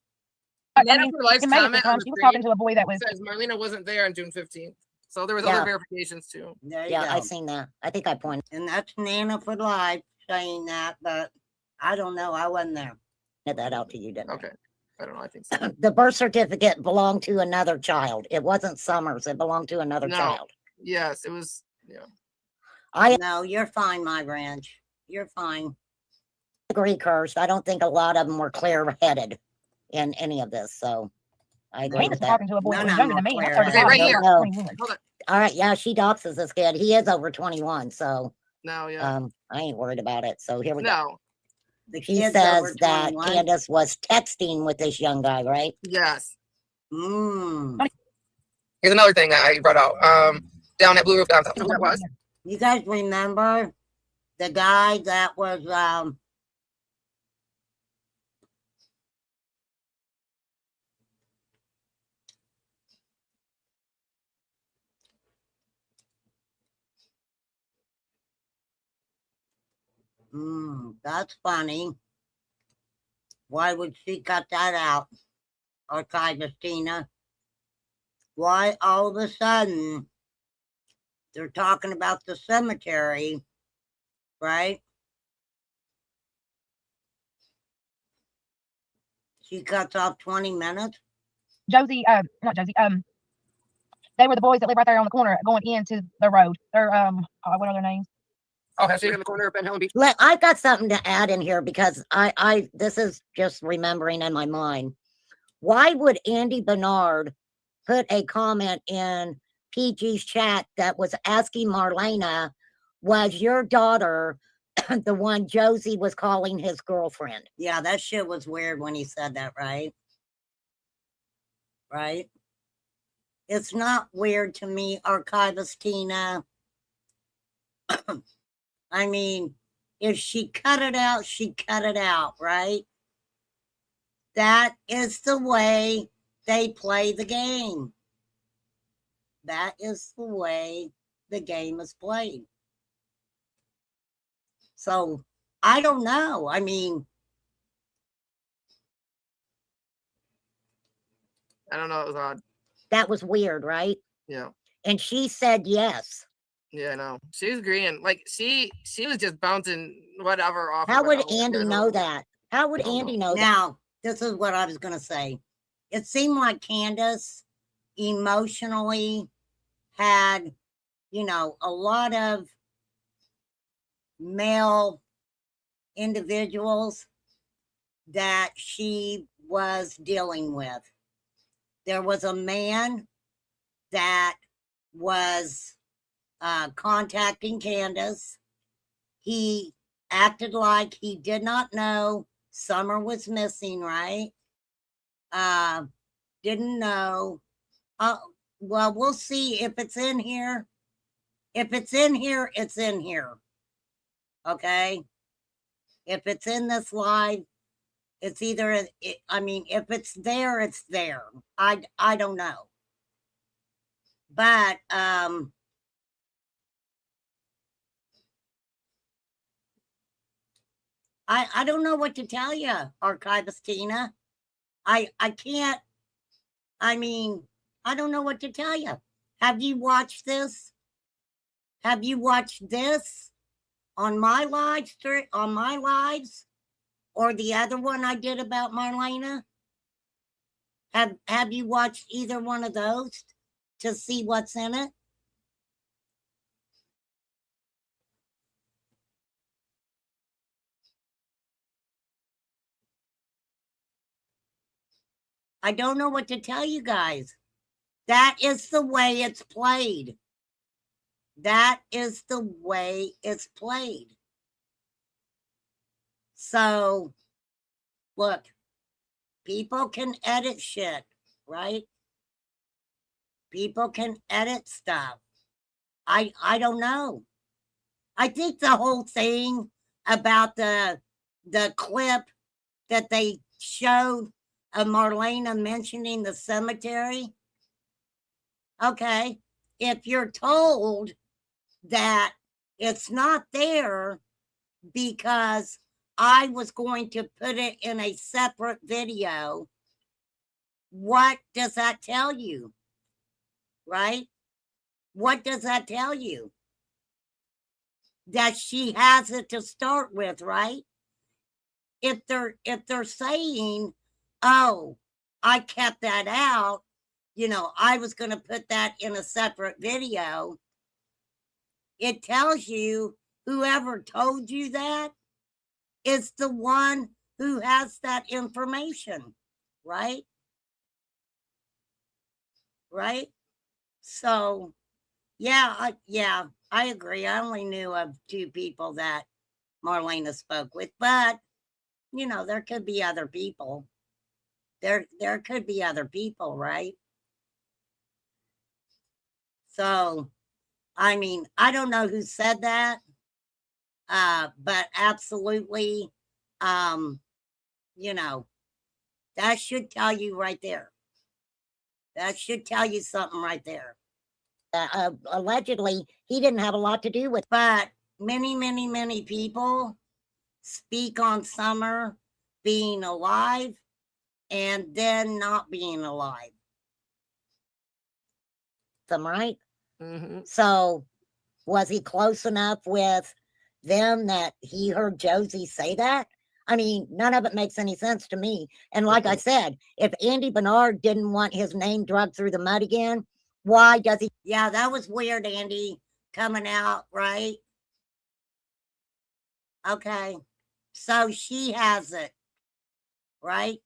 Nana for Life's it made it comment this time. on the She was screen talking to a boy that was. says Marlena wasn't there on June 15th, so there was Yeah. other verifications too. There you Yeah, go. I seen that. I think I pointed And that's Nana for Life saying that, but I don't know. I wasn't there. that out to you, didn't Okay, I don't know. I think so. I? The birth certificate belonged to another child. It wasn't Summers. It belonged to another No. child. Yes, it was. Yeah. I No, you're fine, my ranch. You're fine. agree, Kirst. I don't think a lot of them were clear-headed in any of this, so I agree Candace with was that. talking to a boy that None was of younger them than me. were I'm clear. 35. Okay, right She's here. 21. Hold on. All right, yeah, she doxes this kid. He is over 21, so No, yeah. I ain't worried about it. So here we go. No. The She kid's says over that 21. Candace was texting with this young guy, right? Yes. Mm. Here's another thing that I brought out. Down at Blue Roof downtown. Who that was? You guys remember the guy that was that's funny. Why would she cut that out? Archivestina? Why all of a sudden they're talking about the cemetery, right? She cuts off 20 minutes. Josie, not Josie. They were the boys that live right there on the corner going into the road. They're what are their names? Oh, has she in the corner of Ben Helen Beach? I've got something to add in here because I this is just remembering in my mind. Why would Andy Bernard put a comment in PG's chat that was asking Marlena, was your daughter the one Josie was calling his girlfriend? Yeah, that shit was weird when he said that, right? Right? It's not weird to me, Archivist Tina. I mean, if she cut it out, she cut it out, right? That is the way they play the game. That is the way the game is played. So I don't know. I mean, I don't know. It was odd. that was weird, right? Yeah. And she said yes. Yeah, I know. She was agreeing. Like she was just bouncing whatever off. How of would whatever. Andy know that? How would Andy know that? Now, this is what I was going to say. It seemed like Candace emotionally had, you know, a lot of male individuals that she was dealing with. There was a man that was contacting Candace. He acted like he did not know Summer was missing, right? Didn't know. Well, we'll see if it's in here. If it's in here, it's in here. Okay? If it's in this live, it's either, I mean, if it's there, it's there. I don't know. But, I don't know what to tell you, Archivist Tina. I can't, I mean, I don't know what to tell you. Have you watched this? Have you watched this on my lives, or the other one I did about Marlena? Have you watched either one of those to see what's in it? I don't know what to tell you guys. That is the way it's played. That is the way it's played. So, look, people can edit shit, right? People can edit stuff. I don't know. I think the whole thing about the clip that they showed of Marlena mentioning the cemetery. Okay, if you're told that it's not there because I was going to put it in a separate video, what does that tell you? Right? What does that tell you? That she has it to start with, right? If they're saying, oh, I kept that out, you know, I was going to put that in a separate video, it tells you whoever told you that is the one who has that information, right? Right? So, yeah, I agree. I only knew of 2 people that Marlena spoke with, but you know, there could be other people. There could be other people, right? So, I mean, I don't know who said that, but absolutely, you know, that should tell you right there. That should tell you something right there. Allegedly, he didn't have a lot to do with, but many people speak on Summer being alive and then not being alive. Them, right? Mm-hmm. So, was he close enough with them that he heard Josie say that? I mean, none of it makes any sense to me. And like I said, if Andy Bernard didn't want his name dragged through the mud again, why does he? Yeah, that was weird, Andy, coming out, right? Okay. So she has it, right?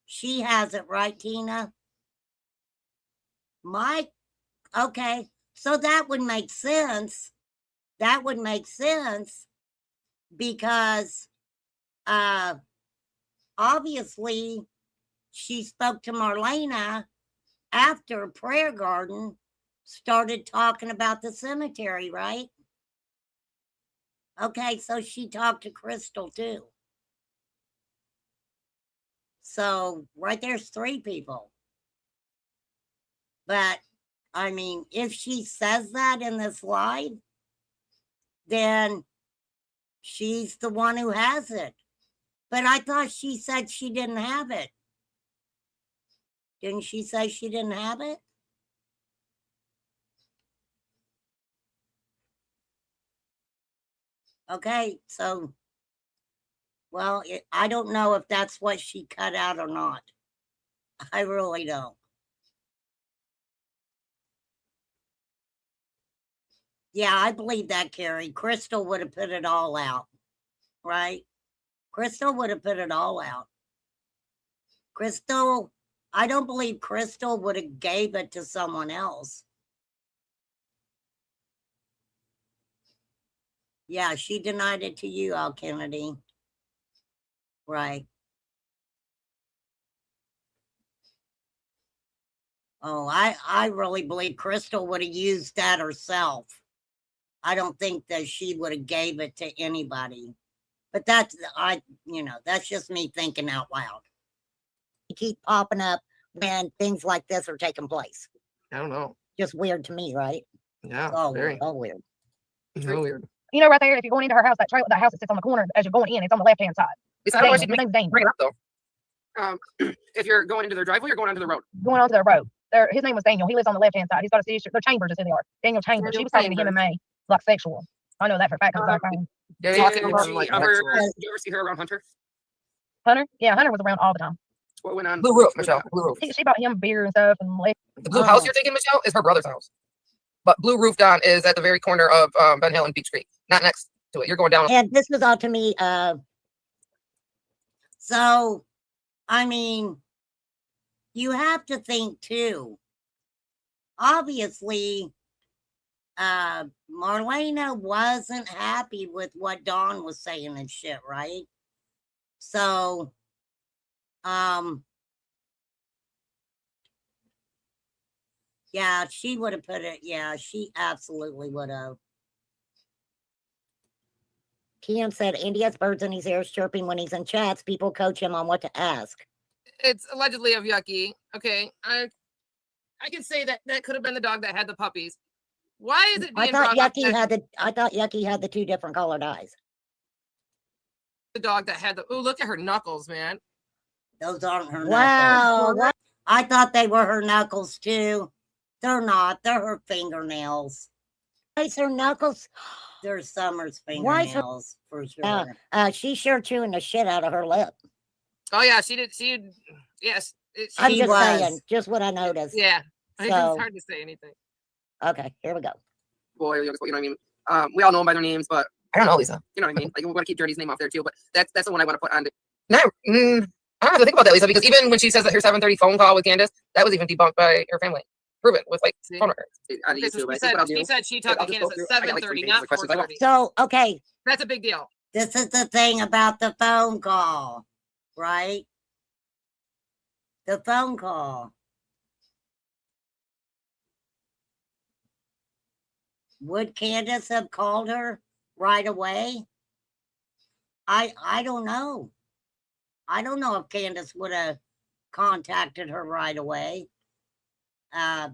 She has it, right, Tina? Mike? Okay. So that would make sense. That would make sense because obviously she spoke to Marlena after Prayer Garden started talking about the cemetery, right? Okay, so she talked to Crystal too. So right there's 3 people. But I mean, if she says that in this live, then she's the one who has it. But I thought she said she didn't have it. Didn't she say she didn't have it? Okay, so, well, I don't know if that's what she cut out or not. I really don't. Yeah, I believe that, Carrie. Crystal would have put it all out, right? Crystal would have put it all out. Crystal, I don't believe Crystal would have gave it to someone else. Yeah, she denied it to you, Al Kennedy. Right. Oh, I really believe Crystal would have used that herself. I don't think that she would have gave it to anybody. But that's that's just me thinking out loud. You keep popping up when things like this are taking place. I don't know. Just weird to me, right? Yeah, All very. weird. All weird. So weird. You know, right there, if you're going into her house, that house that sits on the corner as you're going in, it's on the left hand side. I don't know why she'd His name's Daniel. bring it up though. If you're going into their driveway, you're going onto the road. Going onto the road. His name was Daniel. He lives on the left hand side. He's got a city. They're Chambers is who they are. Daniel Chambers. She was talking to him and May like sexual. I know that for a fact. Did you ever see her around Hunter? Hunter? Yeah, Hunter was around all the time. What went on? Blue Roof, Michelle. Blue Roof. She bought him beer and stuff. And the blue house you're taking, Michelle, is her brother's house. But Blue Roof, Don, is at the very corner of Ben Hill and Beach Street. Not next to it. You're going down. And this was all to me. So, I mean, you have to think too. Obviously, Marlena wasn't happy with what Dawn was saying and shit, right? So, yeah, she would have put it. Yeah, she absolutely would have. Kian said, Andy has birds in his ears chirping when he's in chats. People coach him on what to ask. It's allegedly of Yucky. Okay, I can say that could have been the dog that had the puppies. Why is it being brought up that I thought Yucky had the 2 different colored eyes. The dog that had the look at her knuckles, man. Those aren't her knuckles. Wow. I thought they were her knuckles too. They're not. They're her fingernails. Why's her knuckles? They're Summer's fingernails for sure. She's sure chewing the shit out of her lip. Oh yeah, she did. Yes. I'm just saying, just what I noticed. Yeah. It's hard to say anything. Okay, here we go. Boy, you know what I mean? We all know them by their names, but I don't know, Lisa. You know what I mean? Like, we want to keep Journey's name off there too, but that's the one I want to put on. I don't have to think about that, Lisa, because even when she says that her 7:30 phone call with Candace, that was even debunked by her family. Proven with phone records. She said she talked to Candace at 7:30, not 4:30. So, okay. That's a big deal. This is the thing about the phone call, right? The phone call. Would Candace have called her right away? I don't know. I don't know if Candace would have contacted her right away.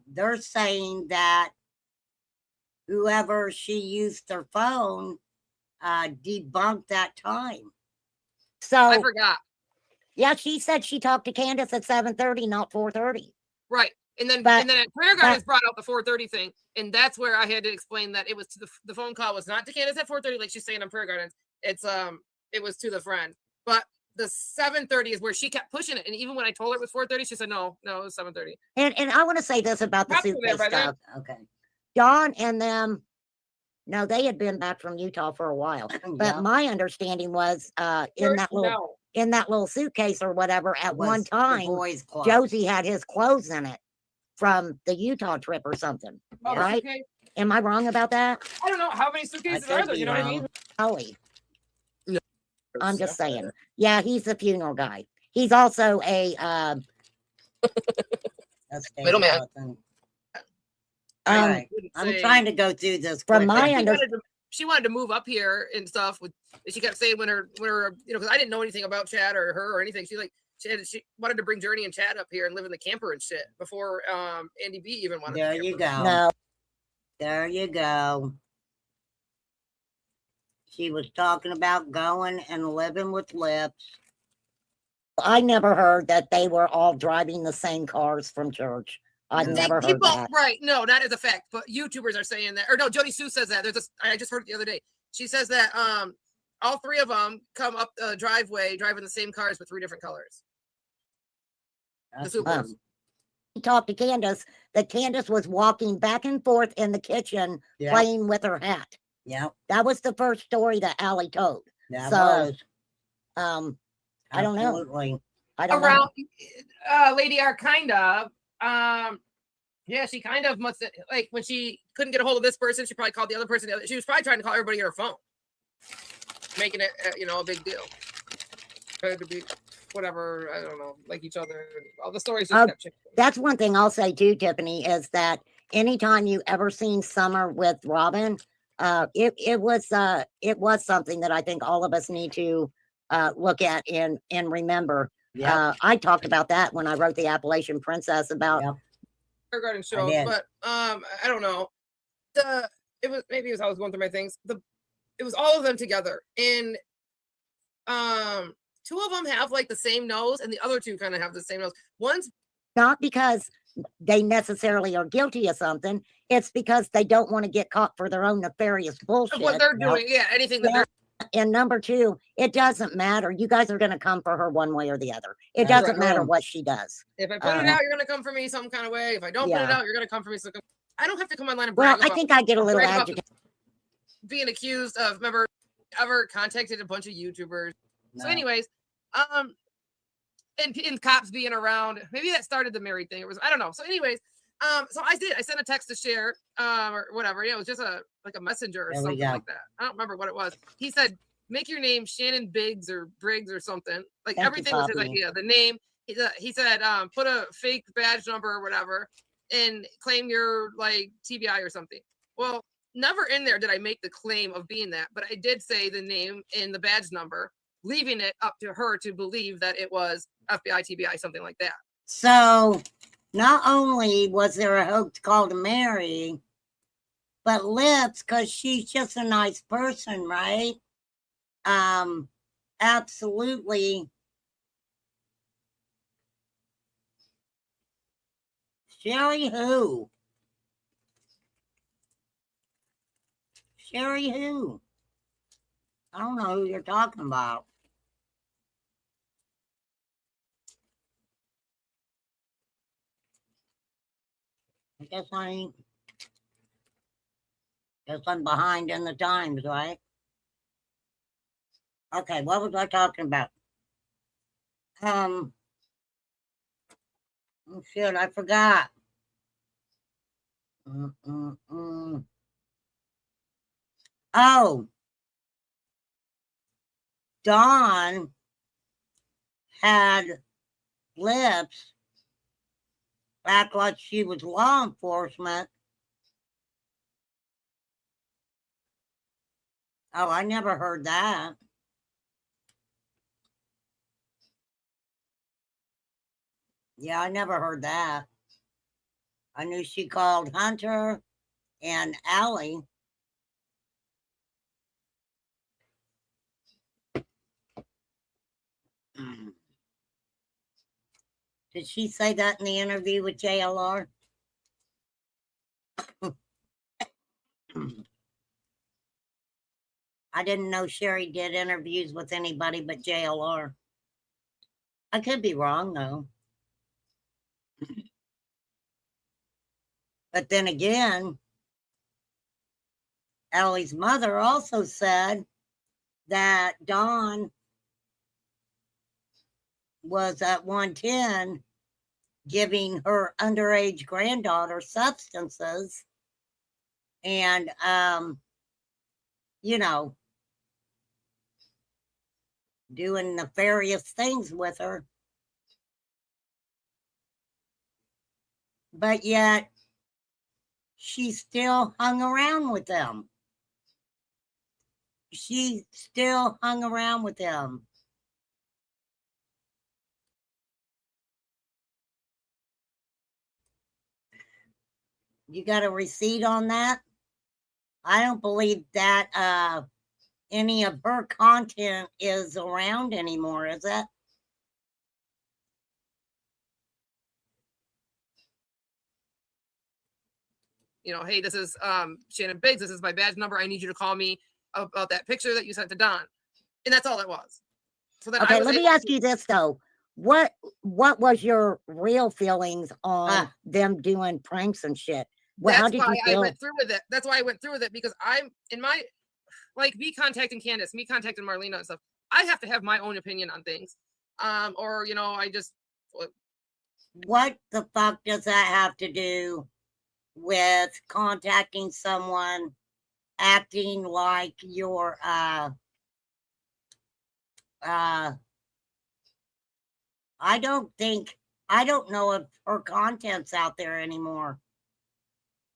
They're saying that whoever she used their phone debunked that time. So I forgot. Yeah, she said she talked to Candace at 7:30, not 4:30. Right. And then at Prayer Gardens brought out the 4:30 thing. And that's where I had to explain that it was to the phone call was not to Candace at 4:30, like she's saying on Prayer Gardens. It's it was to the friend. But the 7:30 is where she kept pushing it. And even when I told her it was 4:30, she said no, it was 7:30. And I want to say this about the suitcase stuff. Okay. Dawn and them, no, they had been back from Utah for a while. But my understanding was in that little in that little suitcase or whatever. At one Was the time, boys' club. Josie had his clothes in it from the Utah trip or something. Oh, Right? okay. Am I wrong about that? I don't know how many suitcases are there. You know what I mean? Ellie. No. I'm just saying. Yeah, he's a funeral guy. He's also a Middleman. I'm trying to go through this from quick. my She understanding. wanted to move up here and stuff. She kept saying when her because I didn't know anything about Chad or her or anything. She wanted to bring Journey and Chad up here and live in the camper and shit before Andy B even wanted. There the you camper. go. No. There you go. She was talking about going and living with Lips. I never heard that they were all driving the same cars from church. I've never heard People, that. right? No, that is a fact. But YouTubers are saying that, or no, Jody Sue says that. I just heard it the other day. She says that all three of them come up the driveway driving the same cars with 3 different colors. The supers. He talked to Candace that Candace was walking back and forth in the kitchen playing with her hat. Yeah, that was the first story that Allie told. that So, was. I don't know. Absolutely. I don't Around know. Lady R kind of yeah, she kind of must like when she couldn't get a hold of this person, she probably called the other person. She was probably trying to call everybody on her phone, making it a big deal. Trying to be whatever, I don't know, like each other. All the stories just kept changing. That's one thing I'll say too, Tiffany, is that anytime you ever seen Summer with Robin, it was something that I think all of us need to look at and remember. Yeah, I talked about that when I wrote the Appalachian Princess about Garden shows, but I don't know. It was I was going through my things. It was all of them together, and 2 of them have like the same nose, and the other 2 kind of have the same nose. One's not because they necessarily are guilty of something. It's because they don't want to get caught for their own nefarious bullshit. what they're doing, anything that they're. And number 2, it doesn't matter. You guys are going to come for her one way or the other. It doesn't matter what she does. If I put it out, you're going to come for me some kind of way. If I don't put it out, you're going to come for me. So I don't have to come online and brag. Well, I think I get a little agitated. Being accused of, remember, ever contacted a bunch of YouTubers. No. So anyways, and cops being around, maybe that started the married thing. It was, I don't know. So anyways, so I sent a text to share, or whatever. Yeah, it was just a messenger or something like that. I don't remember what it was. He said, make your name Shannon Biggs or Briggs or something. Like everything was his idea. The name, he said, put a fake badge number or whatever and claim your like TBI or something. Well, never in there did I make the claim of being that, but I did say the name and the badge number, leaving it up to her to believe that it was FBI, TBI, something like that. So not only was there a hoax call to Mary, but Lips, because she's just a nice person, right? Absolutely. Sherry who? Sherry who? I don't know who you're talking about. I guess I'm behind in the times, right? Okay, what was I talking about? Oh shit, I forgot. Oh, Dawn had Lips act like she was law enforcement. Oh, I never heard that. Yeah, I never heard that. I knew she called Hunter and Allie. Did she say that in the interview with JLR? I didn't know Sherry did interviews with anybody but JLR. I could be wrong, though. But then again, Allie's mother also said that Dawn was at 110 giving her underage granddaughter substances and, you know, doing nefarious things with her. But yet, she still hung around with them. She still hung around with them. You got a receipt on that? I don't believe that any of her content is around anymore, is it? You know, hey, this is Shannon Biggs. This is my badge number. I need you to call me about that picture that you sent to Don. And that's all it was. So then Okay, let me ask you this though. What was your real feelings on them doing pranks and shit? Well, how That's did why you I feel? went through with it. That's why I went through with it, because I'm in my, like, me contacting Candace, me contacting Marlena and stuff. I have to have my own opinion on things. Or, you know, I just. What the fuck does that have to do with contacting someone acting like you're I don't know if her content's out there anymore.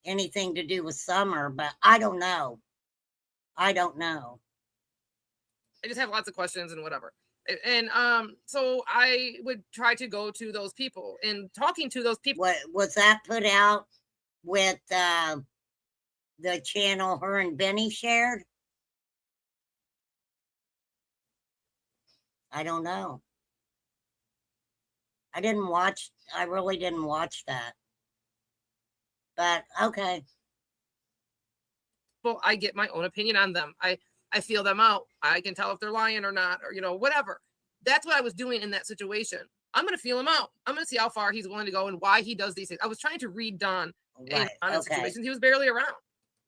Anything to do with Summer, but I don't know. I don't know. I just have lots of questions and whatever. And so I would try to go to those people and talking to those people. What was that put out with the channel her and Benny shared? I don't know. I really didn't watch that. But okay. Well, I get my own opinion on them. I feel them out. I can tell if they're lying or not, or, you know, whatever. That's what I was doing in that situation. I'm going to feel him out. I'm going to see how far he's willing to go and why he does these things. I was trying to read Don in honest situations. He was barely around.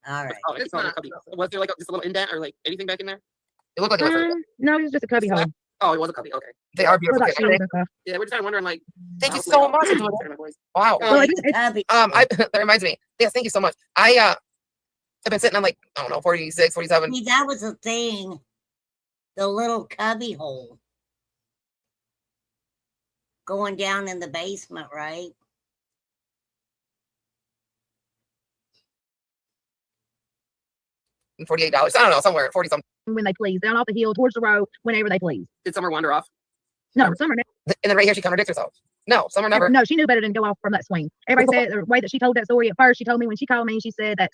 All right. It's not. Was there like just a little indent or like anything back in there? It looked like it was. No, it was just a cubby hole. Oh, it was a cubby. Okay. They are beautiful. Yeah, we're just kind of wondering, like, thank you so much. Wow. That reminds me. Yes, thank you so much. I've been sitting on, like, I don't know, 46, 47. See, that was the thing. The little cubby hole going down in the basement, right? $48. I don't know, somewhere 40 something. When they please, down off the hill towards the road, whenever they please. Did Summer wander off? No, Summer never. And then right here she contradicts herself. No, Summer never. No, she knew better than to go off from that swing. Everybody said the way that she told that story at first. She told me when she called me, she said that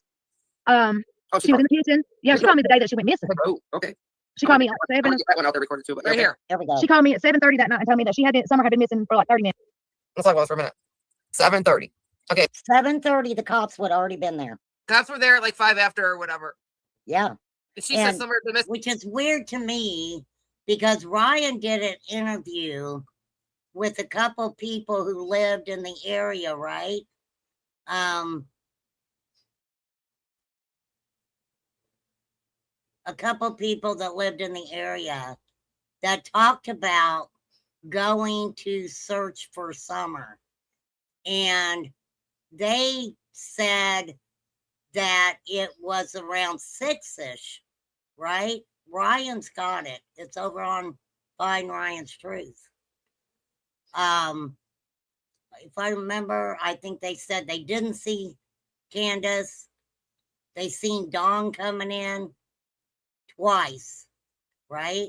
she was in the kitchen. Yeah, she called me the day that she went missing. Oh, okay. She called me at 7. That one out there recorded too, but right here. There we go. She called me at 7:30 that night and told me that Summer had been missing for like 30 minutes. Let's talk about this for a minute. 7:30. Okay. 7:30. The cops would already been there. Cops were there at like 5 after or whatever. Yeah. She said Summer had been missing. Which is weird to me because Ryan did an interview with a couple people who lived in the area, right? A couple people that lived in the area that talked about going to search for Summer. And they said that it was around 6-ish, right? Ryan's got it. It's over on Find Ryan's Truth. If I remember, I think they said they didn't see Candace. They seen Dawn coming in twice, right?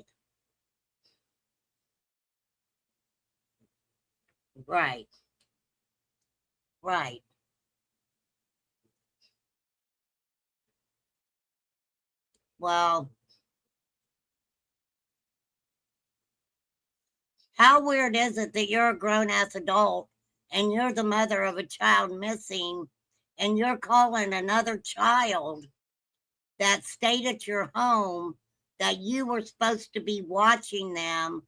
Right. Right. Well, how weird is it that you're a grown-ass adult and you're the mother of a child missing and you're calling another child that stayed at your home that you were supposed to be watching them,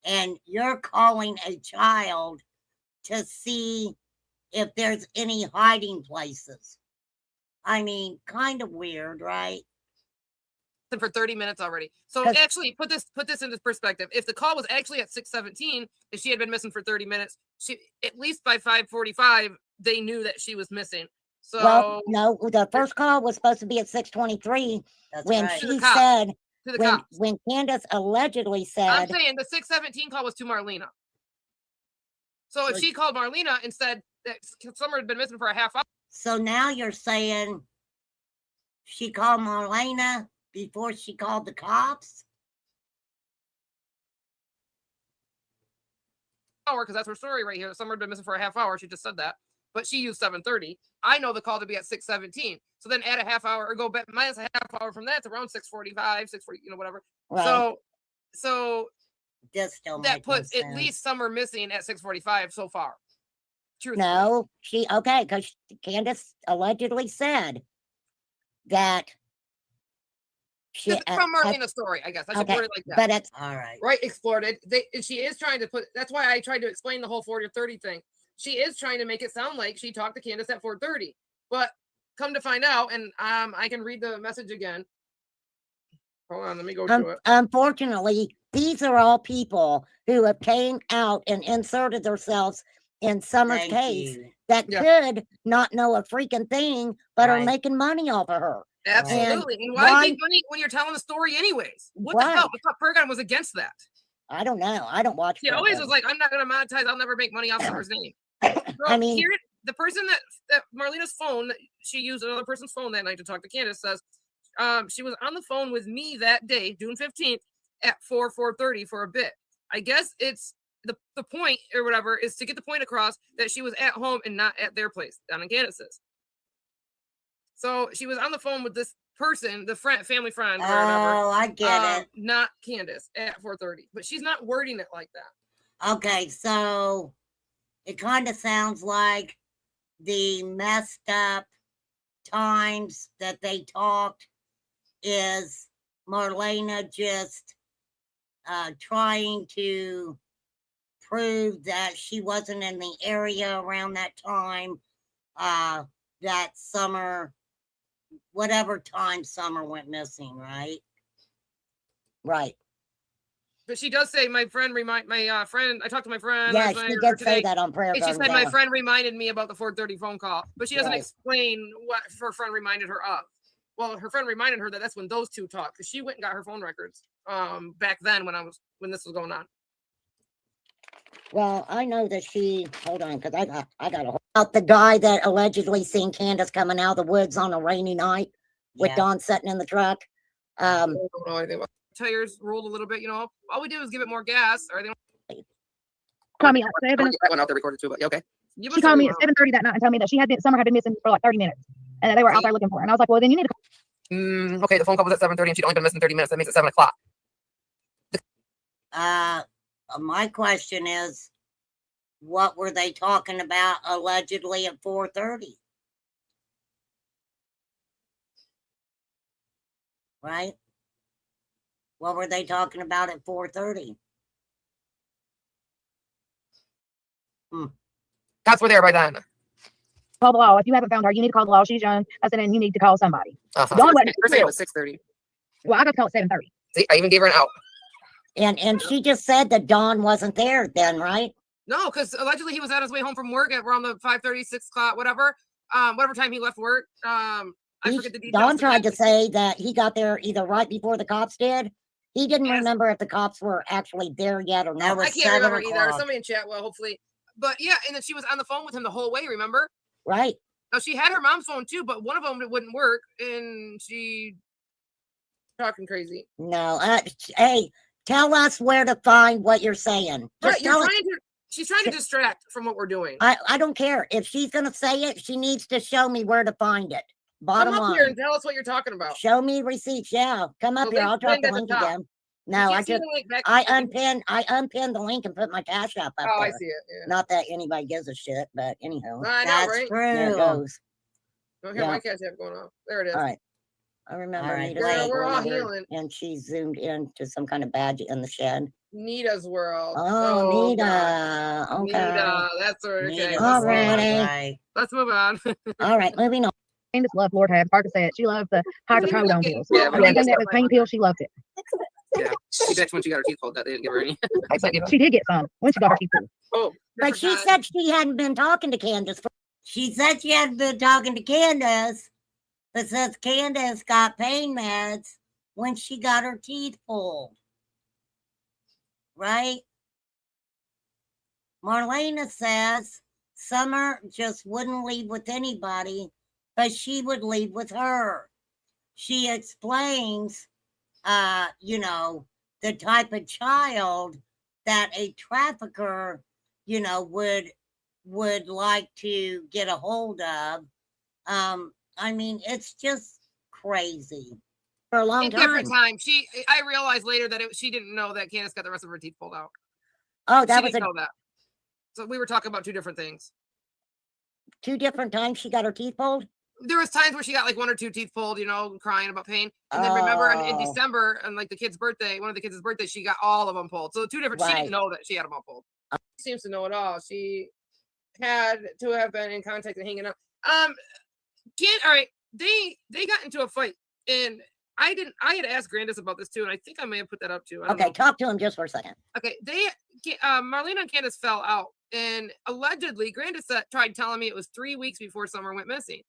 and you're calling a child to see if there's any hiding places? I mean, kind of weird, right? for 30 minutes already. So actually, put this into perspective. If the call was actually at 6:17, if she had been missing for 30 minutes, she at least by 5:45 they knew that she was missing. So well, no, the first call was supposed to be at 6:23 when right. she said to the cops. When Candace allegedly said, I'm saying the 6:17 call was to Marlena. So if she called Marlena and said that Summer had been missing for a half hour. So now you're saying she called Marlena before she called the cops? Because that's her story right here. Summer had been missing for a half hour. She just said that. But she used 7:30. I know the call to be at 6:17. So then add a half hour or go back minus a half hour from that. It's around 6:45, 6:40, whatever. right. So that puts at least Summer missing at 6:45 so far. Truthfully. No, because Candace allegedly said that from Marlena's story, I guess. I should put it like that. But it's all right. Right, explored it. She is trying to put. That's why I tried to explain the whole 40 or 30 thing. She is trying to make it sound like she talked to Candace at 4:30, but come to find out, and I can read the message again. Hold on, let me go to it. Unfortunately, these are all people who have came out and inserted themselves in Summer's case that could not know a freaking thing, but are making money off of her. Absolutely. And why make money when you're telling the story anyways? What the hell? I thought Pergon was against that. I don't know. I don't watch. She always was like, I'm not going to monetize. I'll never make money off Summer's name. So I mean, here, the person that Marlena's phone, she used another person's phone that night to talk to Candace, says she was on the phone with me that day, June 15th, at 4:30 for a bit. I guess it's the point or whatever is to get the point across that she was at home and not at their place down in Candace's. So she was on the phone with this person, the family friend. Or whatever, I get it. Not Candace at 4:30, but she's not wording it like that. Okay, so it kind of sounds like the messed up times that they talked is Marlena just trying to prove that she wasn't in the area around that time, that Summer, whatever time Summer went missing, right? Right. But she does say my friend. I talked to my friend. Yeah, she did say that on prayer. And she said my friend reminded me about the 4:30 phone call, but she doesn't explain what her friend reminded her of. Well, her friend reminded her that that's when those two talked, because she went and got her phone records back then when this was going on. Well, I know that hold on, because I got about the guy that allegedly seen Candace coming out of the woods on a rainy night with Dawn sitting in the truck. I don't know anything about tires rolled a little bit, all we did was give it more gas. Or they call me at 7. That one out there recorded too, but okay. She called me at 7:30 that night and told me that Summer had been missing for like 30 minutes, and that they were out there looking for her. And I was like, well, then you need to. Okay, the phone call was at 7:30, and she'd only been missing 30 minutes. That makes it 7 o'clock. My question is, what were they talking about allegedly at 4:30? Right? What were they talking about at 4:30? Cops were there by then. Call the law. If you haven't found her, you need to call the law. She's young. I said, and you need to call somebody. Dawn wasn't. Her name was 6:30. Well, I got to call at 7:30. See, I even gave her an out. And she just said that Dawn wasn't there then, right? No, because allegedly he was on his way home from work at around the 5:30, 6 o'clock, whatever time he left work. I forget the details. Dawn tried to say that he got there either right before the cops did. He didn't remember if the cops were actually there yet or not. I can't remember either. Somebody in chat, well, hopefully. But yeah, and then she was on the phone with him the whole way, remember? Right. Now, she had her mom's phone too, but one of them wouldn't work, and she talking crazy. No, hey, tell us where to find what you're saying. She's trying to distract from what we're doing. I don't care. If she's going to say it, she needs to show me where to find it. Bottom line. Come up here and tell us what you're talking about. Show me receipts. Yeah, come up here. I'll drop the link again. No, I unpinned the link and put my Cash App up there. I see it. Yeah. Not that anybody gives a shit, but anyhow. I know, that's right? true. There it goes. Don't have my Cash App going on. There it is. All right. I remember Nita's we're all healing. and she zoomed in to some kind of badge in the shed. Nita's world. Oh, Nita. Okay. Nita, that's okay. All righty. Let's move on. All right, moving on. Candace loved Lortab, Percocet. She loved the hydrocodone pills. Yeah, but Anything that was pain pills, she loved it. Yeah, she bitched when she got her teeth pulled that they didn't give her any. She did get some when she got her teeth pulled. Oh, But she said she hadn't been talking to Candace. She said she hadn't been talking to Candace, but says Candace got pain meds when she got her teeth pulled. Right? Marlena says Summer just wouldn't leave with anybody, but she would leave with her. She explains, you know, the type of child that a trafficker, you know, would like to get a hold of. I mean, it's just crazy. For a long different time. I realized later that she didn't know that Candace got the rest of her teeth pulled out. Oh, that she was didn't know that. So we were talking about two different things. 2 different times she got her teeth pulled? There was times where she got like 1 or 2 teeth pulled, you know, crying about pain. And then remember in December, on like the kid's birthday, one of the kids' birthday, she got all of them pulled. So 2 different, she didn't know that she had them all pulled. She seems to know it all. She had to have been in contact and hanging out. All right, they got into a fight, and I had asked Grandis about this too, and I think I may have put that up too. Okay, talk to him just for a second. Okay, Marlena and Candace fell out, and allegedly Grandis tried telling me it was 3 weeks before Summer went missing,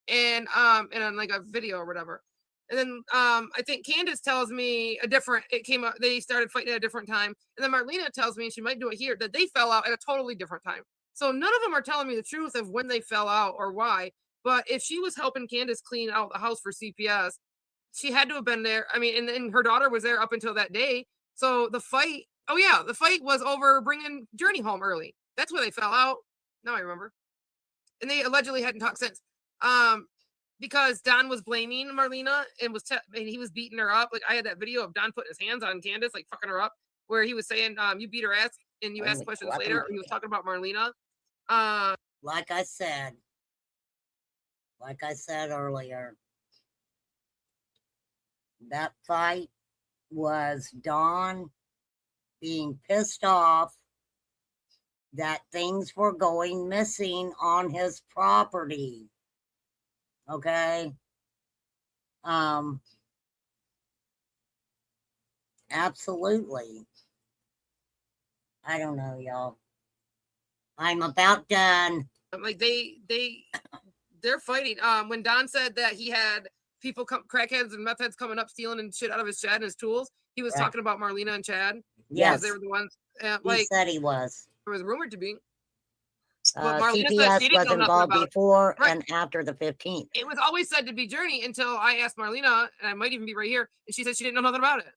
and on like a video or whatever. And then I think Candace tells me it came up, they started fighting at a different time, and then Marlena tells me, and she might do it here, that they fell out at a totally different time. So none of them are telling me the truth of when they fell out or why. But if she was helping Candace clean out the house for CPS, she had to have been there. I mean, and her daughter was there up until that day. So the fight was over bringing Journey home early. That's where they fell out. Now I remember. And they allegedly hadn't talked since. Because Don was blaming Marlena and and he was beating her up. Like I had that video of Don putting his hands on Candace, like fucking her up, where he was saying, you beat her ass and you asked questions later. He was talking about Marlena. Like I said earlier, that fight was Don being pissed off that things were going missing on his property. Okay. Absolutely. I don't know, y'all. I'm about done. Like they're fighting. When Don said that he had people crackheads and meth heads coming up stealing and shit out of his shed and his tools, he was talking about Marlena and Chad. Yes, they were the ones. He said he was. It was rumored to be. CPS was involved before and after the 15th. It was always said to be Journey until I asked Marlena, and I might even be right here, and she said she didn't know nothing about it.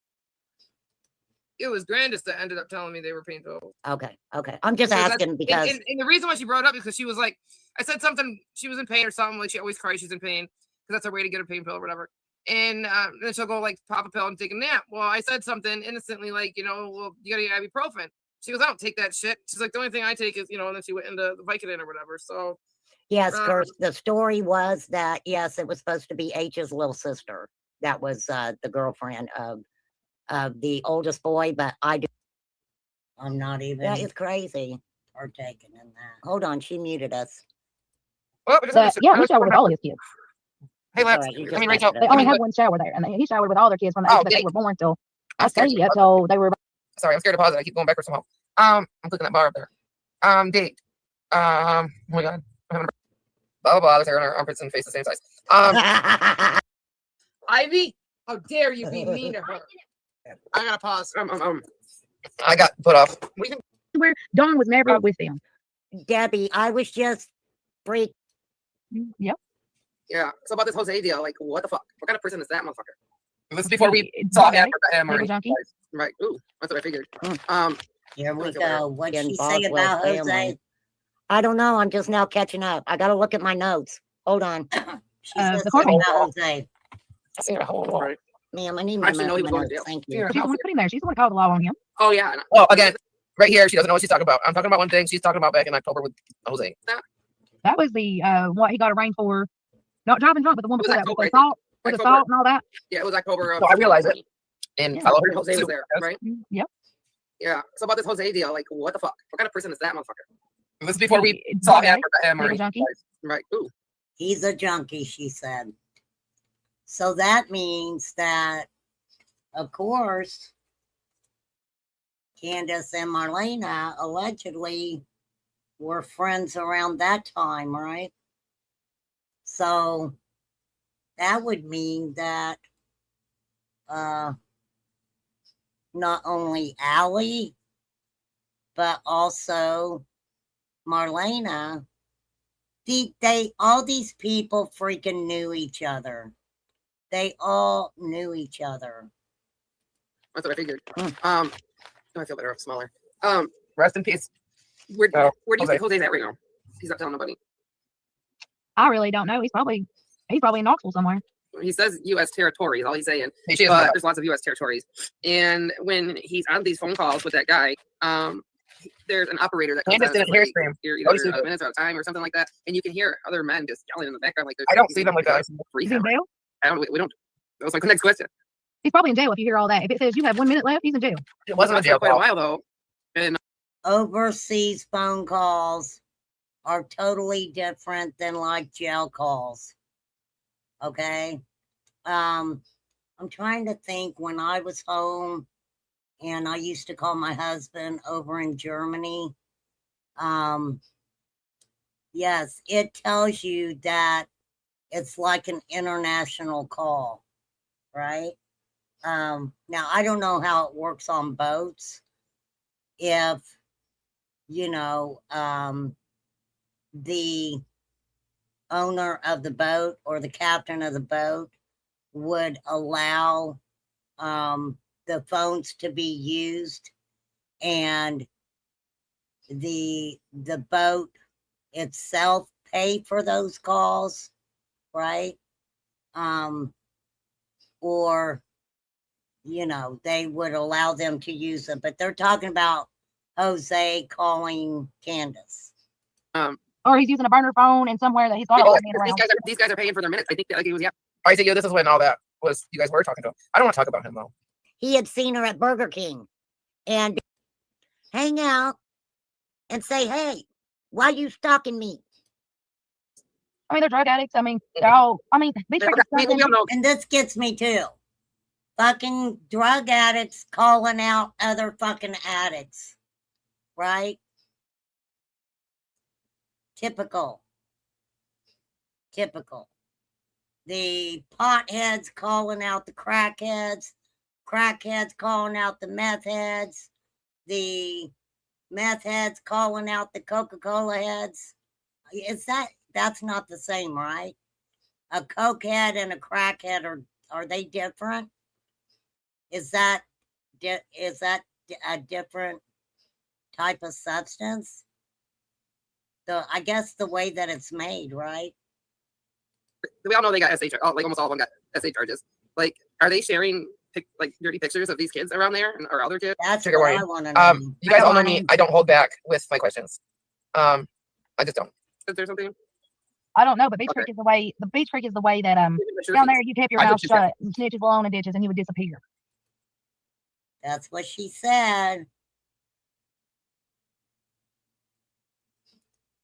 It was Grandis that ended up telling me they were pain pills. Okay. I'm just asking because... And the reason why she brought it up is because she was like, I said something, she was in pain or something, like she always cries, she's in pain, because that's her way to get a pain pill or whatever. And then she'll go like pop a pill and take a nap. Well, I said something innocently like, you know, well, you gotta get ibuprofen. She goes, I don't take that shit. She's like, the only thing I take is, you know, and then she went into the Vicodin or whatever. So yes, the story was that yes, it was supposed to be H's little sister. That was the girlfriend of the oldest boy, but I'm not even. That is crazy. Partaking in that. Hold on, she muted us. Yeah, he showered with all his kids. Hey, Rachel. They only had one shower there, and he showered with all their kids from the age that they were born till I say till they were. Sorry, I'm scared to pause it. I keep going backwards somehow. I'm clicking that bar up there. Date. Oh my god. Blah blah blah. There's hair on her armpits and face the same size. Ivy, how dare you be mean to her? I gotta pause. I got put off. Where Dawn was never with them. Debbie, I was just break. Yep. Yeah. So about this Jose deal, like, what the fuck? What kind of person is that motherfucker? This is before we saw him. Right. Ooh, that's what I figured. Here we go. What did she say about Jose? I don't know. I'm just now catching up. I got to look at my notes. Hold on. She says something about Jose. Right. Ma'am, I need my notes. Thank you. She's the one putting there. She's the one who called the law on him. Oh, yeah. Well, again, right here, she doesn't know what she's talking about. I'm talking about one thing she's talking about back in October with Jose. That was the what he got arraigned for. Not driving drunk, but the one before that with the assault. With assault and all that. Yeah, it was October. I realized it. And follow her. Jose was there, right? Yep. Yeah. So about this Jose deal, like, what the fuck? What kind of person is that motherfucker? This is before we saw him. Right. Ooh. He's a junkie, she said. So that means that, of course, Candace and Marlena allegedly were friends around that time, right? So that would mean that not only Allie, but also Marlena, all these people freaking knew each other. They all knew each other. That's what I figured. I feel better. I'm smaller. Rest in peace. Where do you think Jose's at right now? He's not telling nobody. I really don't know. He's probably in Knoxville somewhere. He says U.S. territories, all he's saying. But there's lots of U.S. territories. And when he's on these phone calls with that guy, there's an operator that comes Candace didn't hear scream. Either out of minutes or out of time or something like that. And you can hear other men just yelling in the background. Like I don't see them like that. He's in jail? We don't. That was like the next question. He's probably in jail if you hear all that. If it says you have 1 minute left, he's in jail. It wasn't a jail quite a while though. And overseas phone calls are totally different than like jail calls. Okay. I'm trying to think when I was home and I used to call my husband over in Germany. Yes, it tells you that it's like an international call, right? Now I don't know how it works on boats. If, you know, the owner of the boat or the captain of the boat would allow the phones to be used and the boat itself pay for those calls, right? Or, you know, they would allow them to use it, but they're talking about Jose calling Candace. Or he's using a burner phone and somewhere that he's got. These guys are paying for their minutes. I think that like it was I said, this is when all that was. You guys were talking to him. I don't want to talk about him though. He had seen her at Burger King and hang out and say, "Hey, why you stalking me?" I mean, they're drug addicts. I mean, they're all. I mean, and this gets me too. Fucking drug addicts calling out other fucking addicts, right? Typical. The potheads calling out the crackheads calling out the meth heads, the meth heads calling out the Coca-Cola heads. That's not the same, right? A cokehead and a crackhead, are they different? Is that a different type of substance? I guess the way that it's made, right? We all know they got SH, like almost all of them got SH charges. Like, are they sharing like dirty pictures of these kids around there or other kids? That's what I want to know. You guys all know me. I don't hold back with my questions. I just don't. Is there something? I don't know, but Beach Creek is the way. The Beach Creek is the way that down there you kept your mouth shut and snitches will own the ditches and you would disappear. That's what she said.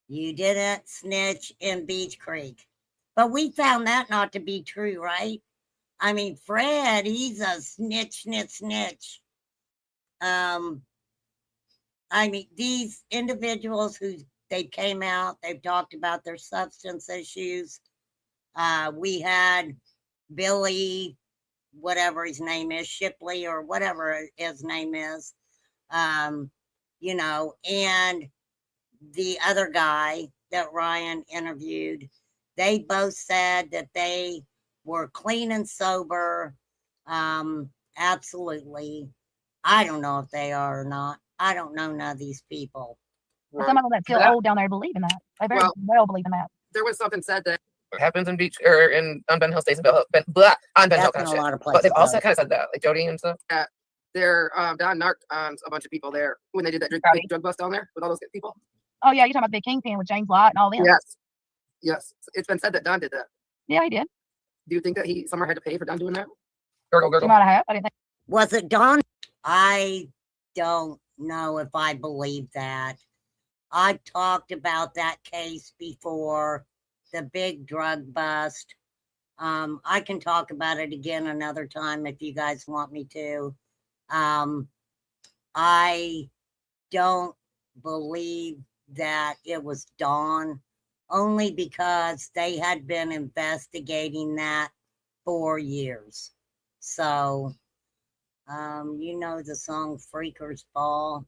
You didn't snitch in Beach Creek. But we found that not to be true, right? I mean, Fred, he's a snitch. I mean, these individuals who they came out, they've talked about their substance issues. We had Billy, whatever his name is, Shipley or whatever his name is, you know, and the other guy that Ryan interviewed, they both said that they were clean and sober. Absolutely. I don't know if they are or not. I don't know none of these people. Well, some of them that feel old down there believe in that. They very well believe in that. There was something said that happens in Beach or on Ben Hill Station, on Ben Hill kind of shit. But they've also kind of said that, like Jody and stuff. They're Don narked on a bunch of people there when they did that big drug bust down there with all those people. Oh yeah, you're talking about the big kingpin with James Lott and all them. Yes. It's been said that Don did that. Yeah, he did. Do you think that he somewhere had to pay for Don doing that? Gurgle. He might have. I didn't think. Was it Don? I don't know if I believe that. I've talked about that case before. the big drug bust. I can talk about it again another time if you guys want me to. I don't believe that it was Dawn, only because they had been investigating that for years. So, you know the song Freaker's Ball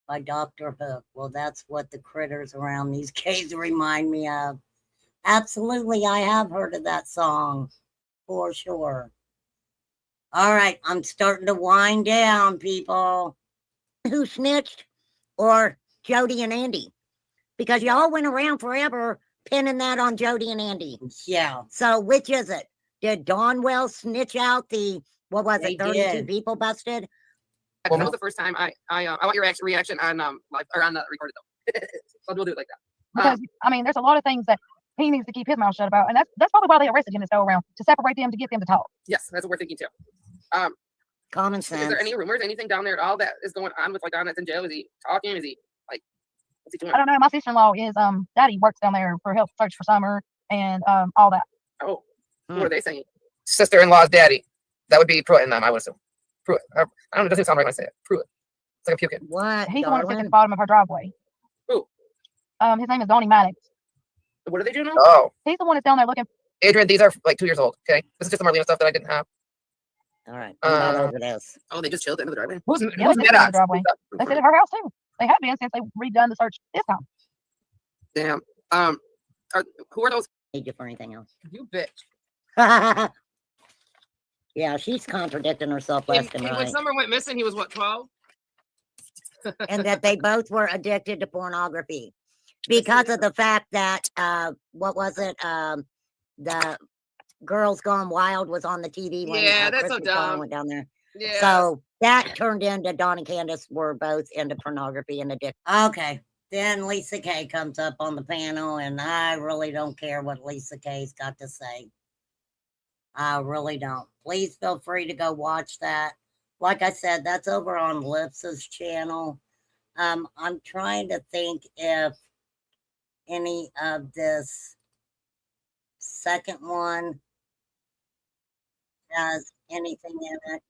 by Dr. Hook. Well, that's what the critters around these caves remind me of. Absolutely, I have heard of that song for sure. All right, I'm starting to wind down, people. Who snitched or Jody and Andy? Because y'all went around forever pinning that on Jody and Andy. Yeah. So which is it? Did Dawnwell snitch out the, what was it, 32 people busted? That was the first time I want your reaction on live or on the recorded though. So we'll do it like that. Because I mean, there's a lot of things that he needs to keep his mouth shut about, and that's probably why they arrested him this go around, to separate them, to get them to talk. Yes, that's what we're thinking too. Common sense. Is there any rumors, anything down there at all that is going on with like Don that's in jail? Is he talking? Is he like, what's he doing? I don't know. My sister-in-law is daddy works down there for help search for summer and all that. Oh, what are they saying? Sister-in-law's daddy. That would be Pruitt and them, I would assume. Pruitt. I don't know. It doesn't sound right when I say it. Pruitt. It's like a puking. What? He's the one that sits at the bottom of her driveway. Who? His name is Donnie Maddox. What do they do now? Oh. He's the one that's down there looking. Adrian, these are like 2 years old. Okay, this is just the Marlena stuff that I didn't have. All right, I'm not over this. Oh, they just chilled at the end of the driveway. Who's Yeah, they sit at the driveway. They sit at her house too. They have been since they redone the search this time. Damn. Who are those? Need you for anything else? You bitch. Yeah, she's contradicting herself left and When right. Summer went missing, he was what, 12? And that they both were addicted to pornography because of the fact that what was it? The Girls Gone Wild was on the TV when that's so Chris McDonald dumb. went down there. Yeah. So that turned into Don and Candace were both into pornography and addicted. Okay. Then Lisa Kay comes up on the panel, and I really don't care what Lisa Kay's got to say. I really don't. Please feel free to go watch that. Like I said, that's over on Lipsa's channel. I'm trying to think if any of this second one has anything in it.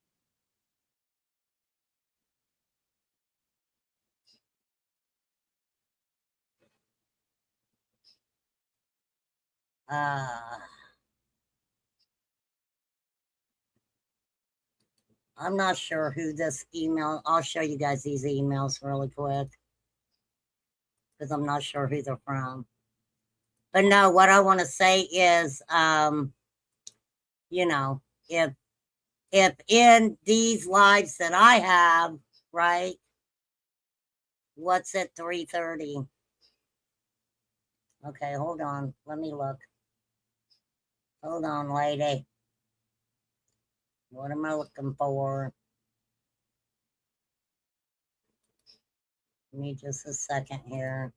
I'm not sure who this email, I'll show you guys these emails really quick because I'm not sure who they're from. But no, what I want to say is, you know, if in these lives that I have, right, what's at 3:30? Okay, hold on. Let me look. Hold on, lady. What am I looking for? Give me just a second here.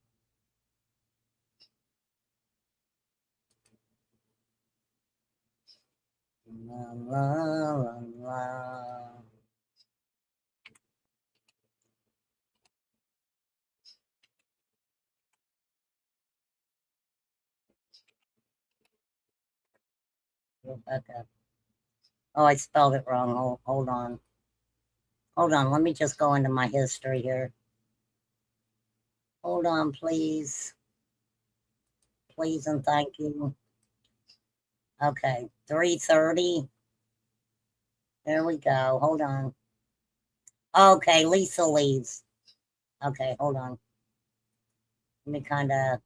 La, la, la, la. Go back up. Oh, I spelled it wrong. Hold on. Hold on. Let me just go into my history here. Hold on, please. Please and thank you. Okay, 3:30. There we go. Hold on. Okay, Lisa leaves. Okay, hold on. Let me kind of.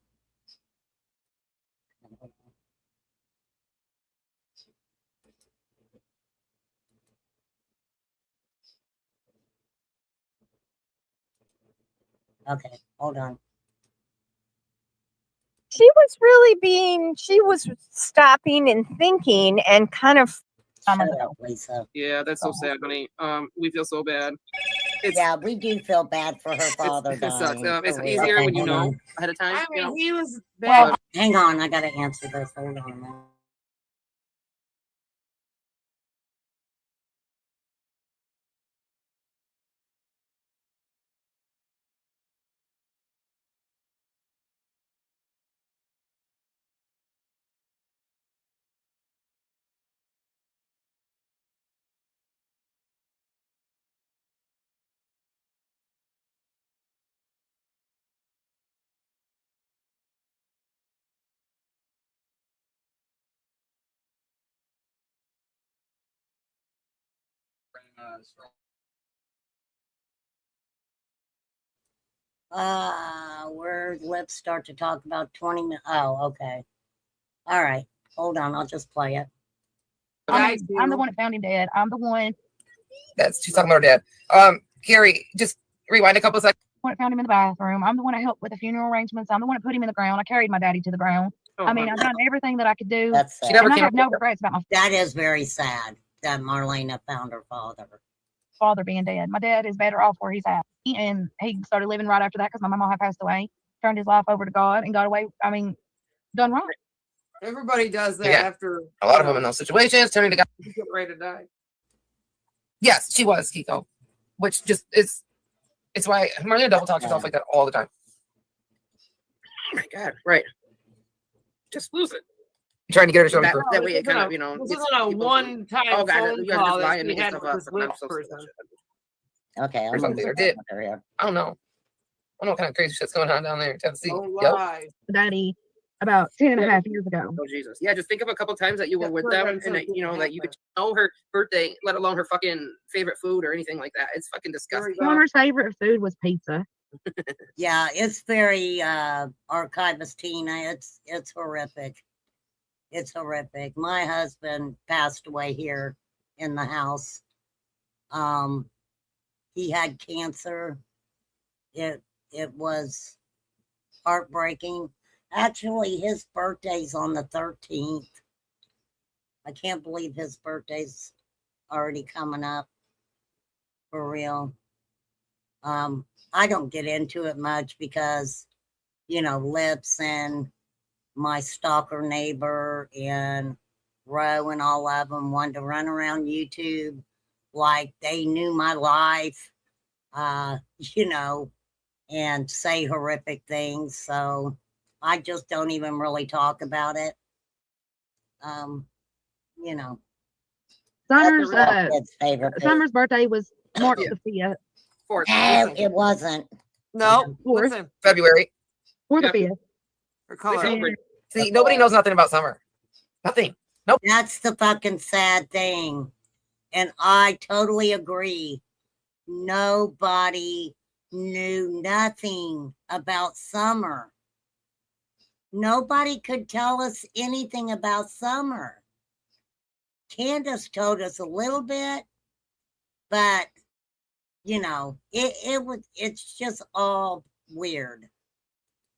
Okay, hold on. She was stopping and thinking and kind of. Shut up, Lisa. Yeah, that's so sad, honey. We feel so bad. Yeah, we do feel bad for her father It sucks. dying. It's for real. easier Okay, when you hold know on. ahead of time. I mean, you know? he was Well, bad. hang on. I got to answer this. Hold on now. Where let's start to talk about 20 minutes. Oh, okay. All right. Hold on. I'll just play it. I'm the one that found him dead. I'm the one. She's talking about her dad. Carrie, just rewind a couple of seconds. One that found him in the bathroom. I'm the one that helped with the funeral arrangements. I'm the one that put him in the ground. I carried my daddy to the ground. I mean, I've done everything that I could do. That's She sad. never And I came have up no with it. regrets about my That is very sad that Marlena found her father. father being dead. My dad is better off where he's at. And he started living right after that because my mama had passed away. Turned his life over to God and got away. I mean, done right. Everybody does that Yeah. after A lot of them in those situations turning to God. you get ready to die. Yes, she was Kiko, which just it's why Marlena double talks herself like that all the time. Oh my God! Right. Just lose it. Trying to get her to show me That, proof. that way it kind of, you know, this isn't a one-time Oh, God, phone you guys are call just that lying she to me had stuff with up, this and I'm little so person. Okay. Or something. Or did. I don't know. I don't know what kind of crazy shit's going on down there in Tennessee. Don't Yep. lie. Daddy about 10 and a half years ago. Oh Jesus! Yeah, just think of a couple times that you were with them, and that, you know that you could know her birthday, let alone her fucking favorite food or anything like that. It's fucking disgusting. Summer's favorite food was pizza. Yeah, it's very archivist Tina. It's horrific. It's horrific. My husband passed away here in the house. He had cancer. It was heartbreaking. Actually, his birthday's on the 13th. I can't believe his birthday's already coming up. For real. I don't get into it much because, you know, Lips and my stalker neighbor and Roe and all of them wanted to run around YouTube like they knew my life, you know, and say horrific things. So I just don't even really talk about it. You know. Summer's favorite Summer's birthday was March the 5th. Fourth. No, it wasn't. No. Fourth. Listen. February. Or the 5th. Her color. And See, nobody knows nothing about Summer. Nothing. Nope. That's the fucking sad thing. And I totally agree. Nobody knew nothing about Summer. Nobody could tell us anything about Summer. Candace told us a little bit, but you know, it's just all weird.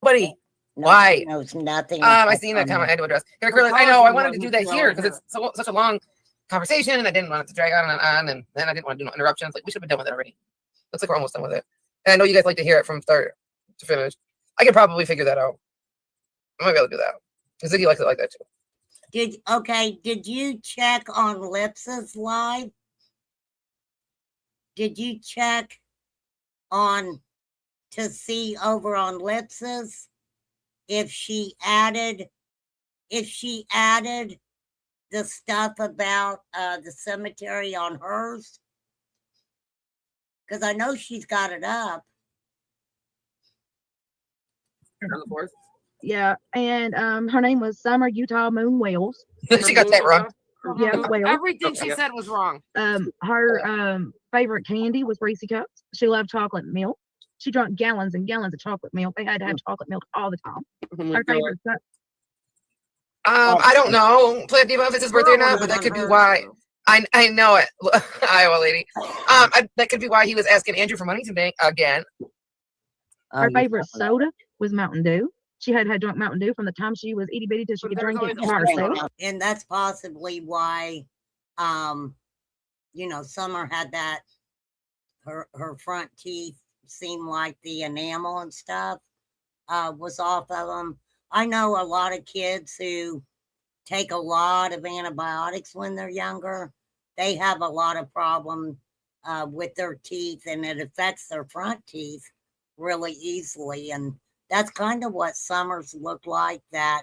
Nobody. Nobody Why? knows nothing. I seen that comment I had to address. I know. I wanted to do that here because it's such a long conversation, and I didn't want it to drag on and on, and then I didn't want to do no interruptions. Like, we should have been done with it already. Looks like we're almost done with it. And I know you guys like to hear it from start to finish. I could probably figure that out. I might be able to do that because Ziggy likes it like that too. Did you check on Lips's live? Did you check on to see over on Lips's if she added the stuff about the cemetery on hers? Because I know she's got it up. On the 4th. yeah, and her name was Summer Utah Moon Wells. She got that wrong. Yeah, Wells. Everything she said was wrong. Her favorite candy was Reese Cups. She loved chocolate milk. She drank gallons and gallons of chocolate milk. They had to have chocolate milk all the time. Her favorite. I don't know, Plenty if it's his birthday or not, but that could be why. I know it, Iowa lady. That could be why he was asking Andrew for money today again. Her favorite soda was Mountain Dew. She had drunk Mountain Dew from the time she was itty bitty till she could drink it by herself. And that's possibly why, you know, Summer had that. Her front teeth seemed like the enamel and stuff was off of them. I know a lot of kids who take a lot of antibiotics when they're younger. They have a lot of problem with their teeth, and it affects their front teeth really easily. And that's kind of what Summers looked like, that,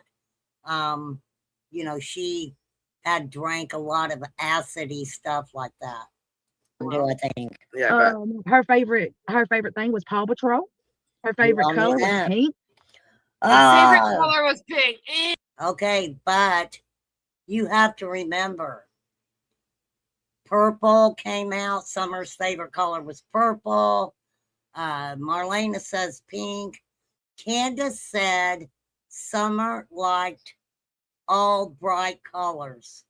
you know, she had drank a lot of acidy stuff like that. Do I think? Yeah. Her favorite thing was Paw Patrol. Her favorite color was pink. Favorite color was pink. Okay, but you have to remember, Purple came out. Summer's favorite color was purple. Marlena says pink. Candace said Summer liked all bright colors.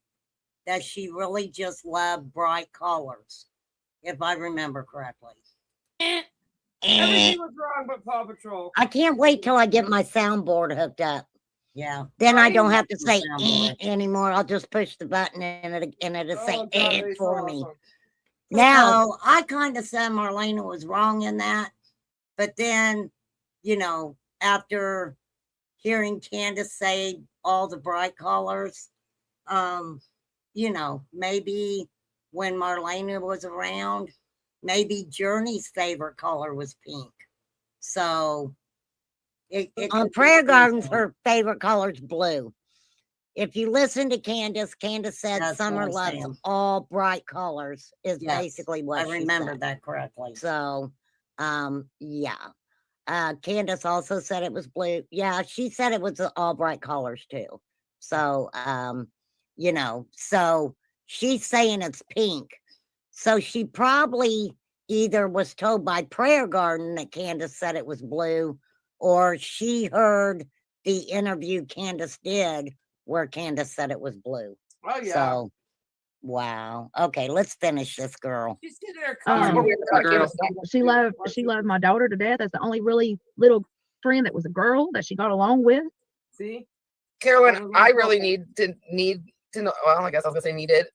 That she really just loved bright colors, if I remember correctly. Everything was wrong but Paw Patrol. I can't wait till I get my soundboard hooked up. Yeah. Then I don't have to say anymore. I'll just push the button and it'll say for me. Now, I kind of said Marlena was wrong in that. But then, you know, after hearing Candace say all the bright colors, you know, maybe when Marlena was around, maybe Journey's favorite color was pink. So on Prayer Gardens, her favorite color is blue. If you listen to Candace, Candace said Summer loves all bright colors is basically what I remember that correctly. So, yeah. Candace also said it was blue. Yeah, she said it was all bright colors too. So, you know, so she's saying it's pink. So she probably either was told by Prayer Garden that Candace said it was blue, or she heard the interview Candace did where Candace said it was blue. Oh yeah. So, wow. Okay, let's finish this girl. She's getting her She loved my daughter to death. That's the only really little friend that was a girl that she got along with. See, Carolyn, I really need to know. Well, I guess I was gonna say needed.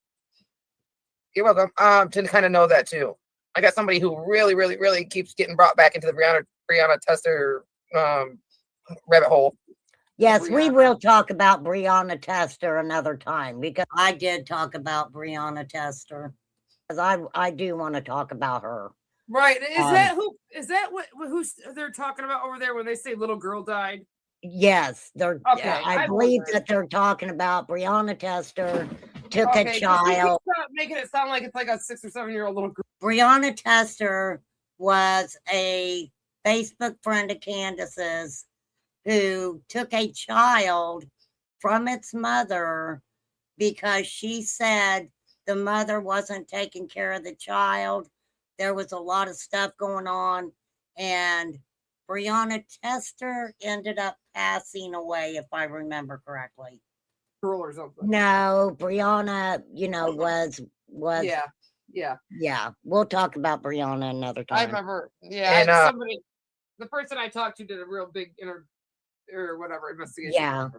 You're welcome. To kind of know that too. I got somebody who really keeps getting brought back into the Brianna Tester rabbit hole. Yes, we will talk about Brianna Tester another time, because I did talk about Brianna Tester. Because I do want to talk about her. Right. Is that who they're talking about over there when they say little girl died? Yes, they're Okay, I believe that they're talking about Brianna Tester took a child. Stop making it sound like it's like a 6 or 7 year old little girl. Brianna Tester was a Facebook friend of Candace's who took a child from its mother because she said the mother wasn't taking care of the child. There was a lot of stuff going on, and Brianna Tester ended up passing away, if I remember correctly. Girl or something. No, Brianna, you know, was yeah. We'll talk about Brianna another time. I remember. Yeah, and somebody, the person I talked to did a real big investigation.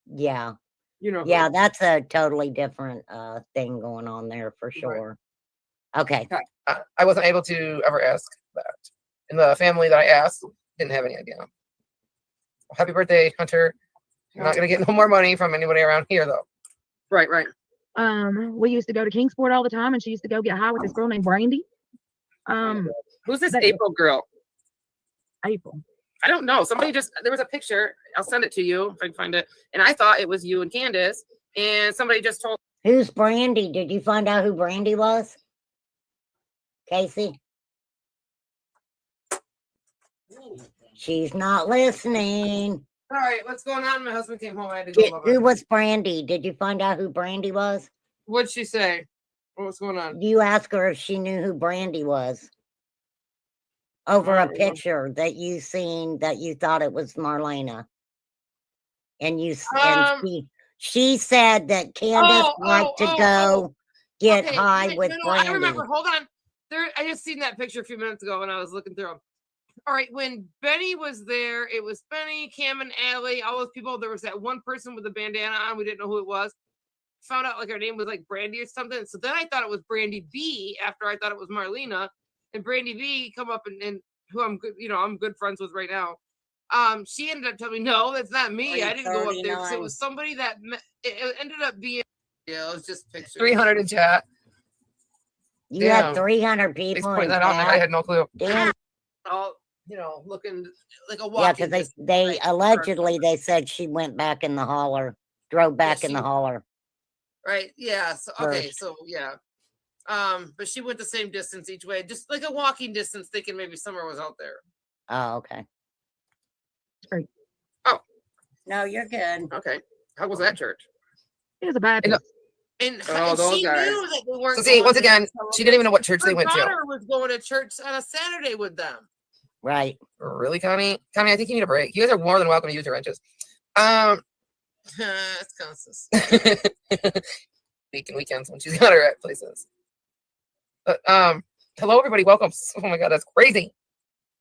Yeah. You know. Yeah, that's a totally different thing going on there for sure. Right. Okay. I wasn't able to ever ask that. And the family that I asked didn't have any idea. Happy birthday, Hunter. You're not going to get no more money from anybody around here, though. Right. We used to go to Kingsport all the time, and she used to go get high with this girl named Brandy. Who's this April girl? April. I don't know. There was a picture. I'll send it to you if I can find it. And I thought it was you and Candace. And somebody just told. Who's Brandy? Did you find out who Brandy was? Casey? She's not listening. All right, what's going on? My husband came home. I had to go. Who was Brandy? Did you find out who Brandy was? What'd she say? What's going on? You asked her if she knew who Brandy was. Over a picture that you seen that you thought it was Marlena. And she said that Candace liked to go get high with Brandy. I remember. Hold on. I just seen that picture a few minutes ago when I was looking through them. All right, when Benny was there, it was Benny, Cam, and Allie, all those people. There was that one person with the bandana on. We didn't know who it was. Found out like her name was like Brandy or something. So then I thought it was Brandy B after I thought it was Marlena. And Brandy B come up and who I'm good, I'm good friends with right now. She ended up telling me, no, that's not me. I didn't go up there. So it was somebody that it ended up being. Yeah, it was just pictures. 300 in chat. You had 300 people. Point that out. I had no clue. Damn. All looking like a walk. Yeah, because they allegedly they said she went back in the holler, drove back in the holler. Right. Yeah. So okay. So yeah. But she went the same distance each way, just like a walking distance, thinking maybe Summer was out there. Oh, okay. Great. Oh. No, you're good. Okay. How was that church? It was a bad place. And, Oh, and those she guys. knew that they weren't. So see, going once to again, tell she them didn't even know what church her they went to. daughter was going to church on a Saturday with them. Right. Really, Connie? Connie, I think you need a break. You guys are more than welcome to use your wrenches. It's constant. Weekends when she's got her at places. But hello everybody, welcome. Oh my god, that's crazy.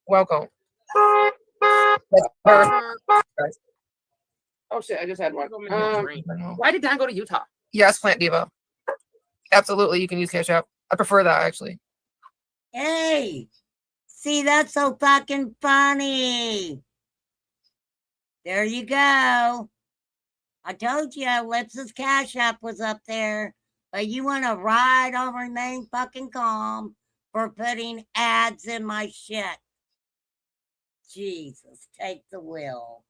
Welcome. That's her. Oh shit, I just had one. Why did Don go to Utah? Yes, Plant Diva. Absolutely, you can use Cash App. I prefer that actually. Hey, see, that's so fucking funny. There you go. I told you Lips's Cash App was up there, but you want to ride or remain fucking calm for putting ads in my shit. Jesus, take the wheel.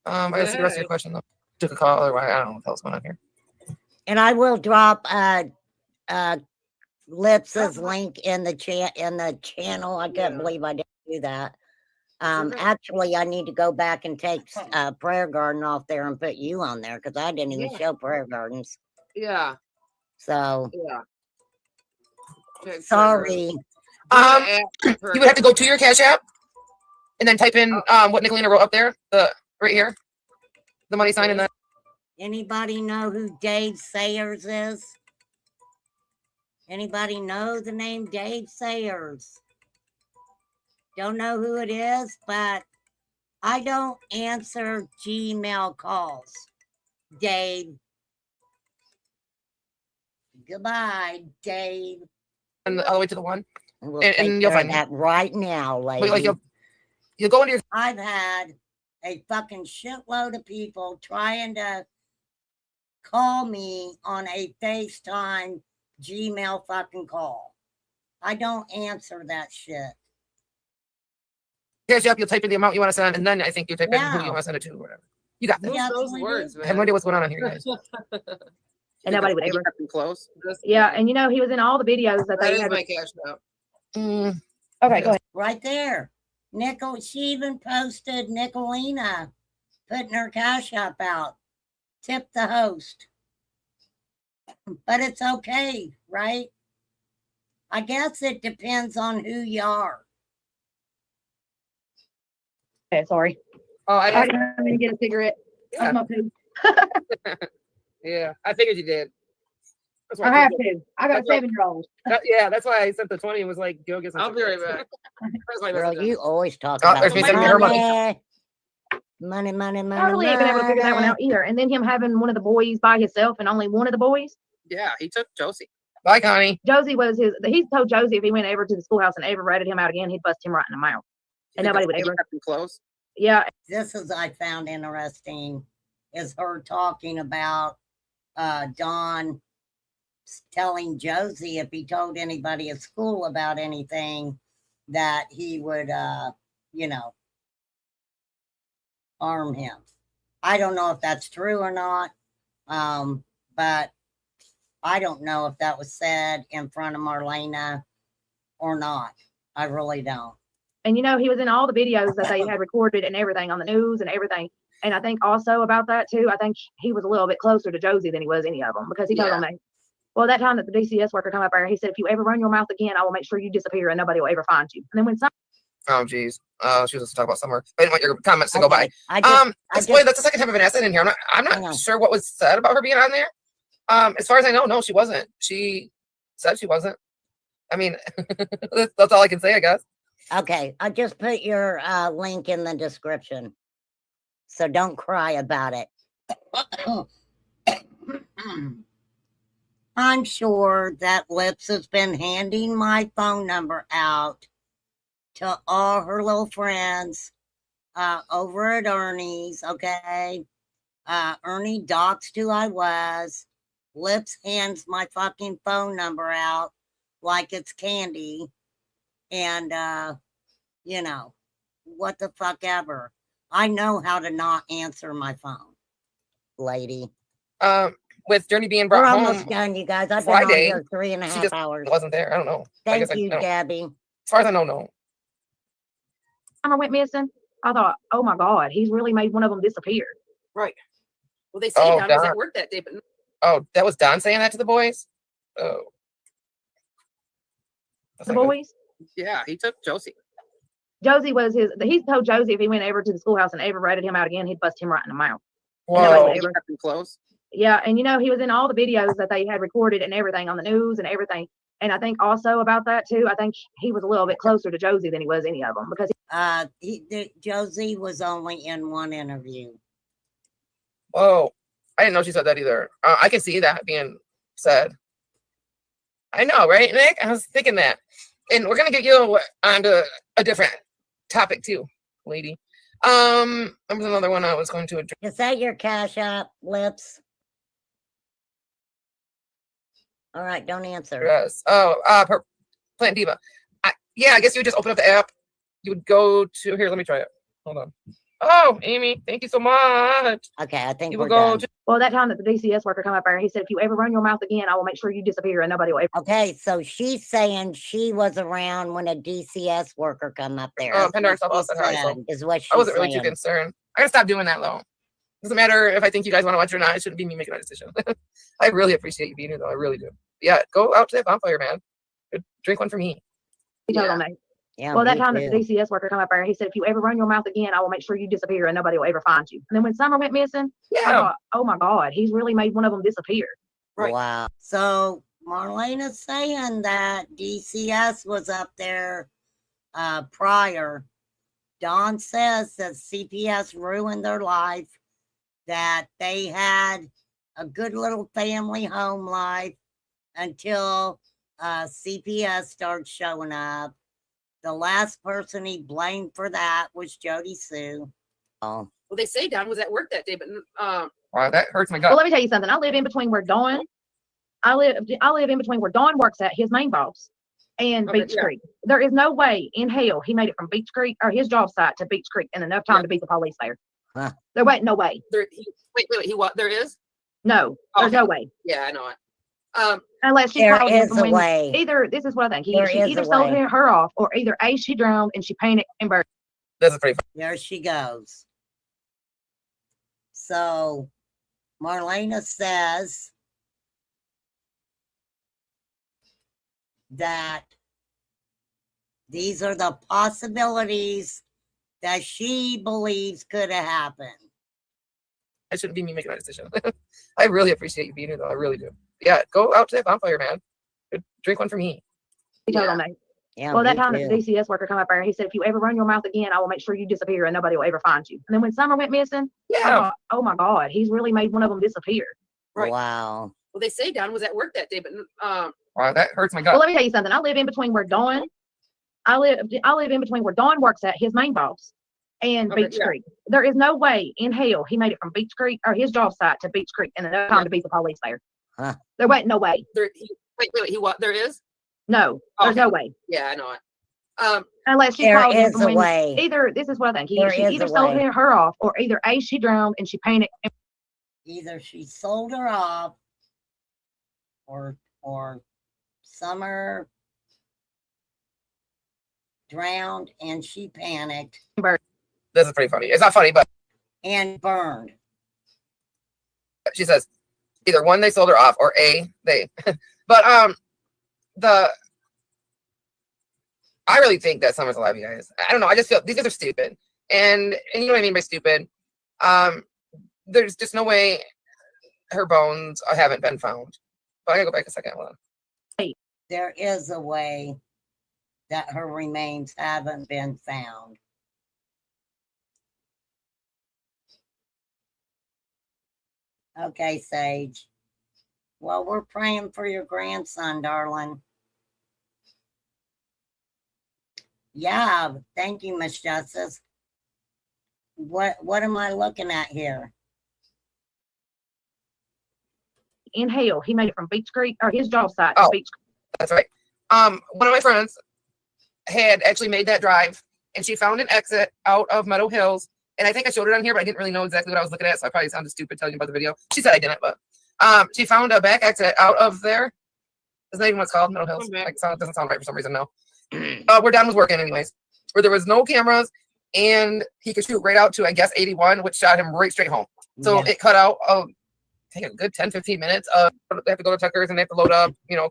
I gotta see the rest of your question though. Took a call, or I don't know what the hell's going on here. And I will drop Lips's link in the channel. I can't believe I didn't do that. Actually, I need to go back and take Prayer Garden off there and put you on there because I didn't even show Prayer Gardens. Yeah. So Yeah. sorry. You would have to go to your Cash App and then type in what Nicolina wrote up there, right here, the money sign and the. Anybody know who Dave Sayers is? Anybody know the name Dave Sayers? Don't know who it is, but I don't answer Gmail calls. Dave. Goodbye, Dave. And all the way to the one. We'll and take you'll care find of that right now, lady. Like you'll go into your. I've had a fucking shitload of people trying to call me on a FaceTime Gmail fucking call. I don't answer that shit. Cash App, you'll type in the amount you want to send, and then I think you type in who you want to send it to, or whatever. You got this. Those words, man. I have no idea what's going on here, guys. And nobody would ever. Close. Yeah, and you know he was in all the videos that they That is had. my Cash App. Okay, go ahead. Right there. She even posted Nicolina putting her Cash App out. Tip the host. But it's okay, right? I guess it depends on who you are. Okay, sorry. Oh, I'm gonna get a cigarette. That's my poo. Yeah, I figured you did. I have to. I got a 7-year-old. Yeah, that's why I sent the 20 and was like, go get some. I'll be right back. Girl, you always talk Oh, about there's me sending her money. Money, money, money. I really ain't been able to figure that one out either. And then him having one of the boys by himself and only one of the boys. Yeah, he took Josie. Bye, Connie. Josie was his. He told Josie if he went ever to the schoolhouse and ever ratted him out again, he'd bust him right in the mouth. And nobody would ever. Close. Yeah. This is I found interesting is her talking about Don telling Josie if he told anybody at school about anything that he would harm him. I don't know if that's true or not, but I don't know if that was said in front of Marlena or not. I really don't. And you know, he was in all the videos that they had recorded and everything on the news and everything. And I think also about that too, I think he was a little bit closer to Josie than he was any of them because he told them that. Well, that time that the DCS worker come up there, he said, if you ever run your mouth again, I will make sure you disappear and nobody will ever find you. And then when some. Oh, geez. She was talking about somewhere. I didn't want your comments to go by. That's the second time I've been asked that in here. I'm not sure what was said about her being on there. As far as I know, no, she wasn't. She said she wasn't. I mean, that's all I can say, I guess. Okay, I just put your link in the description. So don't cry about it. I'm sure that Lips has been handing my phone number out to all her little friends over at Ernie's, okay? Ernie doxed who I was. Lips hands my fucking phone number out like it's candy. And, what the fuck ever. I know how to not answer my phone, lady. With Journey being brought home. We're almost done, you guys. I've been on here 3.5 hours. Wasn't there. I don't know. Thank you, Gabby. As far as I know, no. Summer went missing. I thought, oh my God, he's really made one of them disappear. Right. Well, they say Don was at work that day, but Oh, that was Don saying that to the boys? Oh. That's The not good. boys. Yeah, he took Josie. Josie was his. He told Josie if he went ever to the schoolhouse and ever ratted him out again, he'd bust him right in the mouth. And nobody Whoa. would He ever. kept him close. Yeah, and you know he was in all the videos that they had recorded and everything on the news and everything. And I think also about that too. I think he was a little bit closer to Josie than he was any of them because Josie was only in one interview. Whoa. I didn't know she said that either. I can see that being said. I know, right, Nick? I was thinking that. And we're going to get you onto a different topic too, lady. There was another one I was going to address. Is that your Cash App, Lips? All right, don't answer. Yes. Oh, Plant Diva. Yeah, I guess you would just open up the app. You would go to here. Let me try it. Hold on. Oh, Amy, thank you so much. Okay, I think You we're will go. done. To, well, that time that the DCS worker come up there, he said, if you ever run your mouth again, I will make sure you disappear and nobody will ever. Okay, so she's saying she was around when a DCS worker come up there. Pendar stuff also said hi, so is what she's I wasn't really saying. too concerned. I gotta stop doing that though. Doesn't matter if I think you guys want to watch or not. It shouldn't be me making that decision. I really appreciate you being here though. I really do. Yeah, go out to that bonfire, man. Drink one for me. He told him that. Yeah, well, that me time too. that the DCS worker come up there, he said, if you ever run your mouth again, I will make sure you disappear and nobody will ever find you. And then when Summer went missing, I thought, oh my God, he's really made one of them disappear. Right. Wow. So Marlena's saying that DCS was up there prior. Dawn says that CPS ruined their life, that they had a good little family home life until CPS started showing up. The last person he blamed for that was Jody Sue. Oh. Well, they say Don was at work that day, but Wow, that hurts my gut. Well, let me tell you something. I live in between where Dawn, I live in between where Dawn works at, his main boss, and Beach Creek. There is no way in hell he made it from Beach Creek or his job site to Beach Creek in enough time to beat the police there. Huh. There wasn't no way. Wait, what? There is? No, there's no way. Yeah, I know it. Unless she there called is him a from way. Either this is what I think. She There is either a sold way. her off, or either A, she drowned and she panicked and burned. That's pretty funny. There she goes. So Marlena says that these are the possibilities that she believes could have happened. I shouldn't be me making that decision. I really appreciate you being here though. I really do. Yeah, go out to that bonfire, man. Drink one for me. He told him that. Yeah, well, that me time that too. the DCS worker come up there, he said, if you ever run your mouth again, I will make sure you disappear and nobody will ever find you. And then when Summer went missing, I thought, oh my God, he's really made one of them disappear. Right. Wow. Well, they say Don was at work that day, but Wow, that hurts my gut. Well, let me tell you something. I live in between where Dawn, I live in between where Dawn works at, his main boss, and Beach Creek. There is no way in hell he made it from Beach Creek or his job site to Beach Creek in enough time to beat the police there. Huh. There wasn't no way. Wait, he what? There is? No, there's no way. Yeah, I know it. Unless she There called him is from a when way. either this is what I think. She There is either a sold way. her off, or either A, she drowned and she panicked. Either she sold her off, or Summer drowned and she panicked This is pretty funny. It's not funny, but and burned. she says either one, they sold her off, or A, they. But I really think that Summer's alive, you guys. I don't know. I just feel these guys are stupid, and you know what I mean by stupid. There's just no way her bones haven't been found. But I gotta go back a second. Hold on. There is a way that her remains haven't been found. Okay, Sage. Well, we're praying for your grandson, darling. Yeah, thank you, Miss Justice. What am I looking at here? In hell, he made it from Beach Creek or his job site to Beach Creek. That's right. One of my friends had actually made that drive, and she found an exit out of Meadow Hills. And I think I showed it on here, but I didn't really know exactly what I was looking at, so I probably sounded stupid telling you about the video. She said I didn't, but she found a back exit out of there. Isn't that even what it's called? Meadow Hills. Like, it doesn't sound right for some reason, no. Where Don was working, anyways, where there was no cameras, and he could shoot right out to, I guess, 81, which shot him right straight home. So it cut out take a good 10-15 minutes. They have to go to Tucker's and they have to load up, really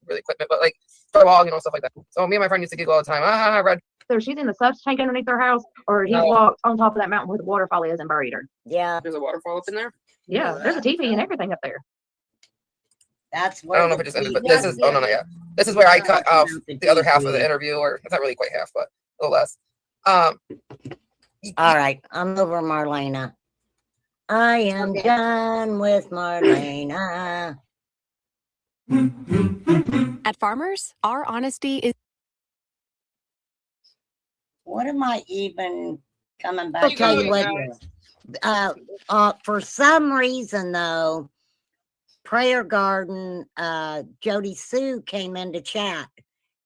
equipment, but like drywall, stuff like that. So me and my friend used to giggle all the time. Red. So she's in the subs tank underneath their house, or he walked on top of that mountain where the waterfall is and buried her. Yeah. There's a waterfall up in there. Yeah, there's a TV and everything up there. That's I where don't know if it just ended, but this is no, not yet. This is where I cut off the other half of the interview, or it's not really quite half, but a little less. All right, I'm over Marlena. I am done with Marlena. At Farmers, our honesty is. What am I even coming back? You I'll tell you got it, what. For some reason, though, Prayer Garden, Jody Sue came into chat,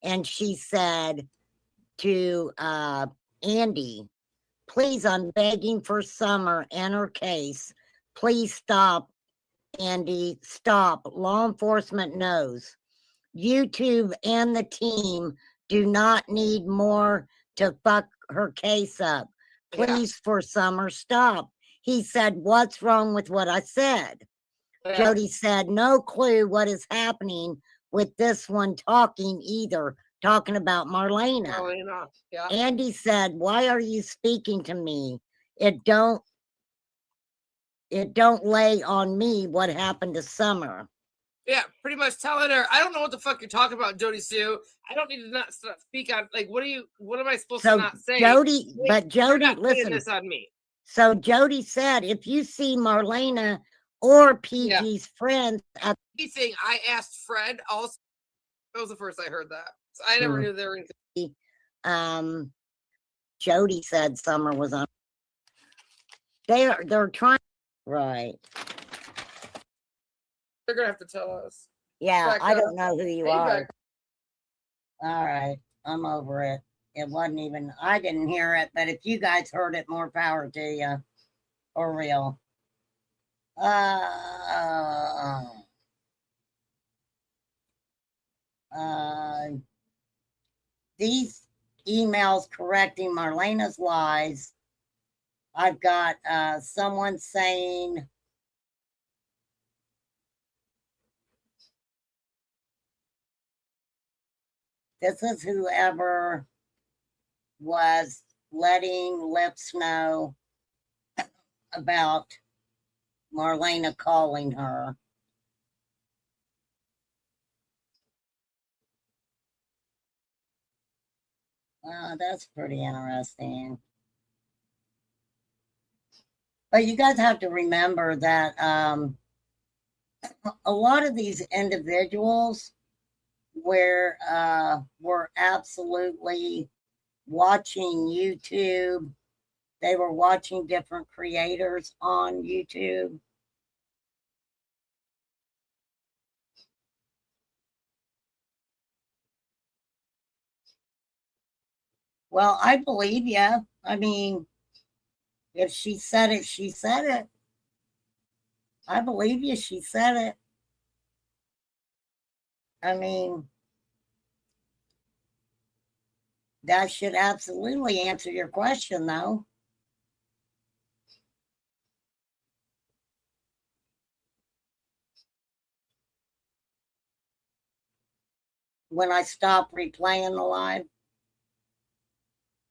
and she said to Andy, "Please, I'm begging for Summer and her case. Please stop, Andy. Stop. Law enforcement knows. YouTube and the team do not need more to fuck her case up. Please, for Summer, stop." He said, "What's wrong with what I said?" Yeah. Jody said, "No clue what is happening with this one talking either," talking about Marlena. Yeah. Andy said, "Why are you speaking to me? It don't lay on me what happened to Summer." Yeah, pretty much telling her, I don't know what the fuck you're talking about, Jody Sue. I don't need to not speak on, like, what am I supposed to not say? Jody, Wait, but you're Jody, not putting listen. this on me. So Jody said, if you see Marlena or PG's friends at He's saying, I asked Fred also. That was the first I heard that. So I never knew they were in. Jody said Summer was on. They're trying, right? They're gonna have to tell us. Yeah, Back I up. don't know who you Hey, are. back. All right, I'm over it. It wasn't even, I didn't hear it, but if you guys heard it, more power to you. For real. These emails correcting Marlena's lies. I've got someone saying this is whoever was letting Lips know about Marlena calling her. That's pretty interesting. But you guys have to remember that a lot of these individuals were absolutely watching YouTube. They were watching different creators on YouTube. Well, I believe you. I mean, if she said it, she said it. I believe you, she said it. I mean, that should absolutely answer your question, though. When I stop replaying the live,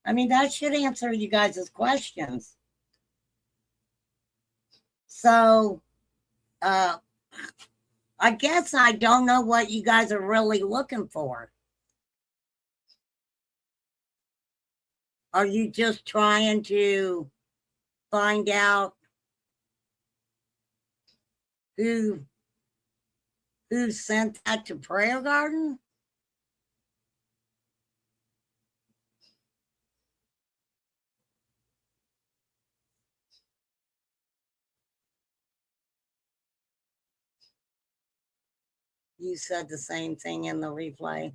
I mean, that should answer you guys' questions. So, I guess I don't know what you guys are really looking for. Are you just trying to find out who sent that to Prayer Garden? You said the same thing in the replay.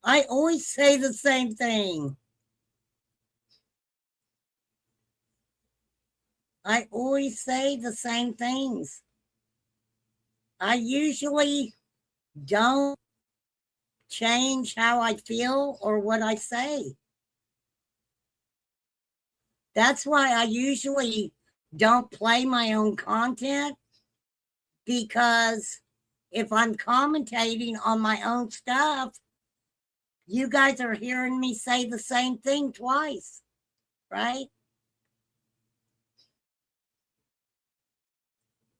I always say the same thing. I always say the same things. I usually don't change how I feel or what I say. That's why I usually don't play my own content, because if I'm commentating on my own stuff, you guys are hearing me say the same thing twice, right?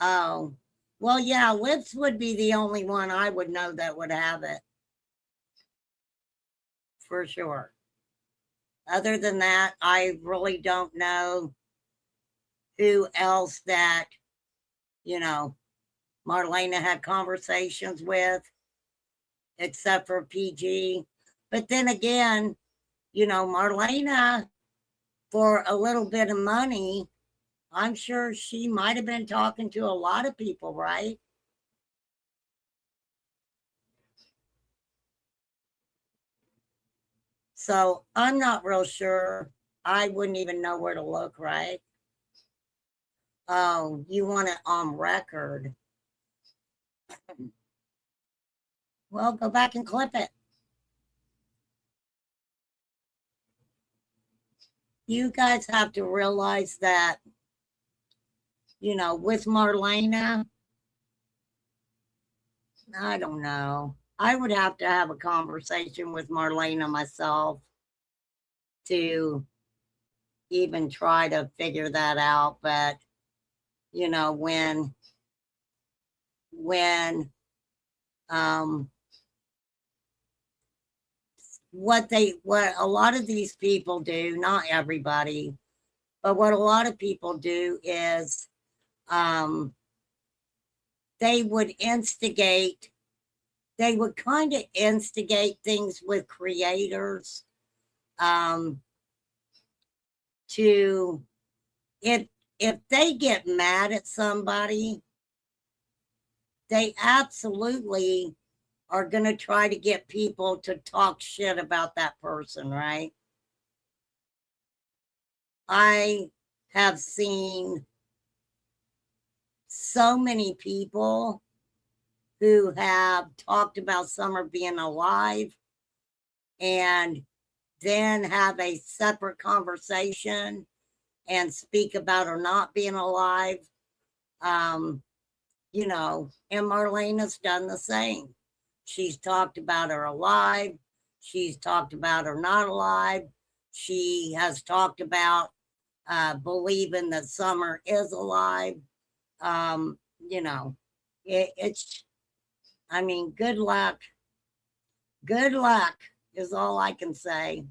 Oh, well, yeah, Lips would be the only one I would know that would have it. For sure. Other than that, I really don't know who else that, you know, Marlena had conversations with, except for PG. But then again, you know, Marlena, for a little bit of money, I'm sure she might have been talking to a lot of people, right? So I'm not real sure. I wouldn't even know where to look, right? Oh, you want it on record. Well, go back and clip it. You guys have to realize that, you know, with Marlena, I don't know. I would have to have a conversation with Marlena myself to even try to figure that out. But, you know, when what a lot of these people do, not everybody, but what a lot of people do is they would kind of instigate things with creators to, if they get mad at somebody, they absolutely are going to try to get people to talk shit about that person, right? I have seen so many people who have talked about Summer being alive and then have a separate conversation and speak about her not being alive. You know, and Marlena's done the same. She's talked about her alive. She's talked about her not alive. She has talked about believing that Summer is alive. You know, it's, I mean, good luck. Good luck is all I can say.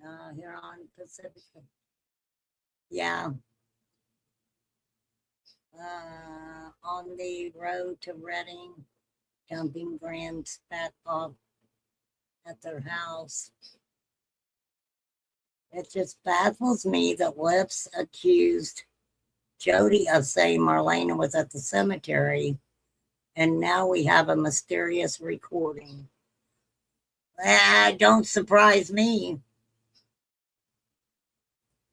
Here on Pacific. Yeah. On the road to Reading, dumping Graham's spat off at their house. It just baffles me that Lips accused Jody of saying Marlena was at the cemetery, and now we have a mysterious recording. Don't surprise me.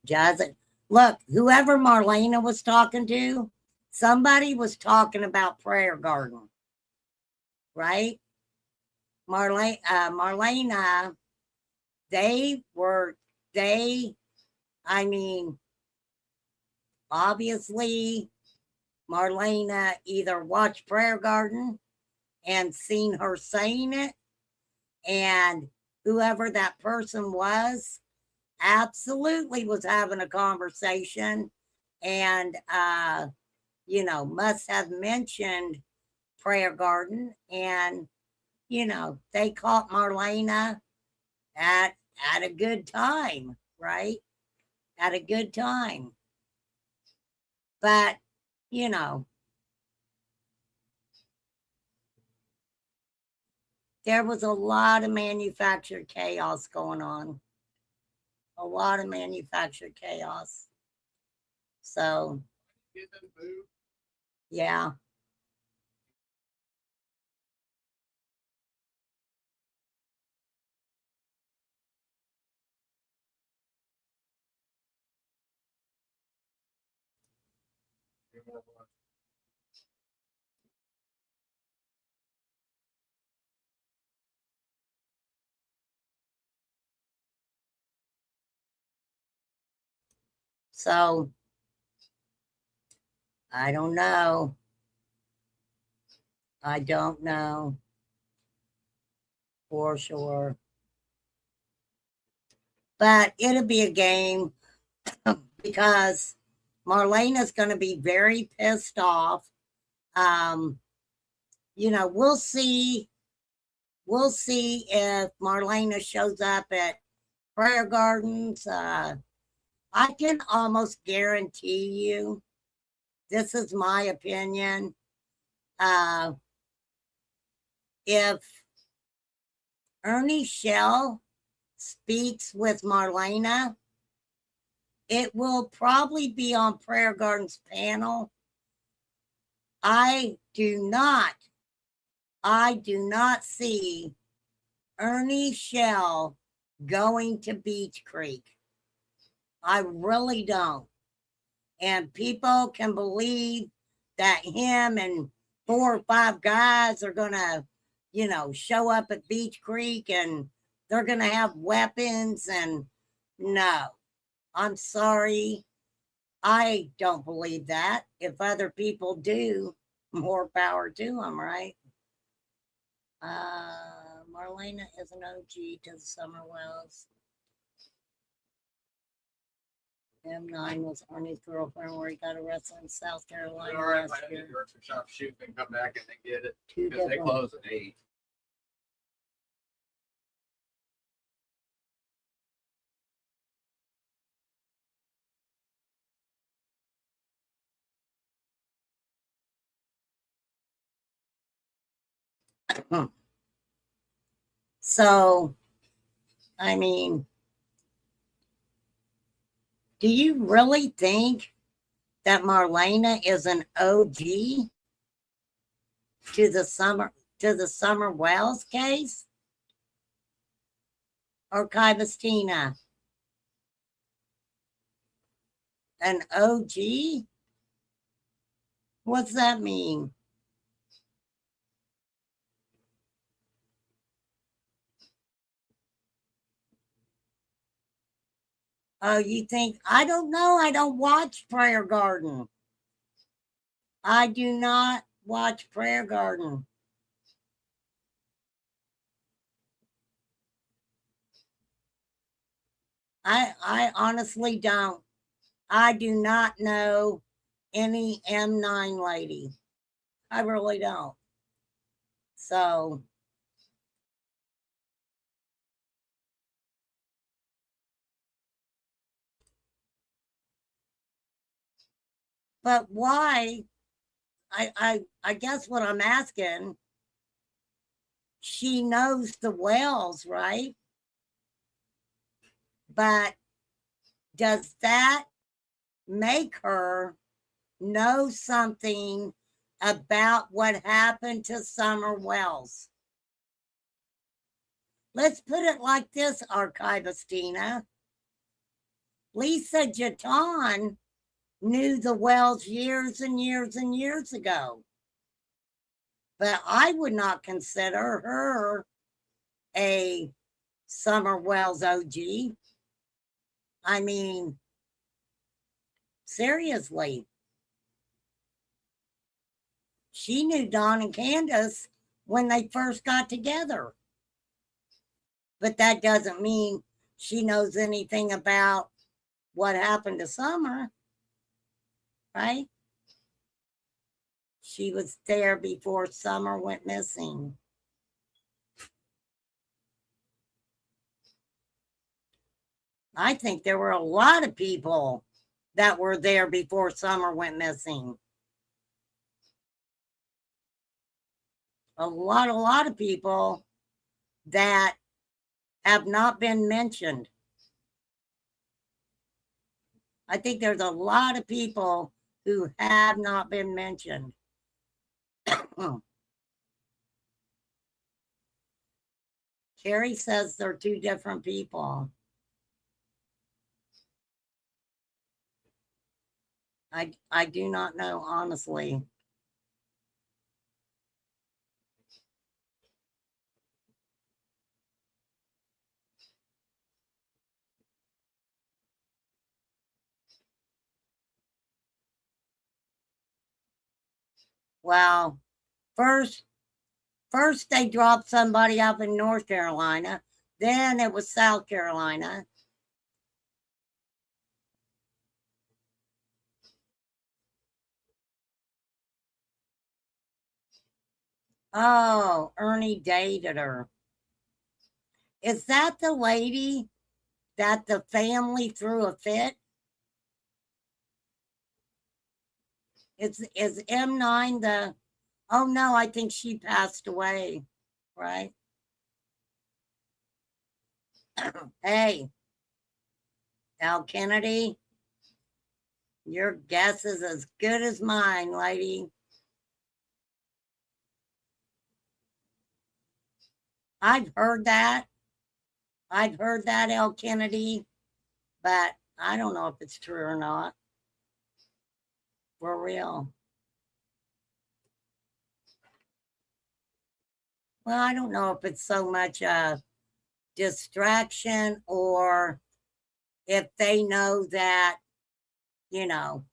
Doesn't. Look, whoever Marlena was talking to, somebody was talking about Prayer Garden, right? Marlena, I mean, obviously, Marlena either watched Prayer Garden and seen her saying it, and whoever that person was absolutely was having a conversation and, you know, must have mentioned Prayer Garden, and, you know, they caught Marlena at a good time, right? At a good time. But, you know, there was a lot of manufactured chaos going on. A lot of manufactured chaos. So, yeah. So, I don't know. I don't know for sure. But it'll be a game because Marlena's going to be very pissed off. You know, we'll see. We'll see if Marlena shows up at prayer gardens. I can almost guarantee you, this is my opinion. If Ernie Shell speaks with Marlena, it will probably be on Prayer Garden's panel. I do not see Ernie Shell going to Beach Creek. I really don't. And people can believe that him and 4 or 5 guys are going to, you know, show up at Beach Creek and they're going to have weapons. And no, I'm sorry. I don't believe that. If other people do, more power to them, right? Marlena is an OG to the Summer Wells. M9 was Arnie's girlfriend where he got arrested in South Carolina last year. Shop shoot and come back and then get it. Two Because they different- close at 8. So, I mean, do you really think that Marlena is an OG to the Summer Wells case? Or Kybastina? An OG? What's that mean? Oh, you think, I don't know. I don't watch Prayer Garden. I do not watch Prayer Garden. I honestly don't. I do not know any M9 lady. I really don't. So, but why? I guess what I'm asking, she knows the Wells, right? But does that make her know something about what happened to Summer Wells? Let's put it like this, Archivastina. Lisa Jaton knew the Wells years and years and years ago. But I would not consider her a Summer Wells OG. I mean, seriously. She knew Don and Candace when they first got together. But that doesn't mean she knows anything about what happened to Summer, right? She was there before Summer went missing. I think there were a lot of people that were there before Summer went missing. A lot of people that have not been mentioned. I think there's a lot of people who have not been mentioned. Carrie says they're 2 different people. I do not know, honestly. Well, first they dropped somebody up in North Carolina. Then it was South Carolina. Oh, Ernie dated her. Is that the lady that the family threw a fit? Is M9 the... Oh no, I think she passed away, right? Hey, Al Kennedy, your guess is as good as mine, lady. I've heard that, Al Kennedy, but I don't know if it's true or not. For real. Well, I don't know if it's so much a distraction or if they know that, you know,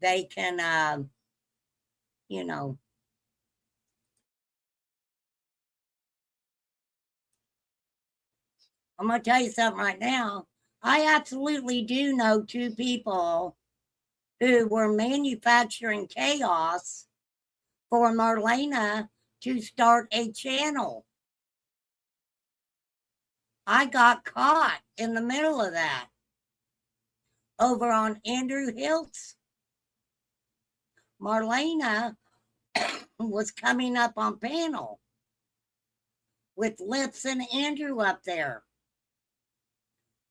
they can, you know, I'm going to tell you something right now. I absolutely do know two people who were manufacturing chaos for Marlena to start a channel. I got caught in the middle of that over on Andrew Hilt's. Marlena was coming up on panel with Lips and Andrew up there.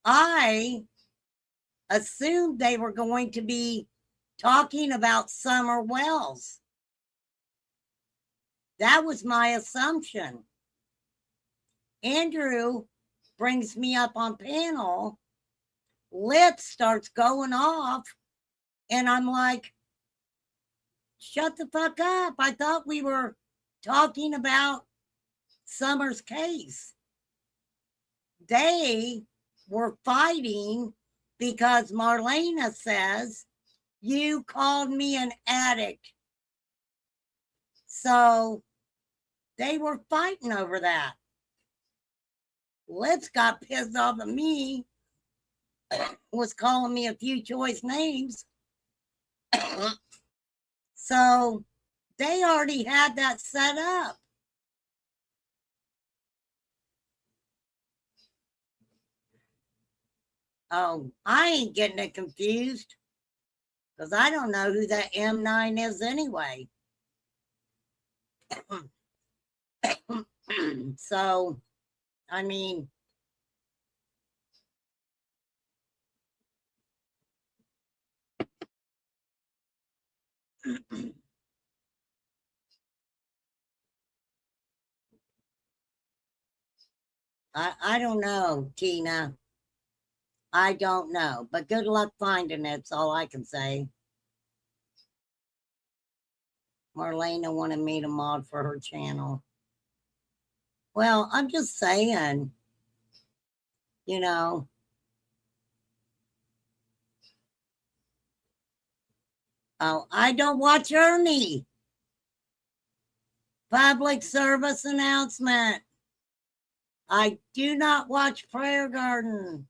I assumed they were going to be talking about Summer Wells. That was my assumption. Andrew brings me up on panel. Lips starts going off, and I'm like, shut the fuck up. I thought we were talking about Summer's case. They were fighting because Marlena says, you called me an addict. So they were fighting over that. Lips got pissed off at me, was calling me a few choice names. So they already had that set up. Oh, I ain't getting it confused because I don't know who that M9 is anyway. So, I mean, I don't know, Tina. I don't know, but good luck finding it. That's all I can say. Marlena wanted me to mod for her channel. Well, I'm just saying, you know. Oh, I don't watch Ernie. Public service announcement. I do not watch Prayer Garden.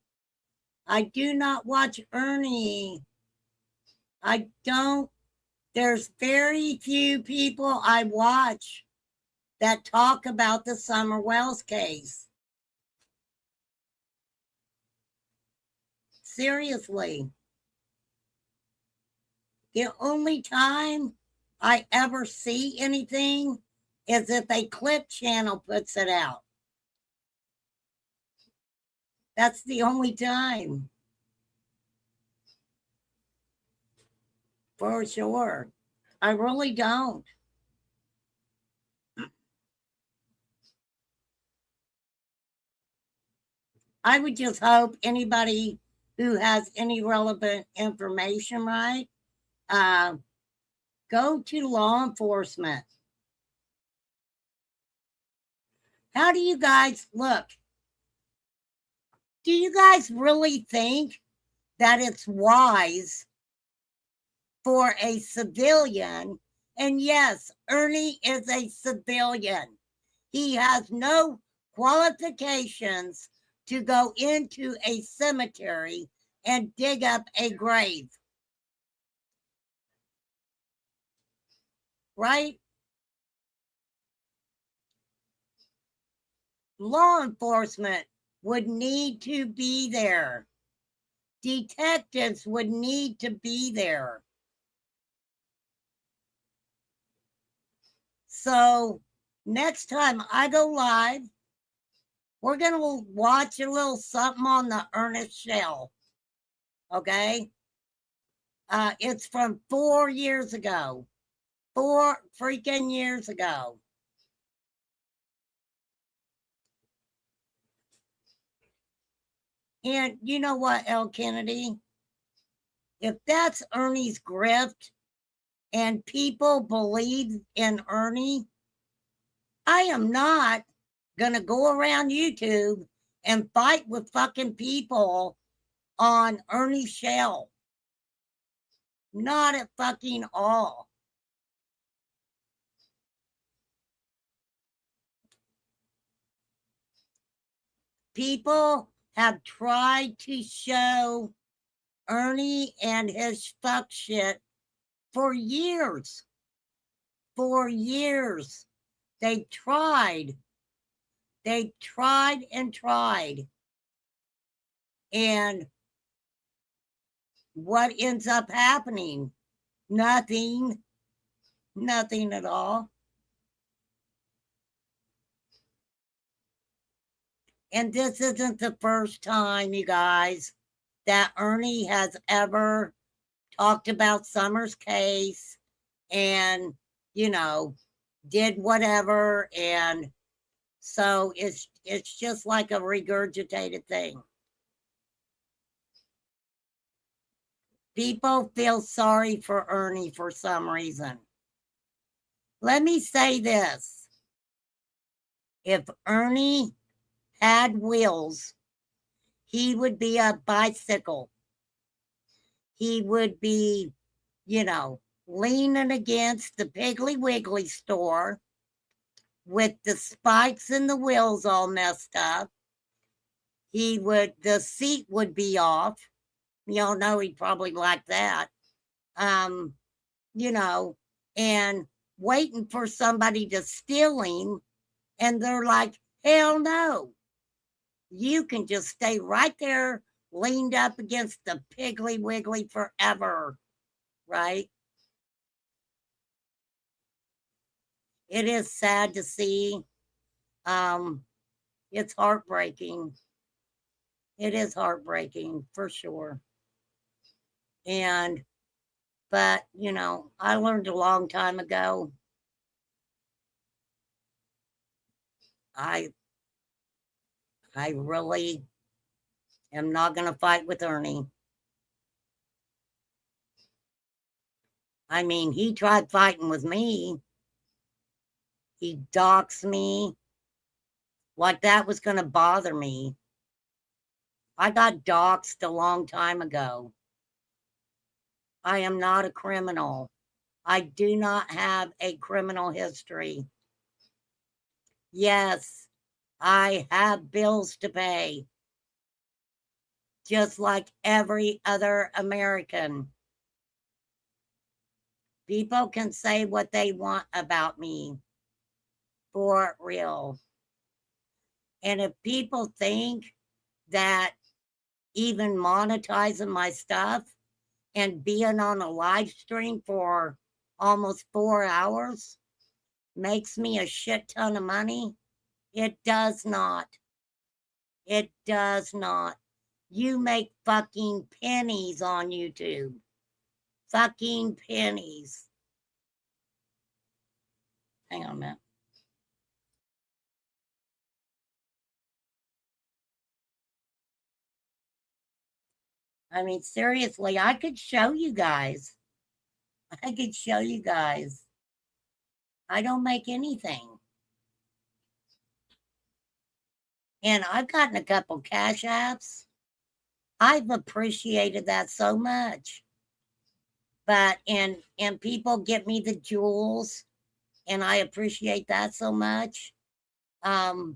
I do not watch Ernie. I don't. There's very few people I watch that talk about the Summer Wells case. Seriously. The only time I ever see anything is if a clip channel puts it out. That's the only time. For sure. I really don't. I would just hope anybody who has any relevant information, right, go to law enforcement. How do you guys look? Do you guys really think that it's wise for a civilian And yes, Ernie is a civilian. He has no qualifications to go into a cemetery and dig up a grave. Right? Law enforcement would need to be there. Detectives would need to be there. So next time I go live, we're going to watch a little something on the Ernest Shell. Okay? It's from 4 years ago. 4 freaking years ago. And you know what, L. Kennedy? If that's Ernie's grift and people believe in Ernie, I am not going to go around YouTube and fight with fucking people on Ernie Shell. Not at fucking all. People have tried to show Ernie and his fuck shit for years. For years. They tried. They tried and tried. And what ends up happening? Nothing. Nothing at all. And this isn't the first time, you guys, that Ernie has ever talked about Summer's case and, you know, did whatever. And so it's just like a regurgitated thing. People feel sorry for Ernie for some reason. Let me say this. If Ernie had wheels, he would be a bicycle. He would be, you know, leaning against the Piggly Wiggly store with the spikes and the wheels all messed up. The seat would be off. Y'all know he'd probably like that. You know, and waiting for somebody to steal him. And they're like, hell no. You can just stay right there, leaned up against the Piggly Wiggly forever, right? It is sad to see. It's heartbreaking. It is heartbreaking for sure. But you know, I learned a long time ago. I really am not going to fight with Ernie. I mean, he tried fighting with me. He doxed me. Like that was going to bother me. I got doxed a long time ago. I am not a criminal. I do not have a criminal history. Yes, I have bills to pay. Just like every other American. People can say what they want about me. For real. And if people think that even monetizing my stuff and being on a live stream for almost 4 hours makes me a shit ton of money, it does not. It does not. You make fucking pennies on YouTube. Fucking pennies. Hang on a minute. I mean, seriously, I could show you guys. I could show you guys. I don't make anything. And I've gotten a couple cash apps. I've appreciated that so much. But and people get me the jewels, and I appreciate that so much. But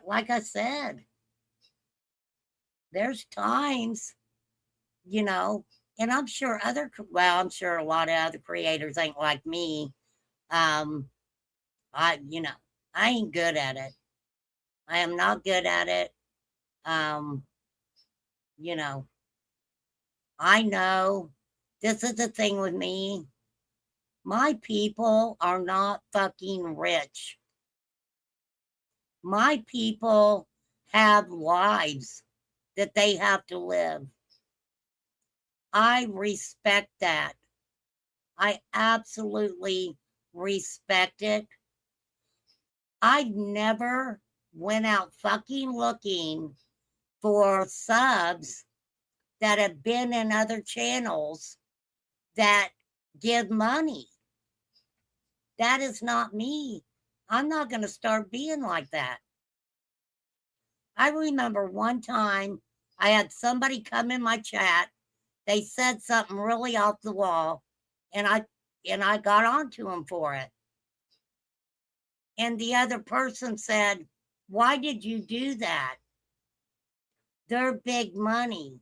like I said, there's times, you know, and I'm sure I'm sure a lot of other creators ain't like me. You know, I ain't good at it. I am not good at it. Um, you know, I know this is the thing with me. My people are not fucking rich. My people have lives that they have to live. I respect that. I absolutely respect it. I never went out fucking looking for subs that have been in other channels that give money. That is not me. I'm not going to start being like that. I remember one time I had somebody come in my chat. They said something really off the wall, and I got onto them for it. And the other person said, "Why did you do that? They're big money.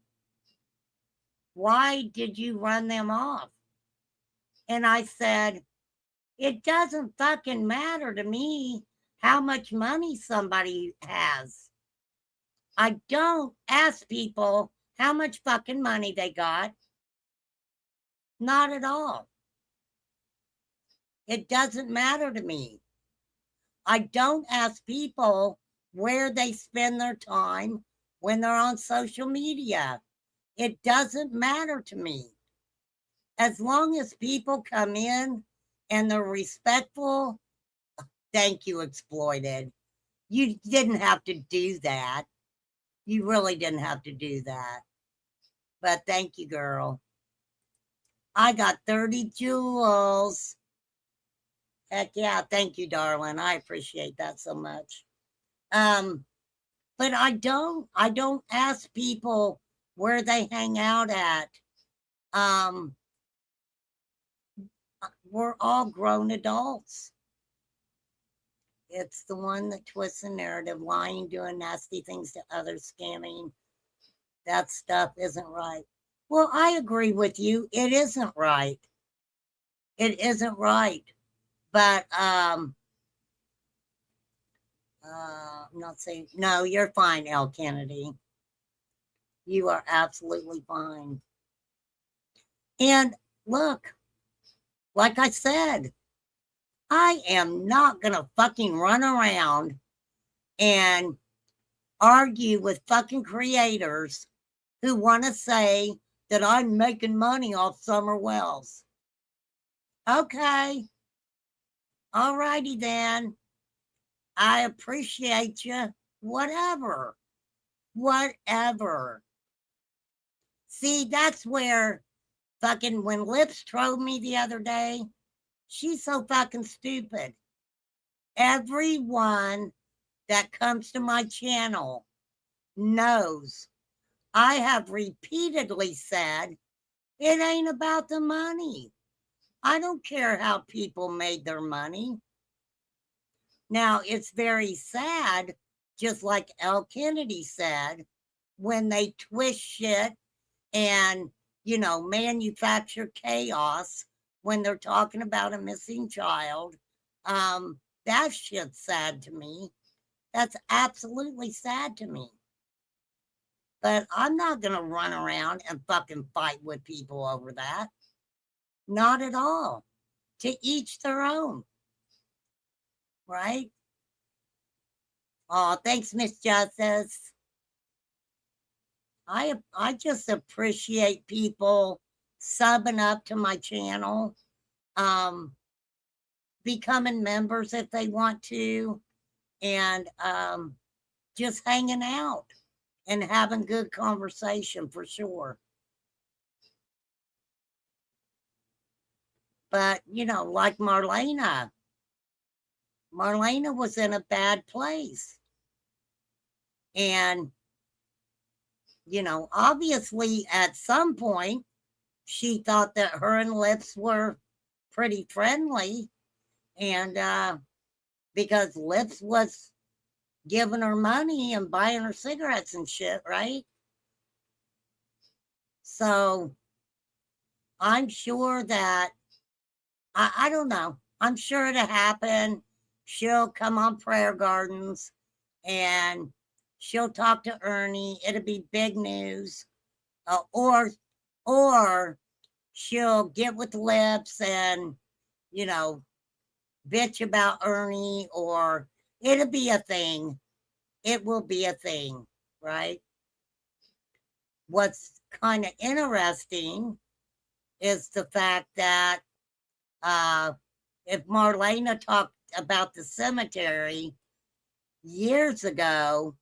Why did you run them off?" And I said, "It doesn't fucking matter to me how much money somebody has. I don't ask people how much fucking money they got. Not at all. It doesn't matter to me. I don't ask people where they spend their time when they're on social media. It doesn't matter to me. As long as people come in and they're respectful, thank you, Exploited. You didn't have to do that. You really didn't have to do that. But thank you, girl. I got 30 jewels. Heck yeah, thank you, darling. I appreciate that so much. But I don't ask people where they hang out at. We're all grown adults. It's the one that twists the narrative, lying, doing nasty things to others, scamming. That stuff isn't right. Well, I agree with you. It isn't right. It isn't right. But I'm not saying no, you're fine, L. Kennedy. You are absolutely fine. And look, like I said, I am not gonna fucking run around and argue with fucking creators who want to say that I'm making money off Summer Wells. Okay. All righty then. I appreciate you. Whatever. Whatever. See, that's where fucking when Lips trolled me the other day, she's so fucking stupid. Everyone that comes to my channel knows I have repeatedly said it ain't about the money. I don't care how people made their money. Now, it's very sad, just like L. Kennedy said, when they twist shit and, manufacture chaos when they're talking about a missing child. That shit's sad to me. That's absolutely sad to me. But I'm not going to run around and fucking fight with people over that. Not at all. To each their own. Right? Oh, thanks, Miss Justice. I just appreciate people subbing up to my channel, becoming members if they want to, and just hanging out and having good conversation for sure. But, like Marlena was in a bad place. And you know, obviously at some point she thought that her and Lips were pretty friendly. And because Lips was giving her money and buying her cigarettes and shit, right? So I'm sure that, I don't know, I'm sure it'll happen. She'll come on Prayer Gardens and she'll talk to Ernie. It'll be big news. Or she'll get with Lips and, you know, bitch about Ernie, or it'll be a thing. It will be a thing, right? What's kind of interesting is the fact that if Marlena talked about the cemetery years ago,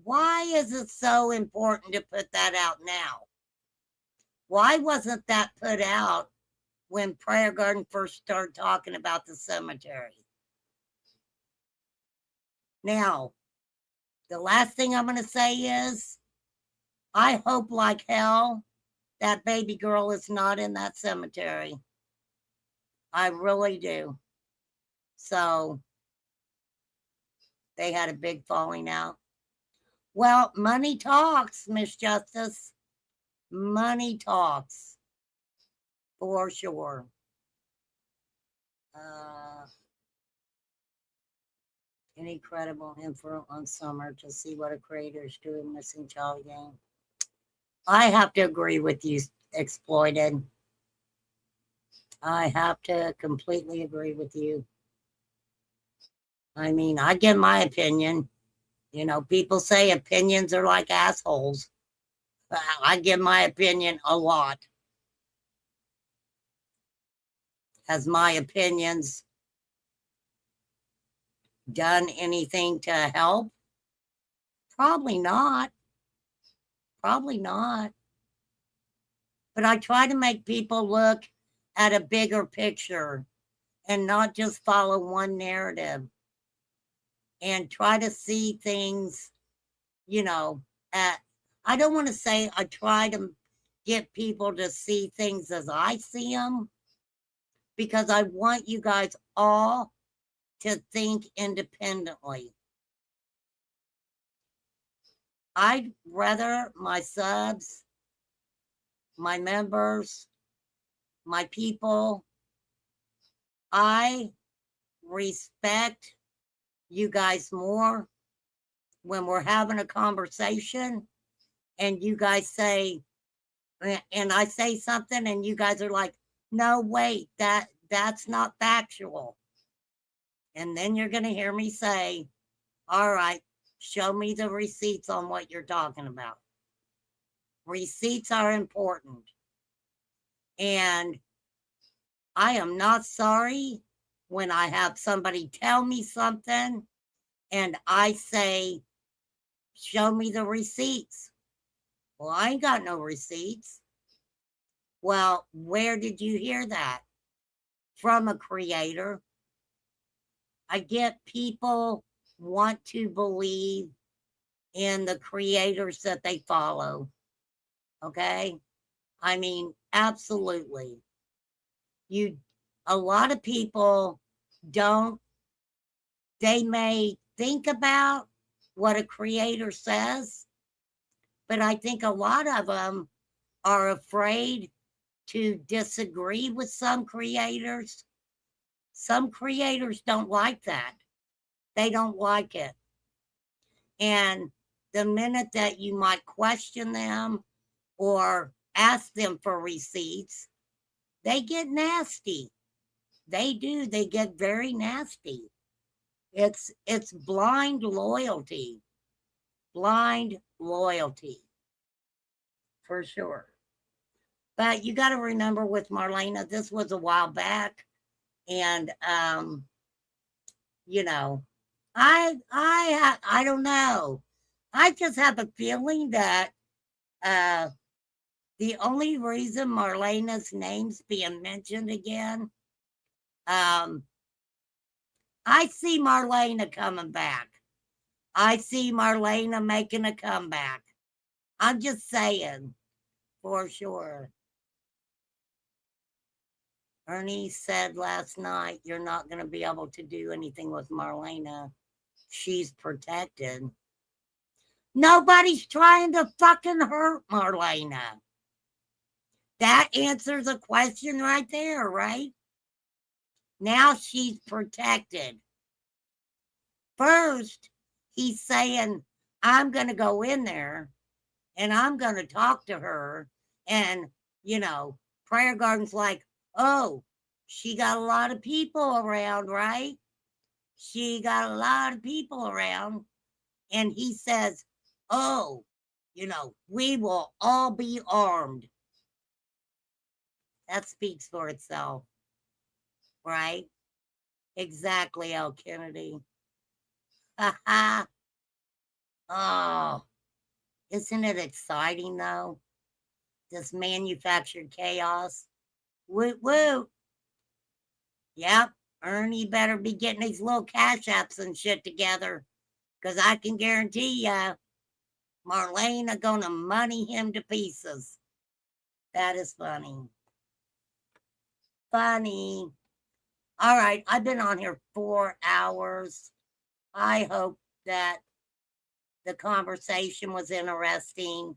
why is it so important to put that out now? Why wasn't that put out when Prayer Garden first started talking about the cemetery? Now, the last thing I'm going to say is, I hope like hell that baby girl is not in that cemetery. I really do. So they had a big falling out. Well, money talks, Miss Justice. Money talks. For sure. Any credible info on Summer to see what a creator is doing missing child game? I have to agree with you, Exploited. I have to completely agree with you. I mean, I give my opinion. You know, people say opinions are like assholes. I give my opinion a lot. Has my opinions done anything to help? Probably not. Probably not. But I try to make people look at a bigger picture and not just follow one narrative, and try to see things, you know, I don't want to say I try to get people to see things as I see them, because I want you guys all to think independently. I'd rather my subs, my members, my people, I respect you guys more when we're having a conversation and you guys say, and I say something and you guys are like, no, wait, that's not factual. And then you're going to hear me say, all right, show me the receipts on what you're talking about. Receipts are important. And I am not sorry when I have somebody tell me something and I say, show me the receipts. Well, I ain't got no receipts. Well, where did you hear that? From a creator. I get people want to believe in the creators that they follow. Okay? I mean, absolutely. A lot of people don't, they may think about what a creator says, but I think a lot of them are afraid to disagree with some creators. Some creators don't like that. They don't like it. And the minute that you might question them or ask them for receipts, they get nasty. They do. They get very nasty. It's blind loyalty. Blind loyalty. For sure. But you got to remember with Marlena, this was a while back. And, you know, I don't know. I just have a feeling that the only reason Marlena's name's being mentioned again, I see Marlena coming back. I see Marlena making a comeback. I'm just saying, for sure. Ernie said last night, you're not going to be able to do anything with Marlena. She's protected. Nobody's trying to fucking hurt Marlena. That answers a question right there, right? Now she's protected. First, he's saying, I'm going to go in there and I'm going to talk to her. And, Prayer Garden's like, oh, she got a lot of people around, right? She got a lot of people around. And he says, oh, we will all be armed. That speaks for itself, right? Exactly, L. Kennedy. Ha ha. Oh, isn't it exciting though? This manufactured chaos. Woot woot. Yep, Ernie better be getting his little cash apps and shit together. Because I can guarantee ya, Marlena gonna money him to pieces. That is funny. Funny. All right, I've been on here 4 hours. I hope that the conversation was interesting.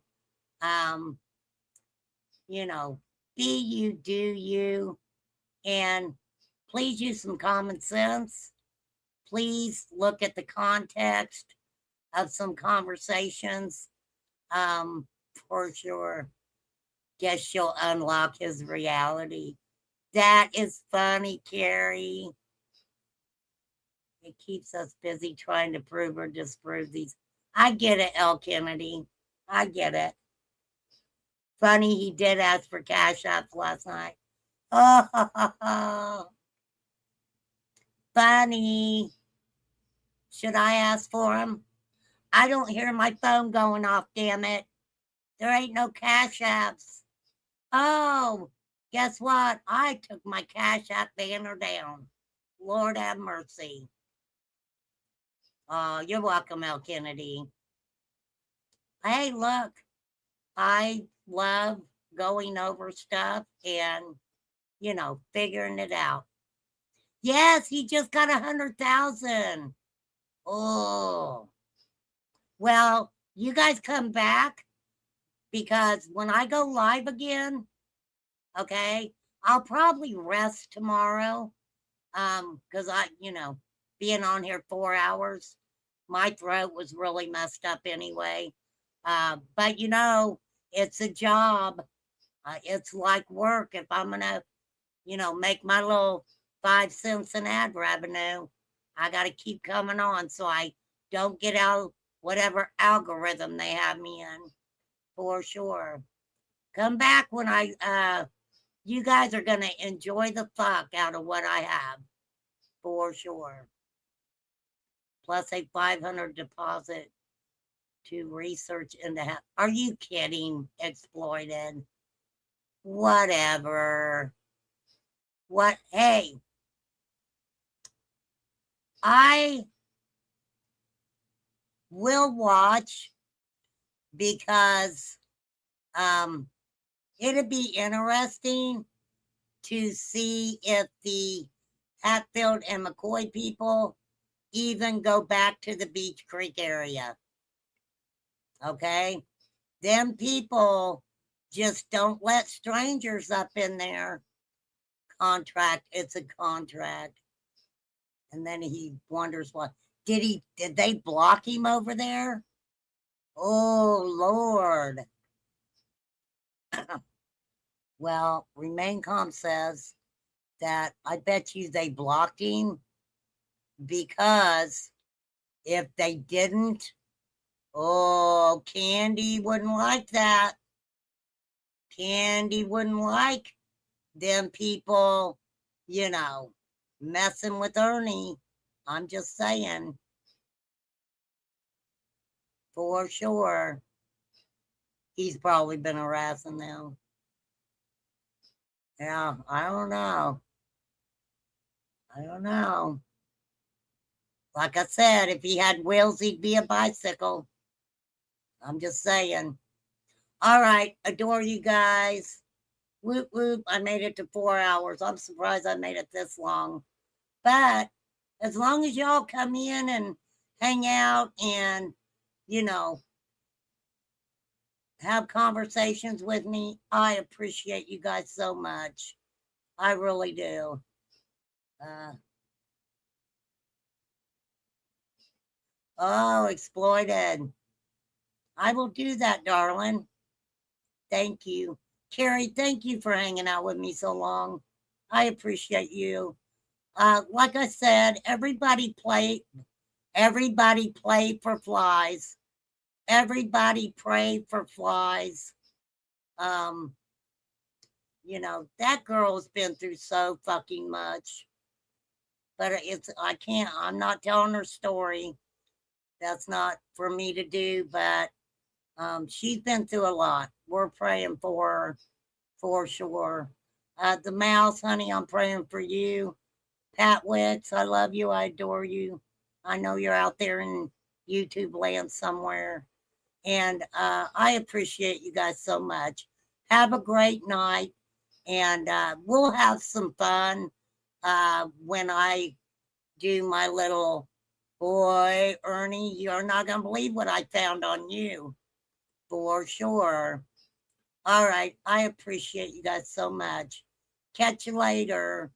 Be you, do you, and please use some common sense. Please look at the context of some conversations. For sure. Guess you'll unlock his reality. That is funny, Carrie. It keeps us busy trying to prove or disprove these. I get it, L. Kennedy. I get it. Funny, he did ask for cash apps last night. Oh, funny. Should I ask for him? I don't hear my phone going off, damn it. There ain't no cash apps. Oh, guess what? I took my cash app banner down. Lord have mercy. Oh, you're welcome, L. Kennedy. Hey, look, I love going over stuff and, figuring it out. Yes, he just got 100,000. Oh, well, you guys come back because when I go live again, okay, I'll probably rest tomorrow. Because I, being on here 4 hours, my throat was really messed up anyway. But it's a job. It's like work. If I'm gonna, make my little 5 cents in ad revenue, I got to keep coming on so I don't get out whatever algorithm they have me in, for sure. Come back when you guys are gonna enjoy the fuck out of what I have, for sure. Plus a 500 deposit to research into how. Are you kidding? Exploited. Whatever. What? Hey, I will watch because it'd be interesting to see if the Hatfield and McCoy people even go back to the Beach Creek area. Okay? Them people just don't let strangers up in there. Contract, it's a contract. And then he wonders what. Did they block him over there? Oh, Lord. Well, Remain Calm says that I bet you they blocked him because if they didn't, oh, Candy wouldn't like that. Candy wouldn't like them people, messing with Ernie. I'm just saying. For sure. He's probably been harassing them. Yeah, I don't know. Like I said, if he had wheels, he'd be a bicycle. I'm just saying. All right. Adore you guys. Whoop, whoop. I made it to 4 hours. I'm surprised I made it this long. But as long as y'all come in and hang out and, you know, have conversations with me, I appreciate you guys so much. I really do. Oh, exploited. I will do that, darling. Thank you. Carrie, thank you for hanging out with me so long. I appreciate you. Like I said, everybody play for flies. Everybody pray for flies. You know, that girl's been through so fucking much. But I'm not telling her story. That's not for me to do, but she's been through a lot. We're praying for her, for sure. The mouse, honey, I'm praying for you. Pat Wicks, I love you. I adore you. I know you're out there in YouTube land somewhere. And I appreciate you guys so much. Have a great night. And we'll have some fun when I do my little boy, Ernie. You're not going to believe what I found on you. For sure. All right. I appreciate you guys so much. Catch you later.